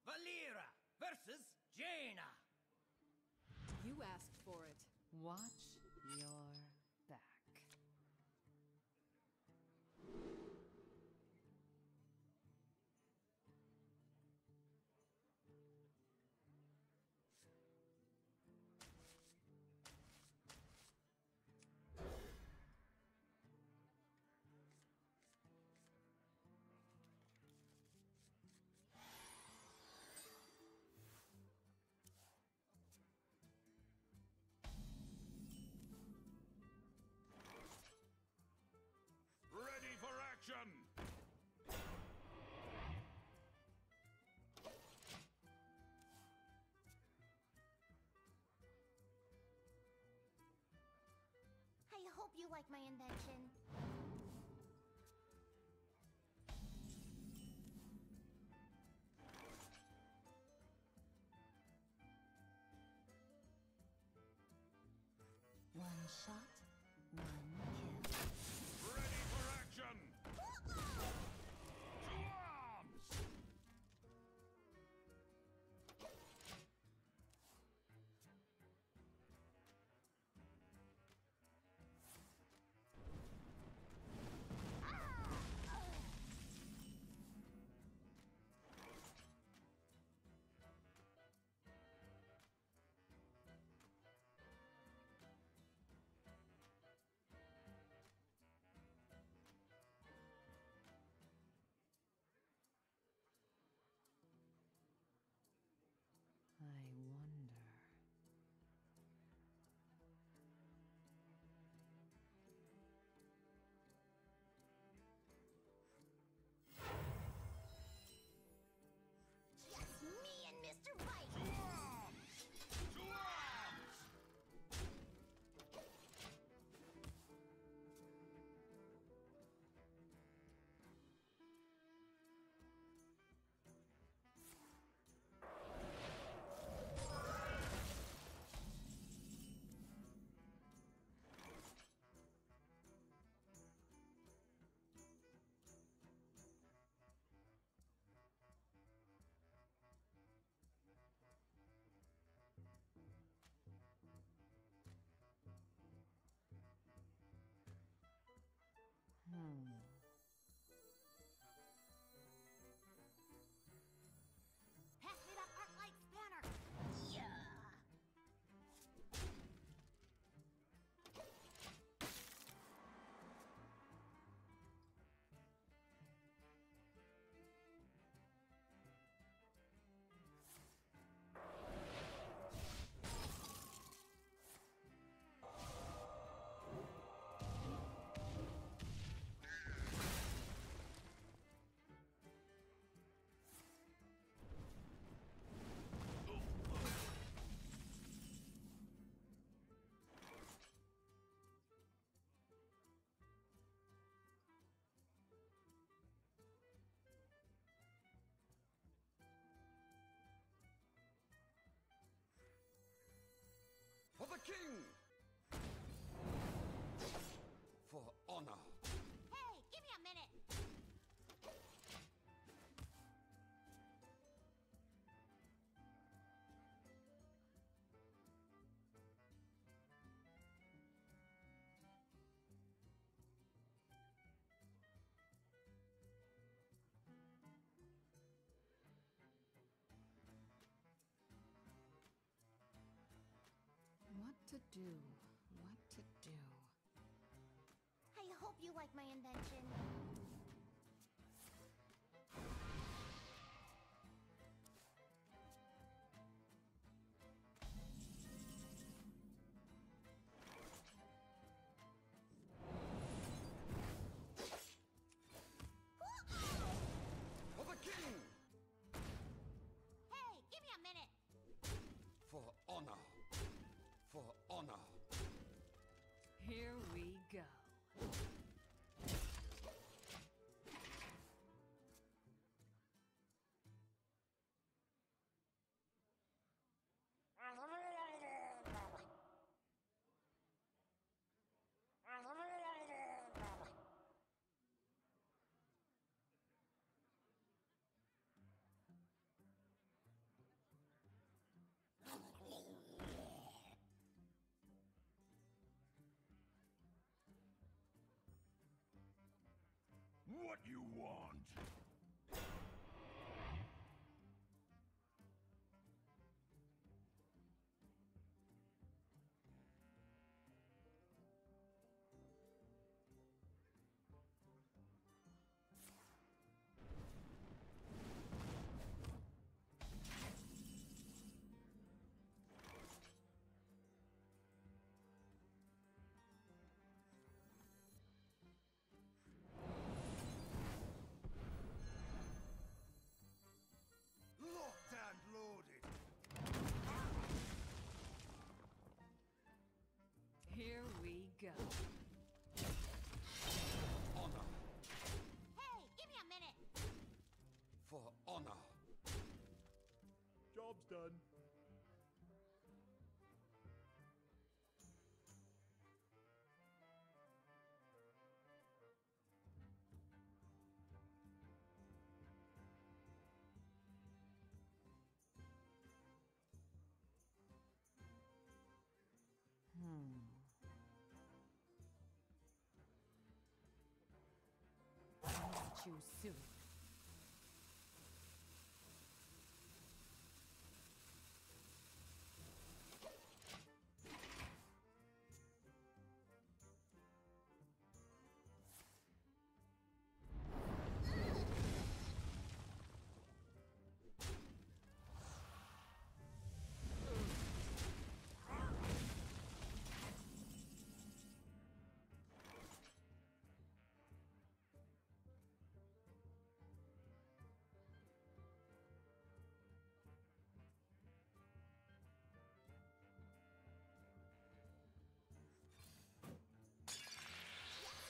Valera versus Jaina. You asked for it. Watch your back. Ready for action! I hope you like my invention. One shot, one kill. Ready for action! To arms! king! For honor. Hey, give me a minute. What to do? What to do? I hope you like my invention. For the king! Hey, give me a minute. For honor. For honor. Here we go. What you want? Locked and loaded. Here we go. Honor. Hey, give me a minute. For honor. Job's done. Choose soon.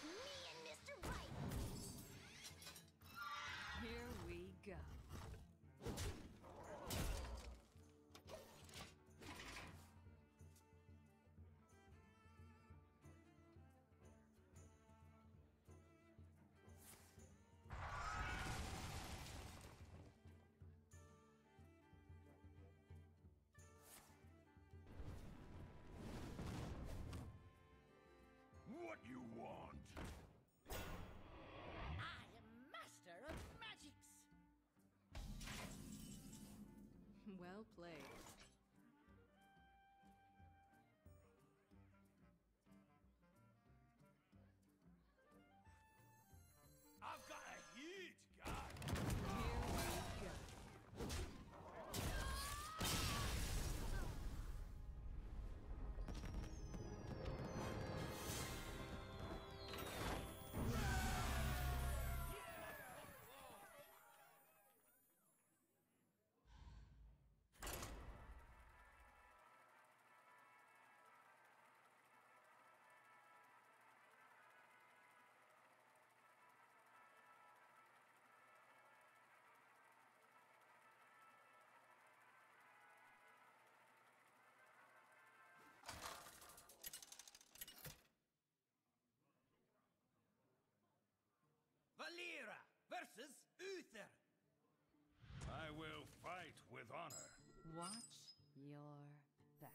Me and Mr. Right. Here we go. What you want? I am master of magics. Well played. I've got a huge gun. Here we go. with honor. Watch your back.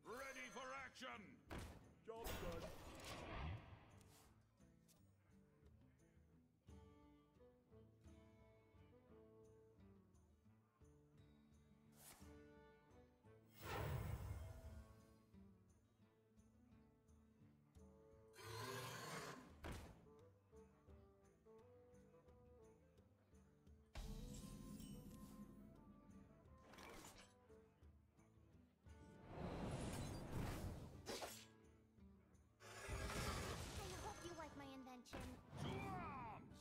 Ready for action! Job done. I hope you like my invention. To arms!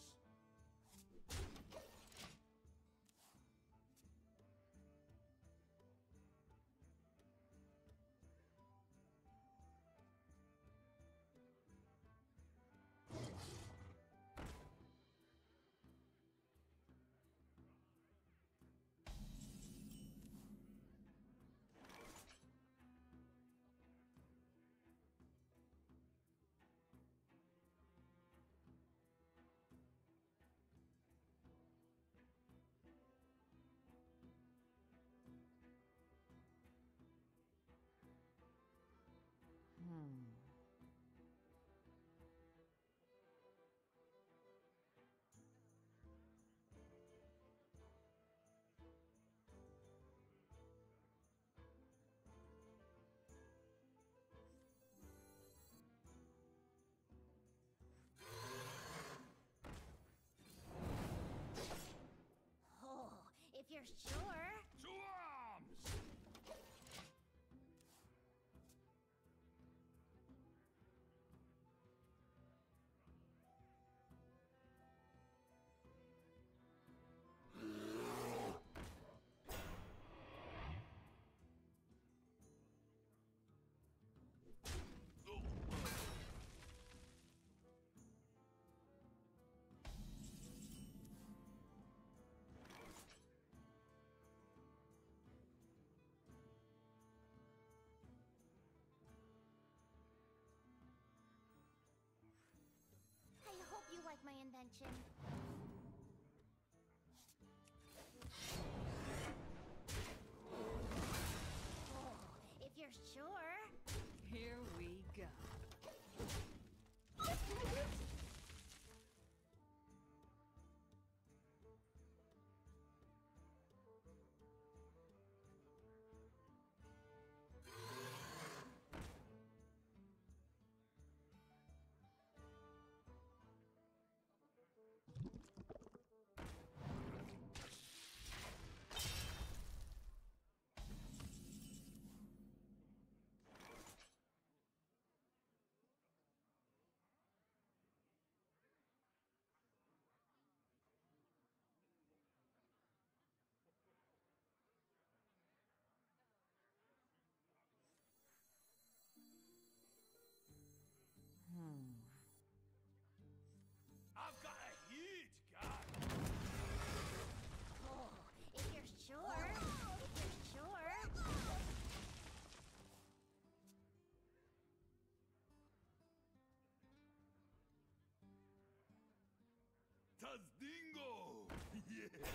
Oh, if you're sure. To arms! I hope you like my invention. Oh, if you're sure. Here we go. I've got a huge gun! Oh, if you're sure. If you're sure. Tazdingo! Yes!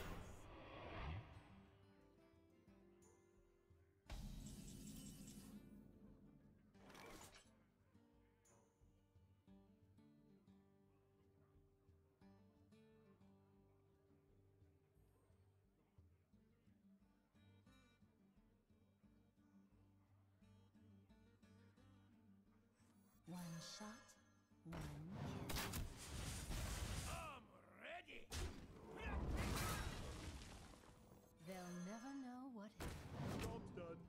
One shot, one kill. I'm ready! They'll never know what hit. Job's done.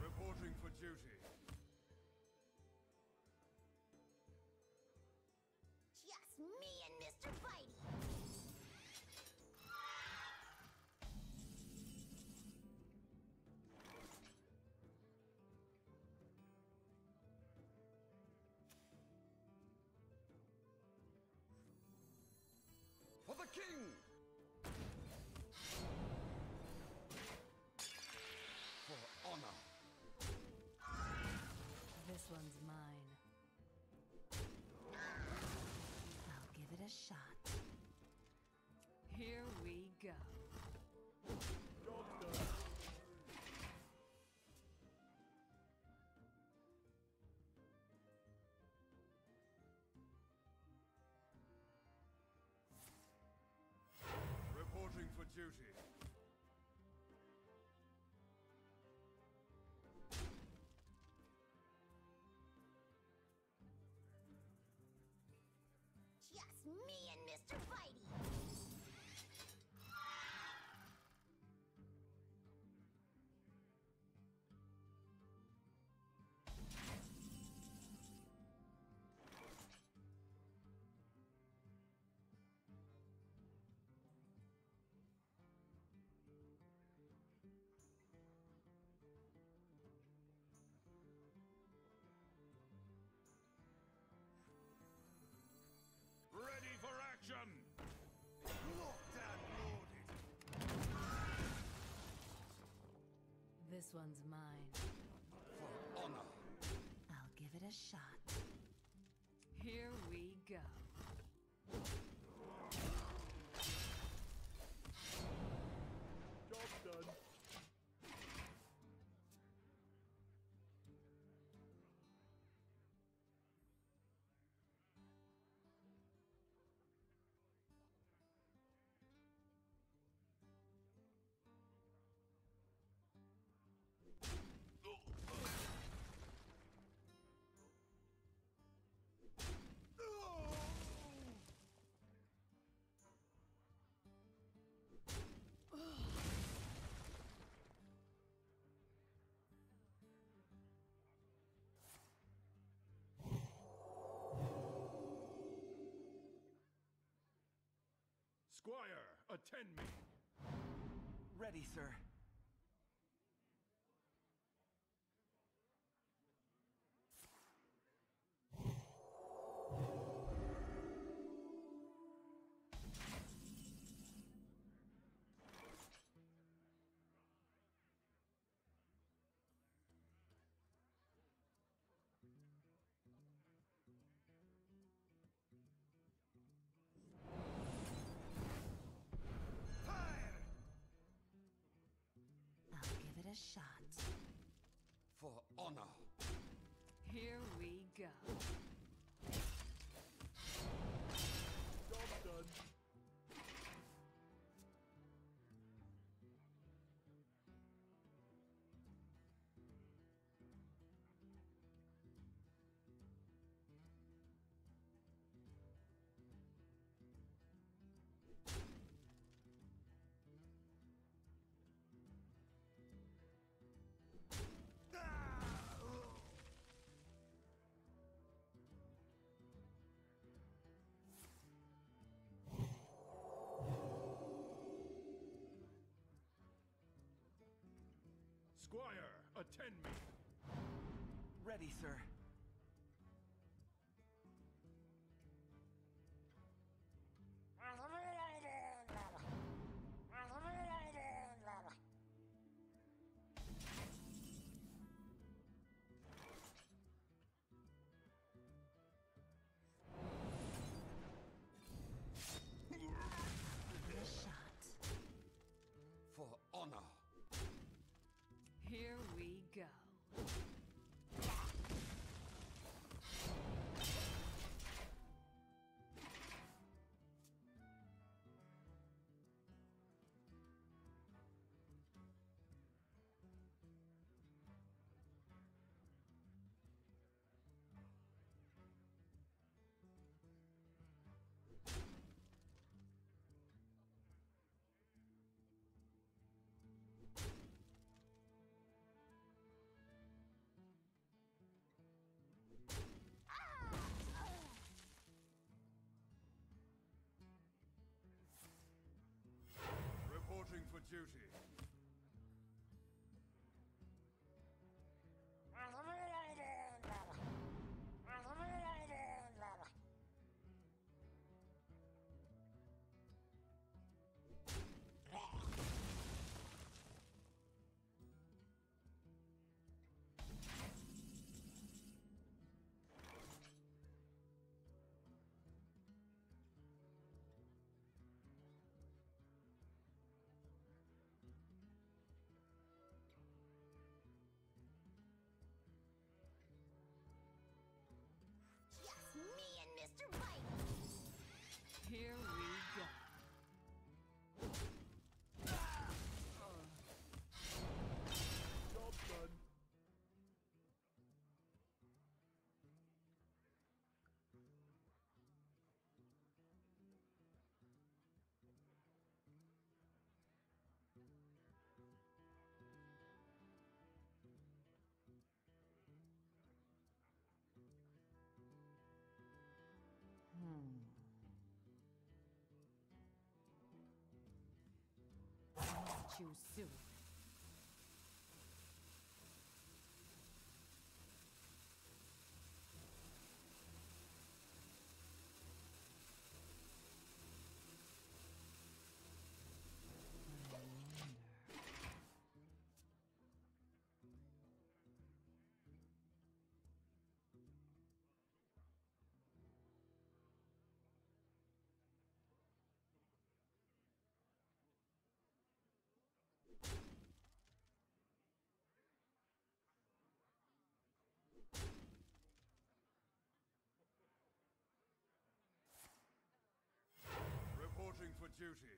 Reporting for duty. Just me and Mr. Bitey. This one's mine. I'll give it a shot. Here we go. Reporting for duty. Just me and Mr. Bitey. Ready for action! Locked and loaded! This one's mine. For honor. I'll give it a shot. Here we go. Job done. Squire, attend me! Ready, sir. I'll give it a shot. For honor. Here we go. Job done. Squire, attend me! Ready, sir. Give it a shot. For honor. Here we go. too soon. Reporting for duty.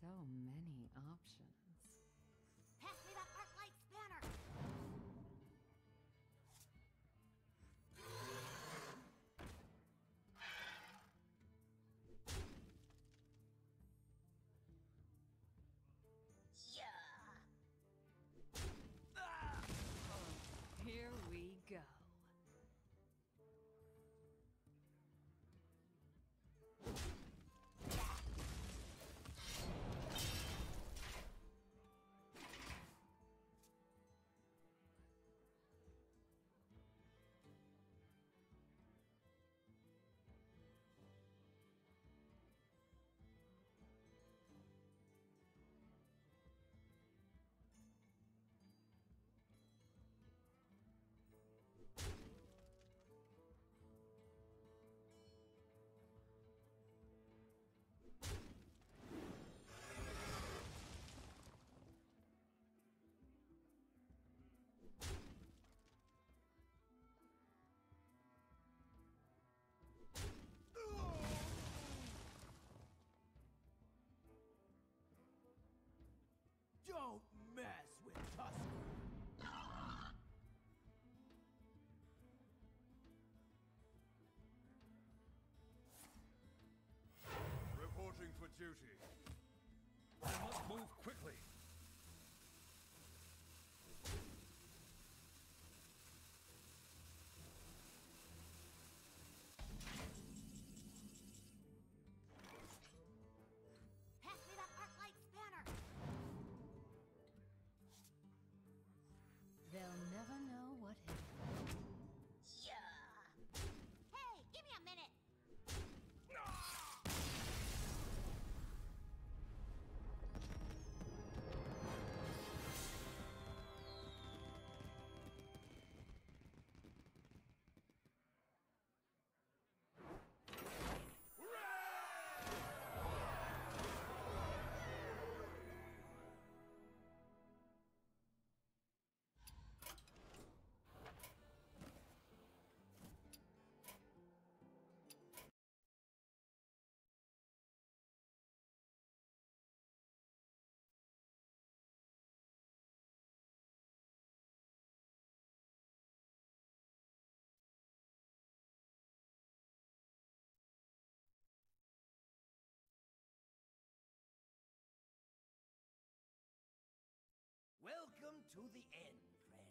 So many options. Pass me that arc light spanner! Here we go. Don't mess with Tusker. Reporting for duty. I must move quickly. Pass me that arc light spanner! They'll never know what hit. Hey, give me a minute! Welcome to the end, friend.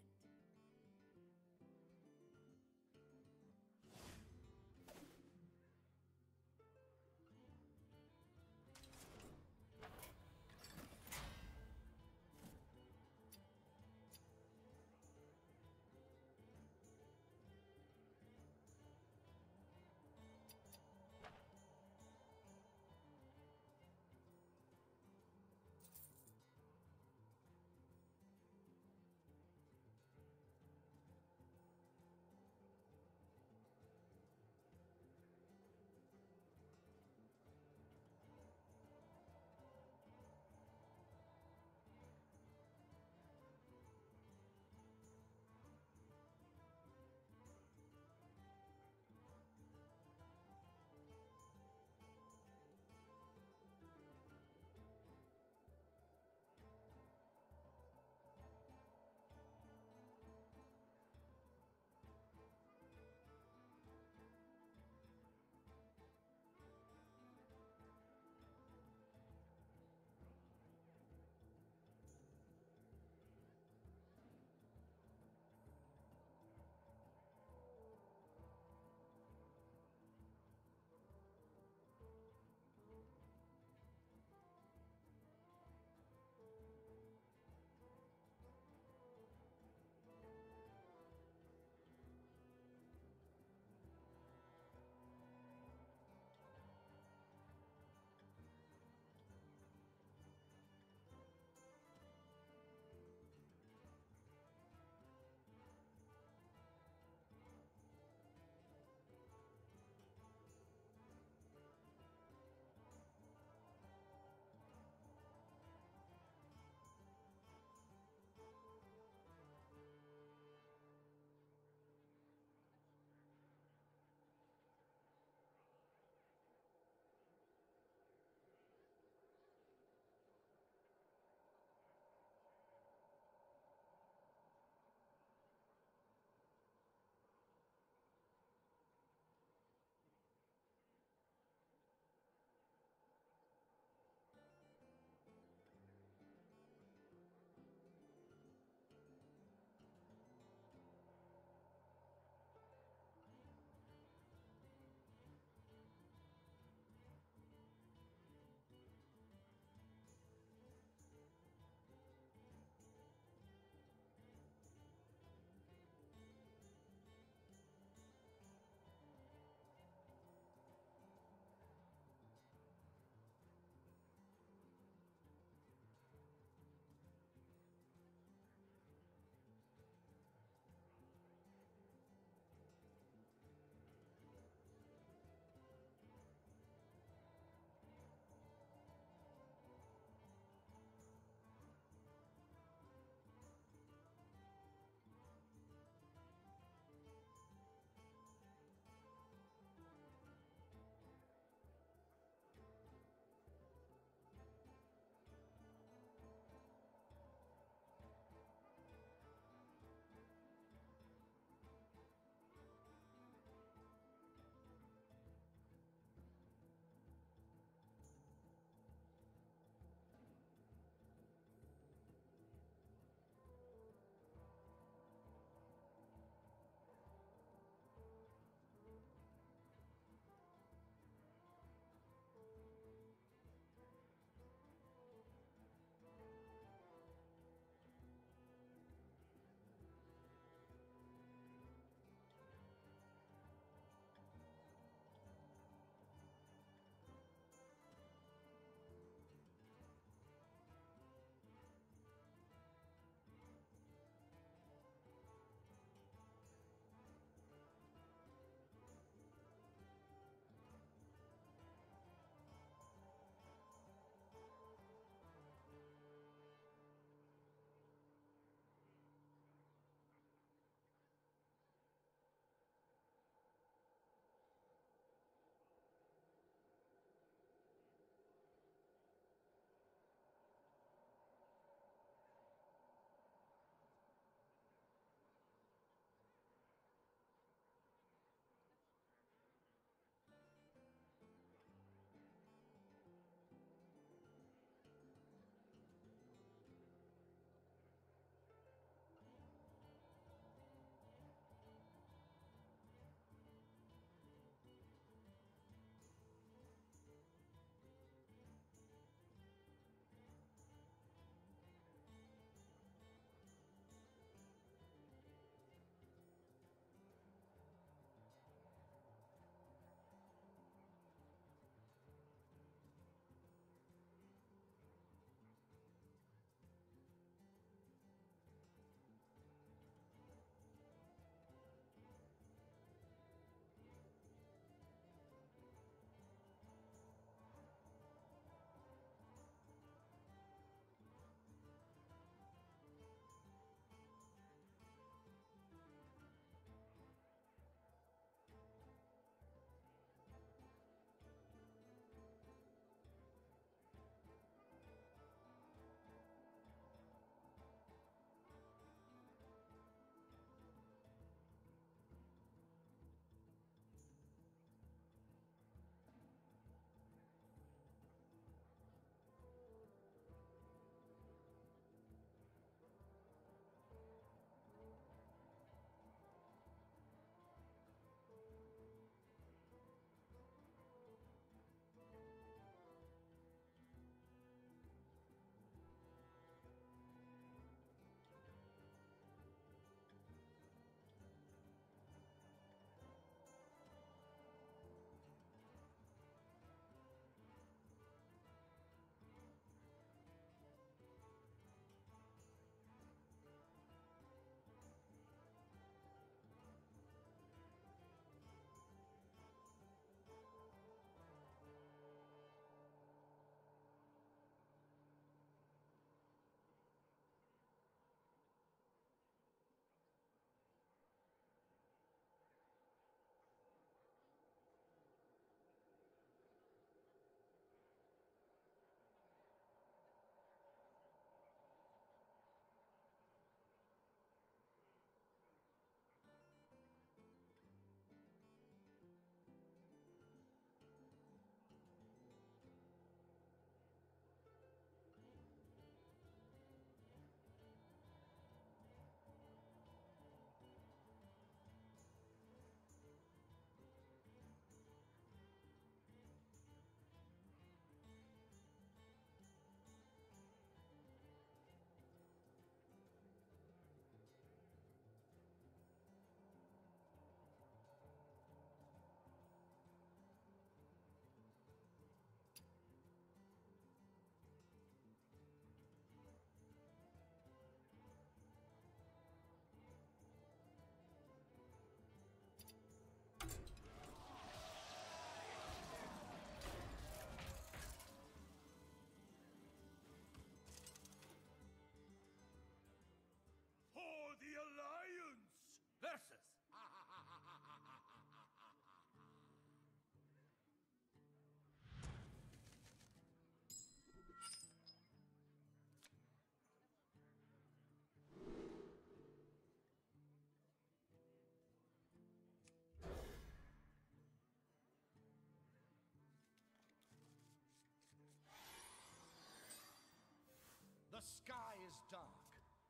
sky is dark,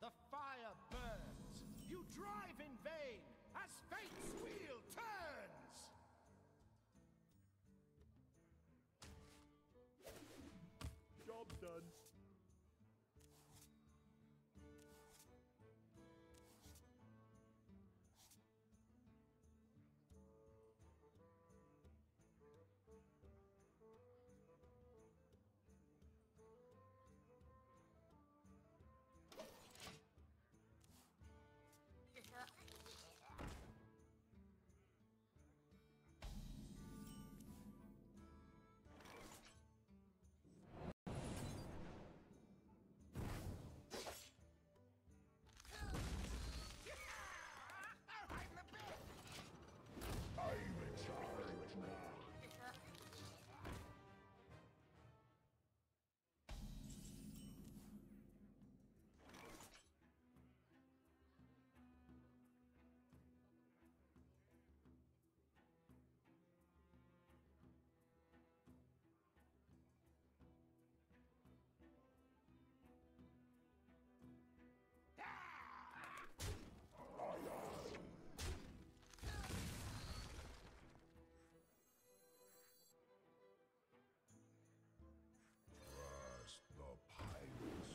the fire burns. You drive in vain as fate's wheel turns. Job done.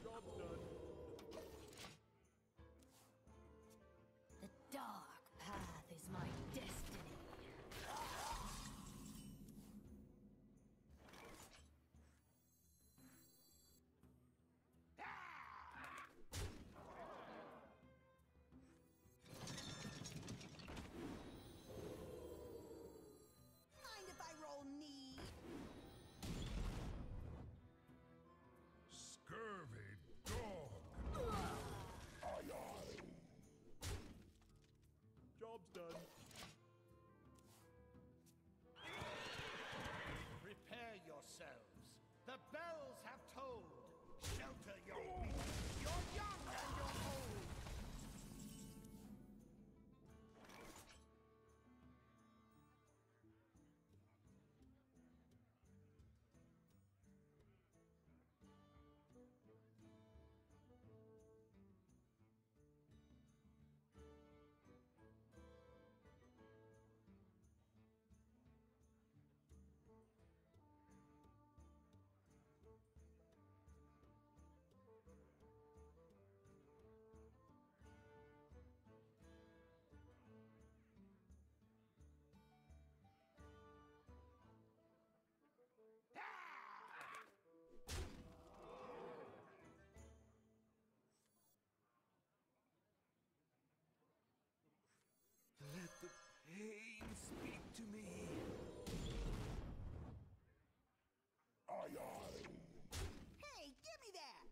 Job done. The dark path is my destiny. Mind if I roll knee? Scurvy dog. Job's done. Prepare yourselves. The bells have tolled. Shelter your beasts. You're young and you're old. Let the pain speak to me. Hey, give me that!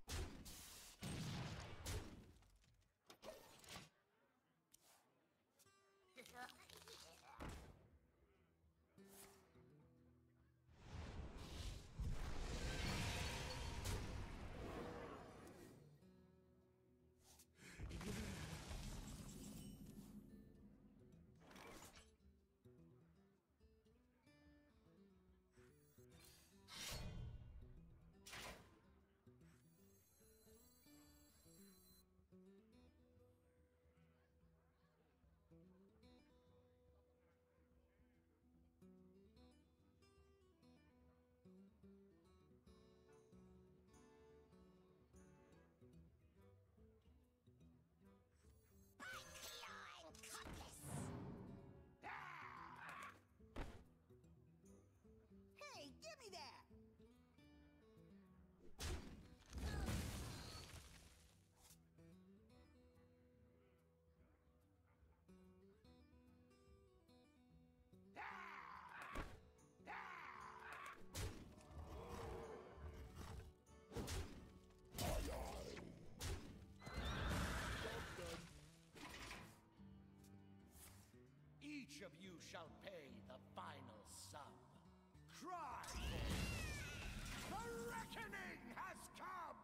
Hey, give me that! Each of you shall pay the final sum. Cry for it. The reckoning has come!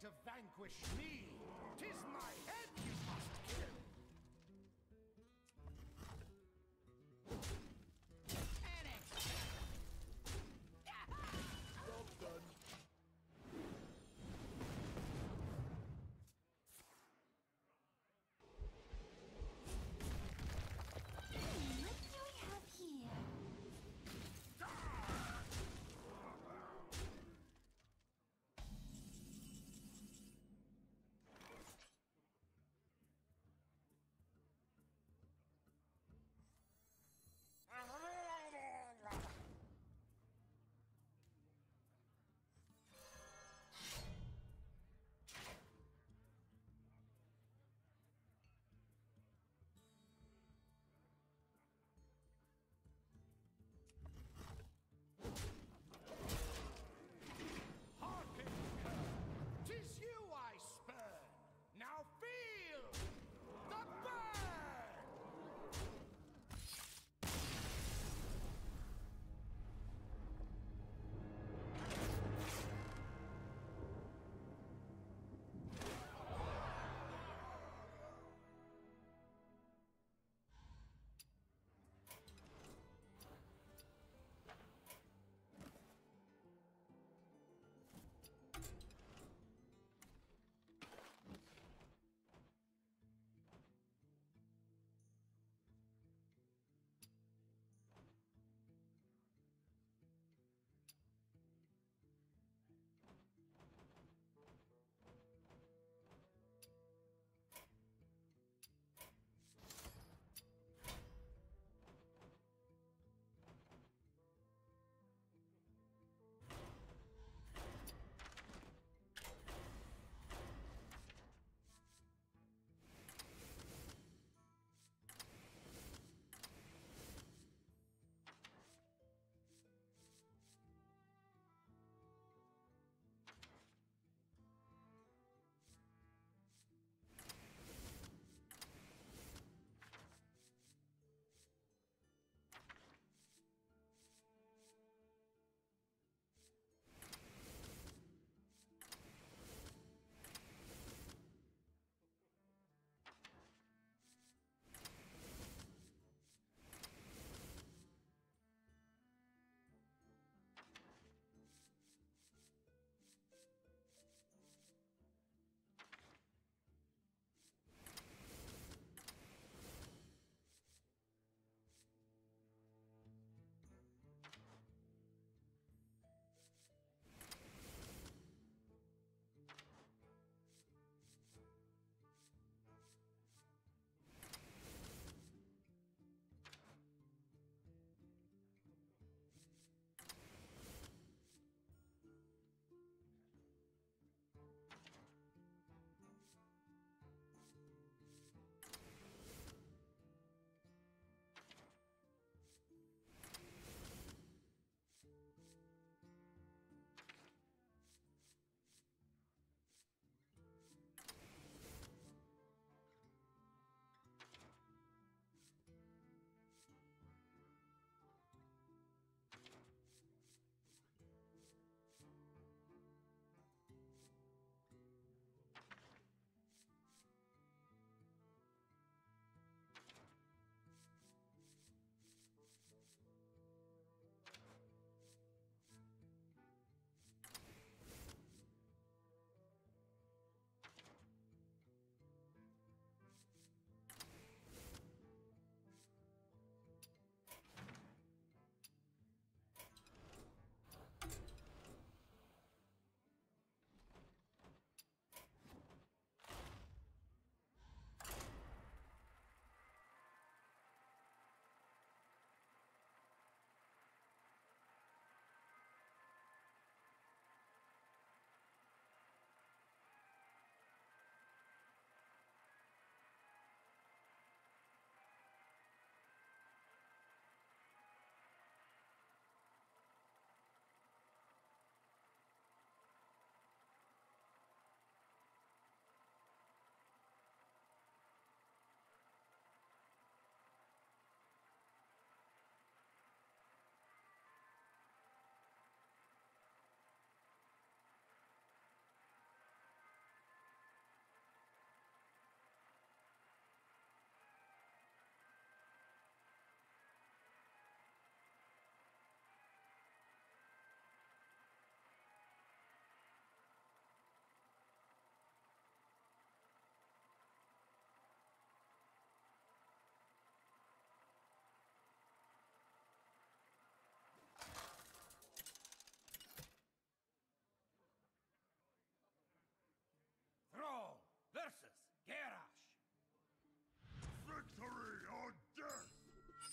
to vanquish me. 'Tis my head you must kill. What do we have here?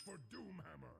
For Doomhammer!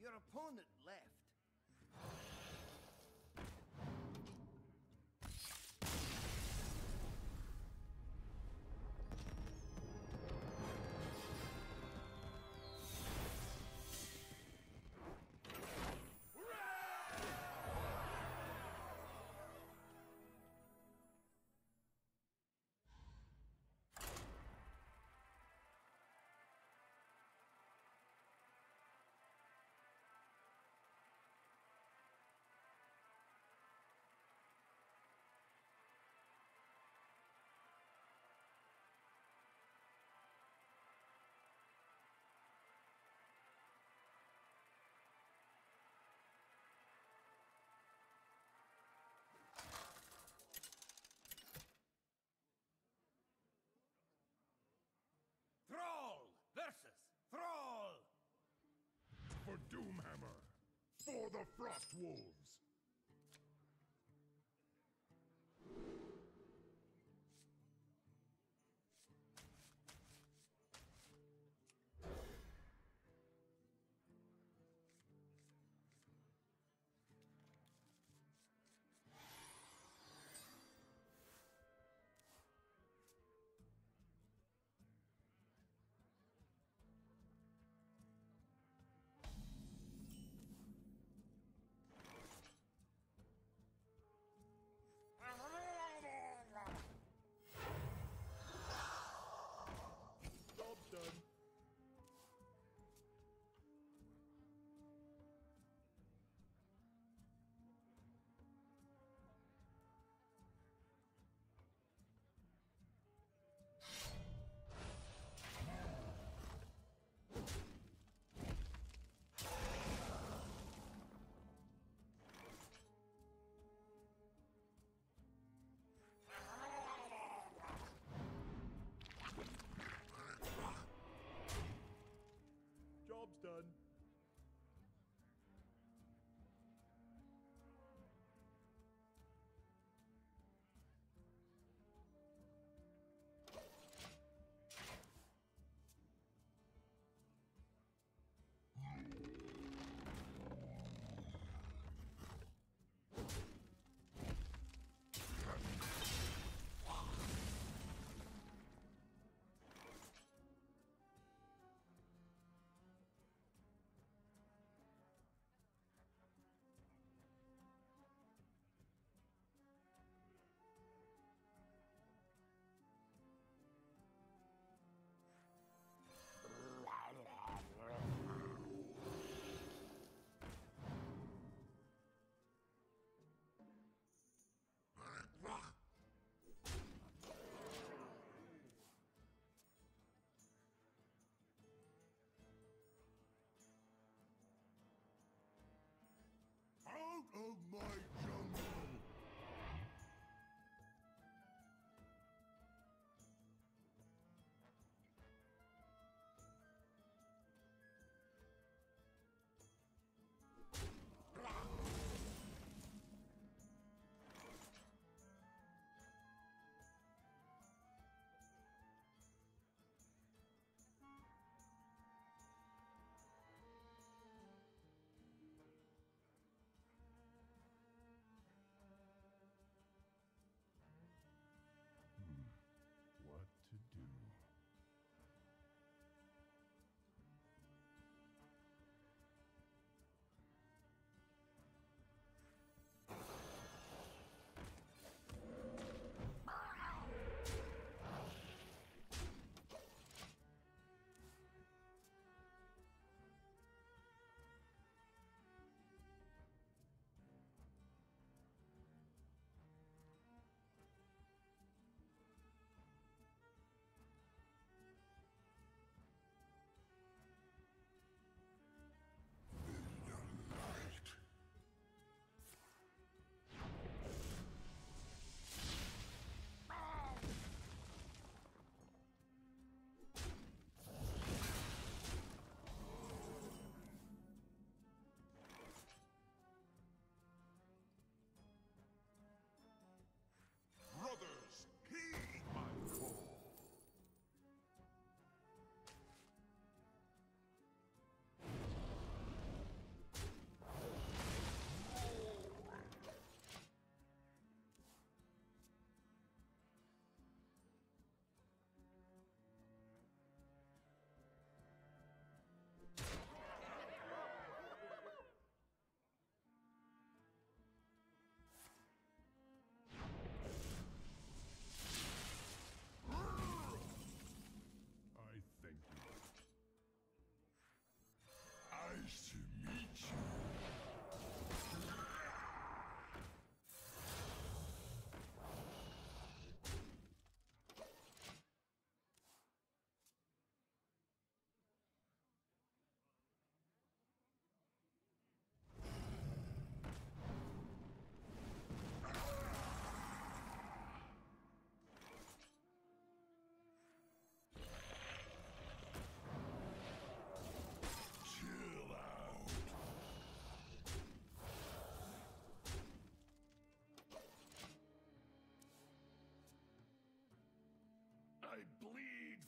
Your opponent left. Thrall versus Thrall! For Doomhammer! For the Frost Wolves!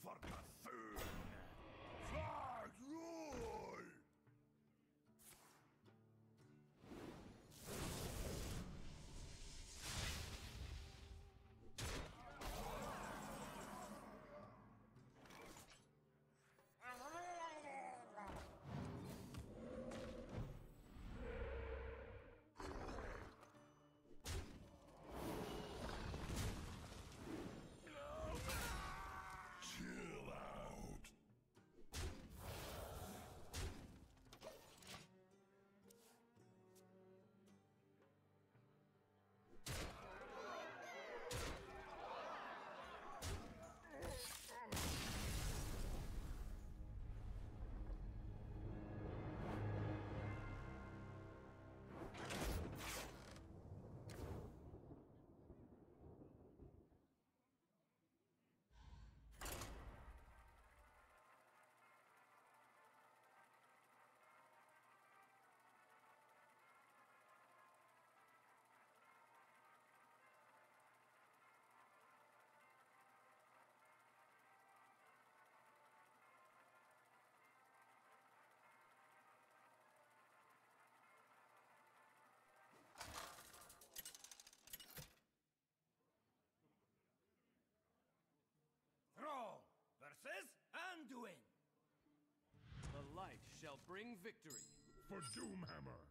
For Cthulhu! Flag roll! Chill out. Throw versus Anduin. The light shall bring victory. For Doomhammer!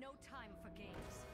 no time for games.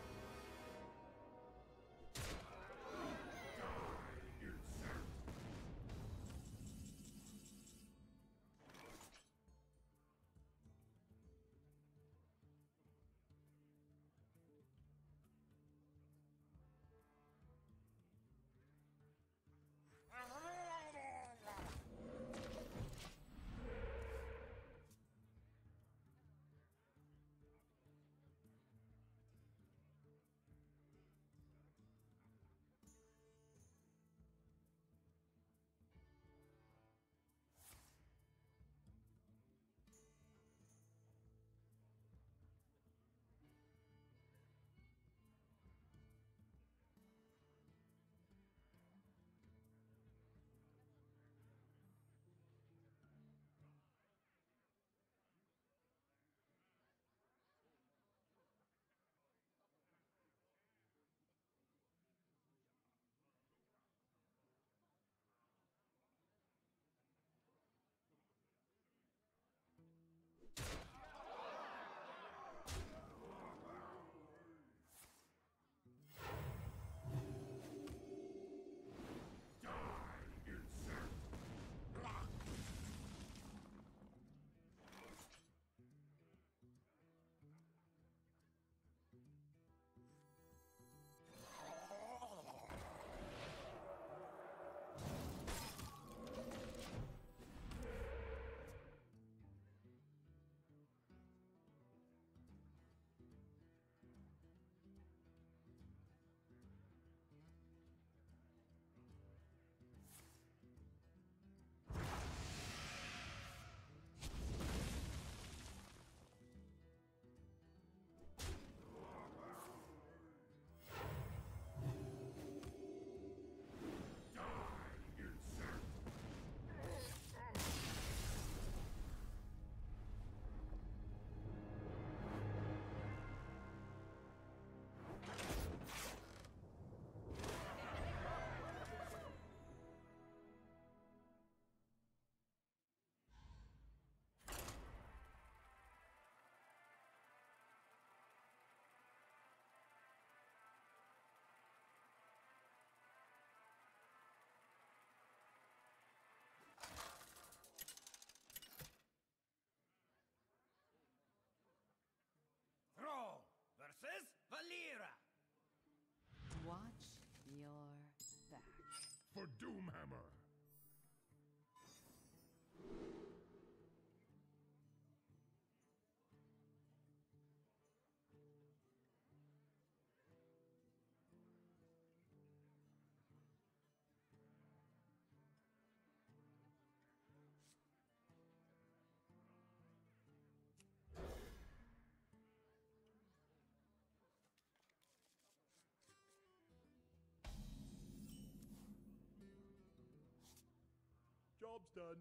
Versus Valera! Watch your back. For Doomhammer! Job's done.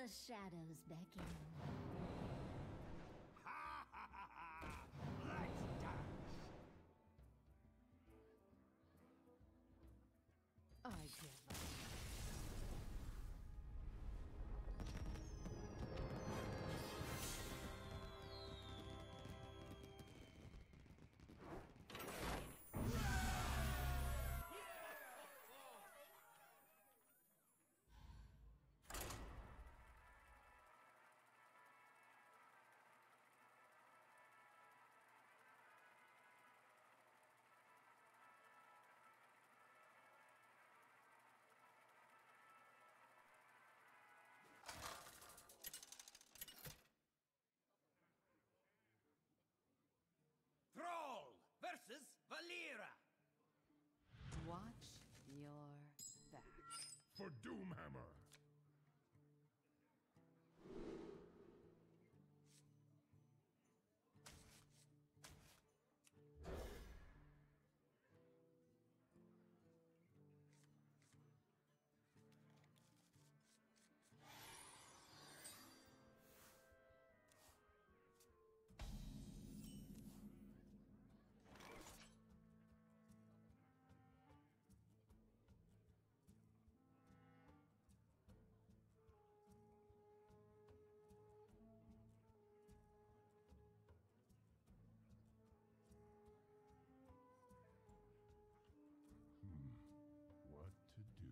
The shadows beckon. Ha ha ha ha! Let's dance! I give up. Thrall versus Valera. Watch your back. For Doomhammer. What to do?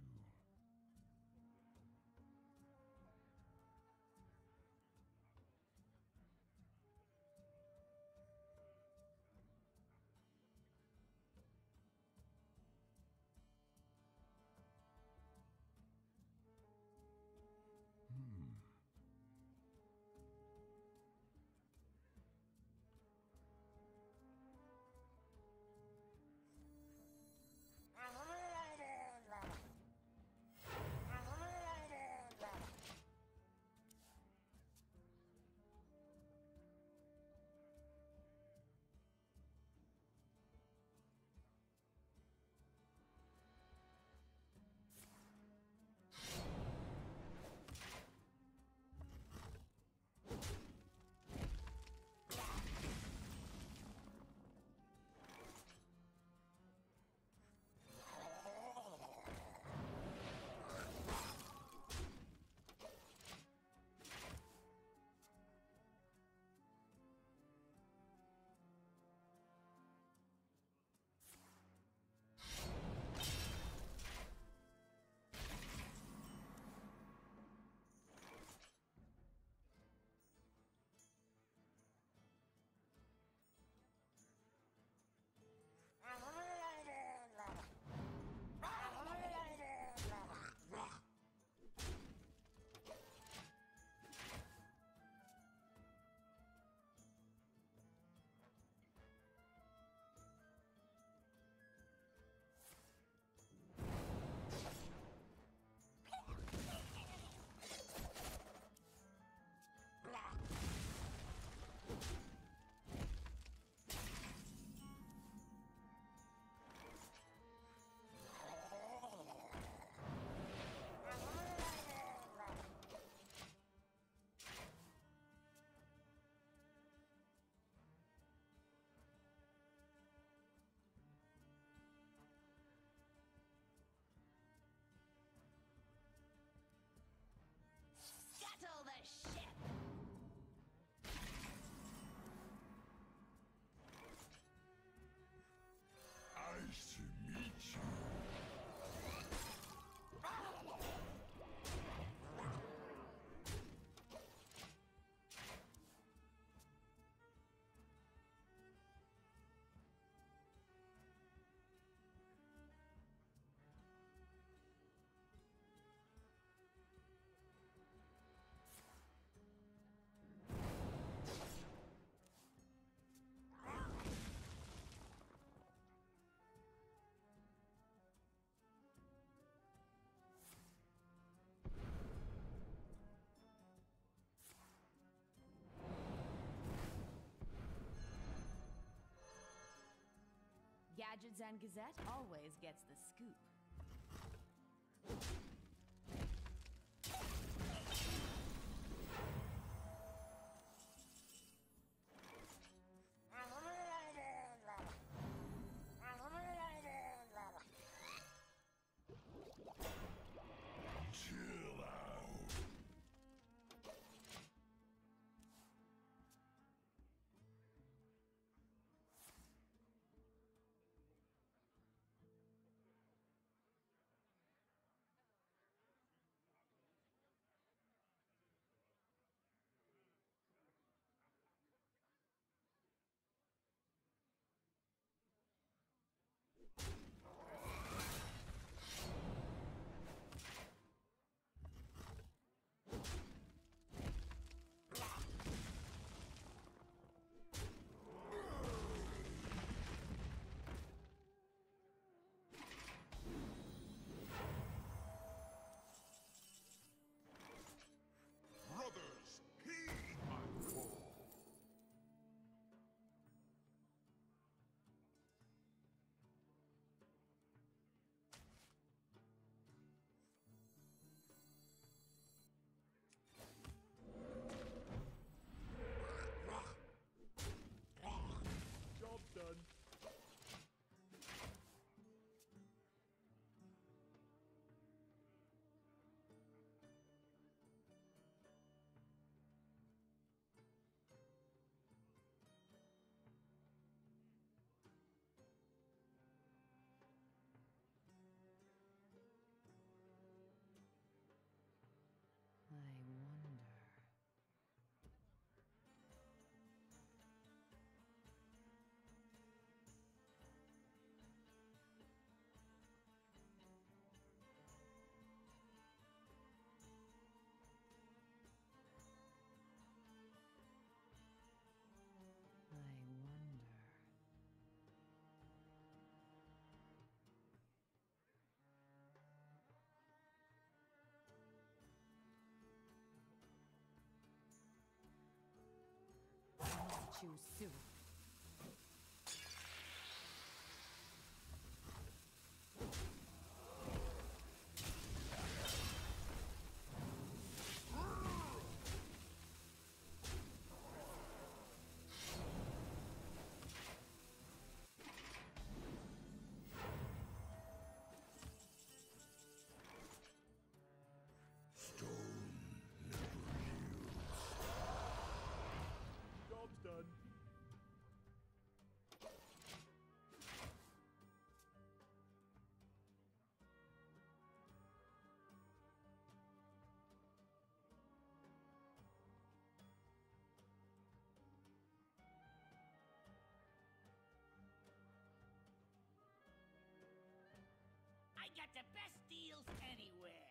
Scuttle the ship! Nice to meet you. Gadgets and Gazette always gets the scoop. too soon. Job's done. I got the best deals anywhere.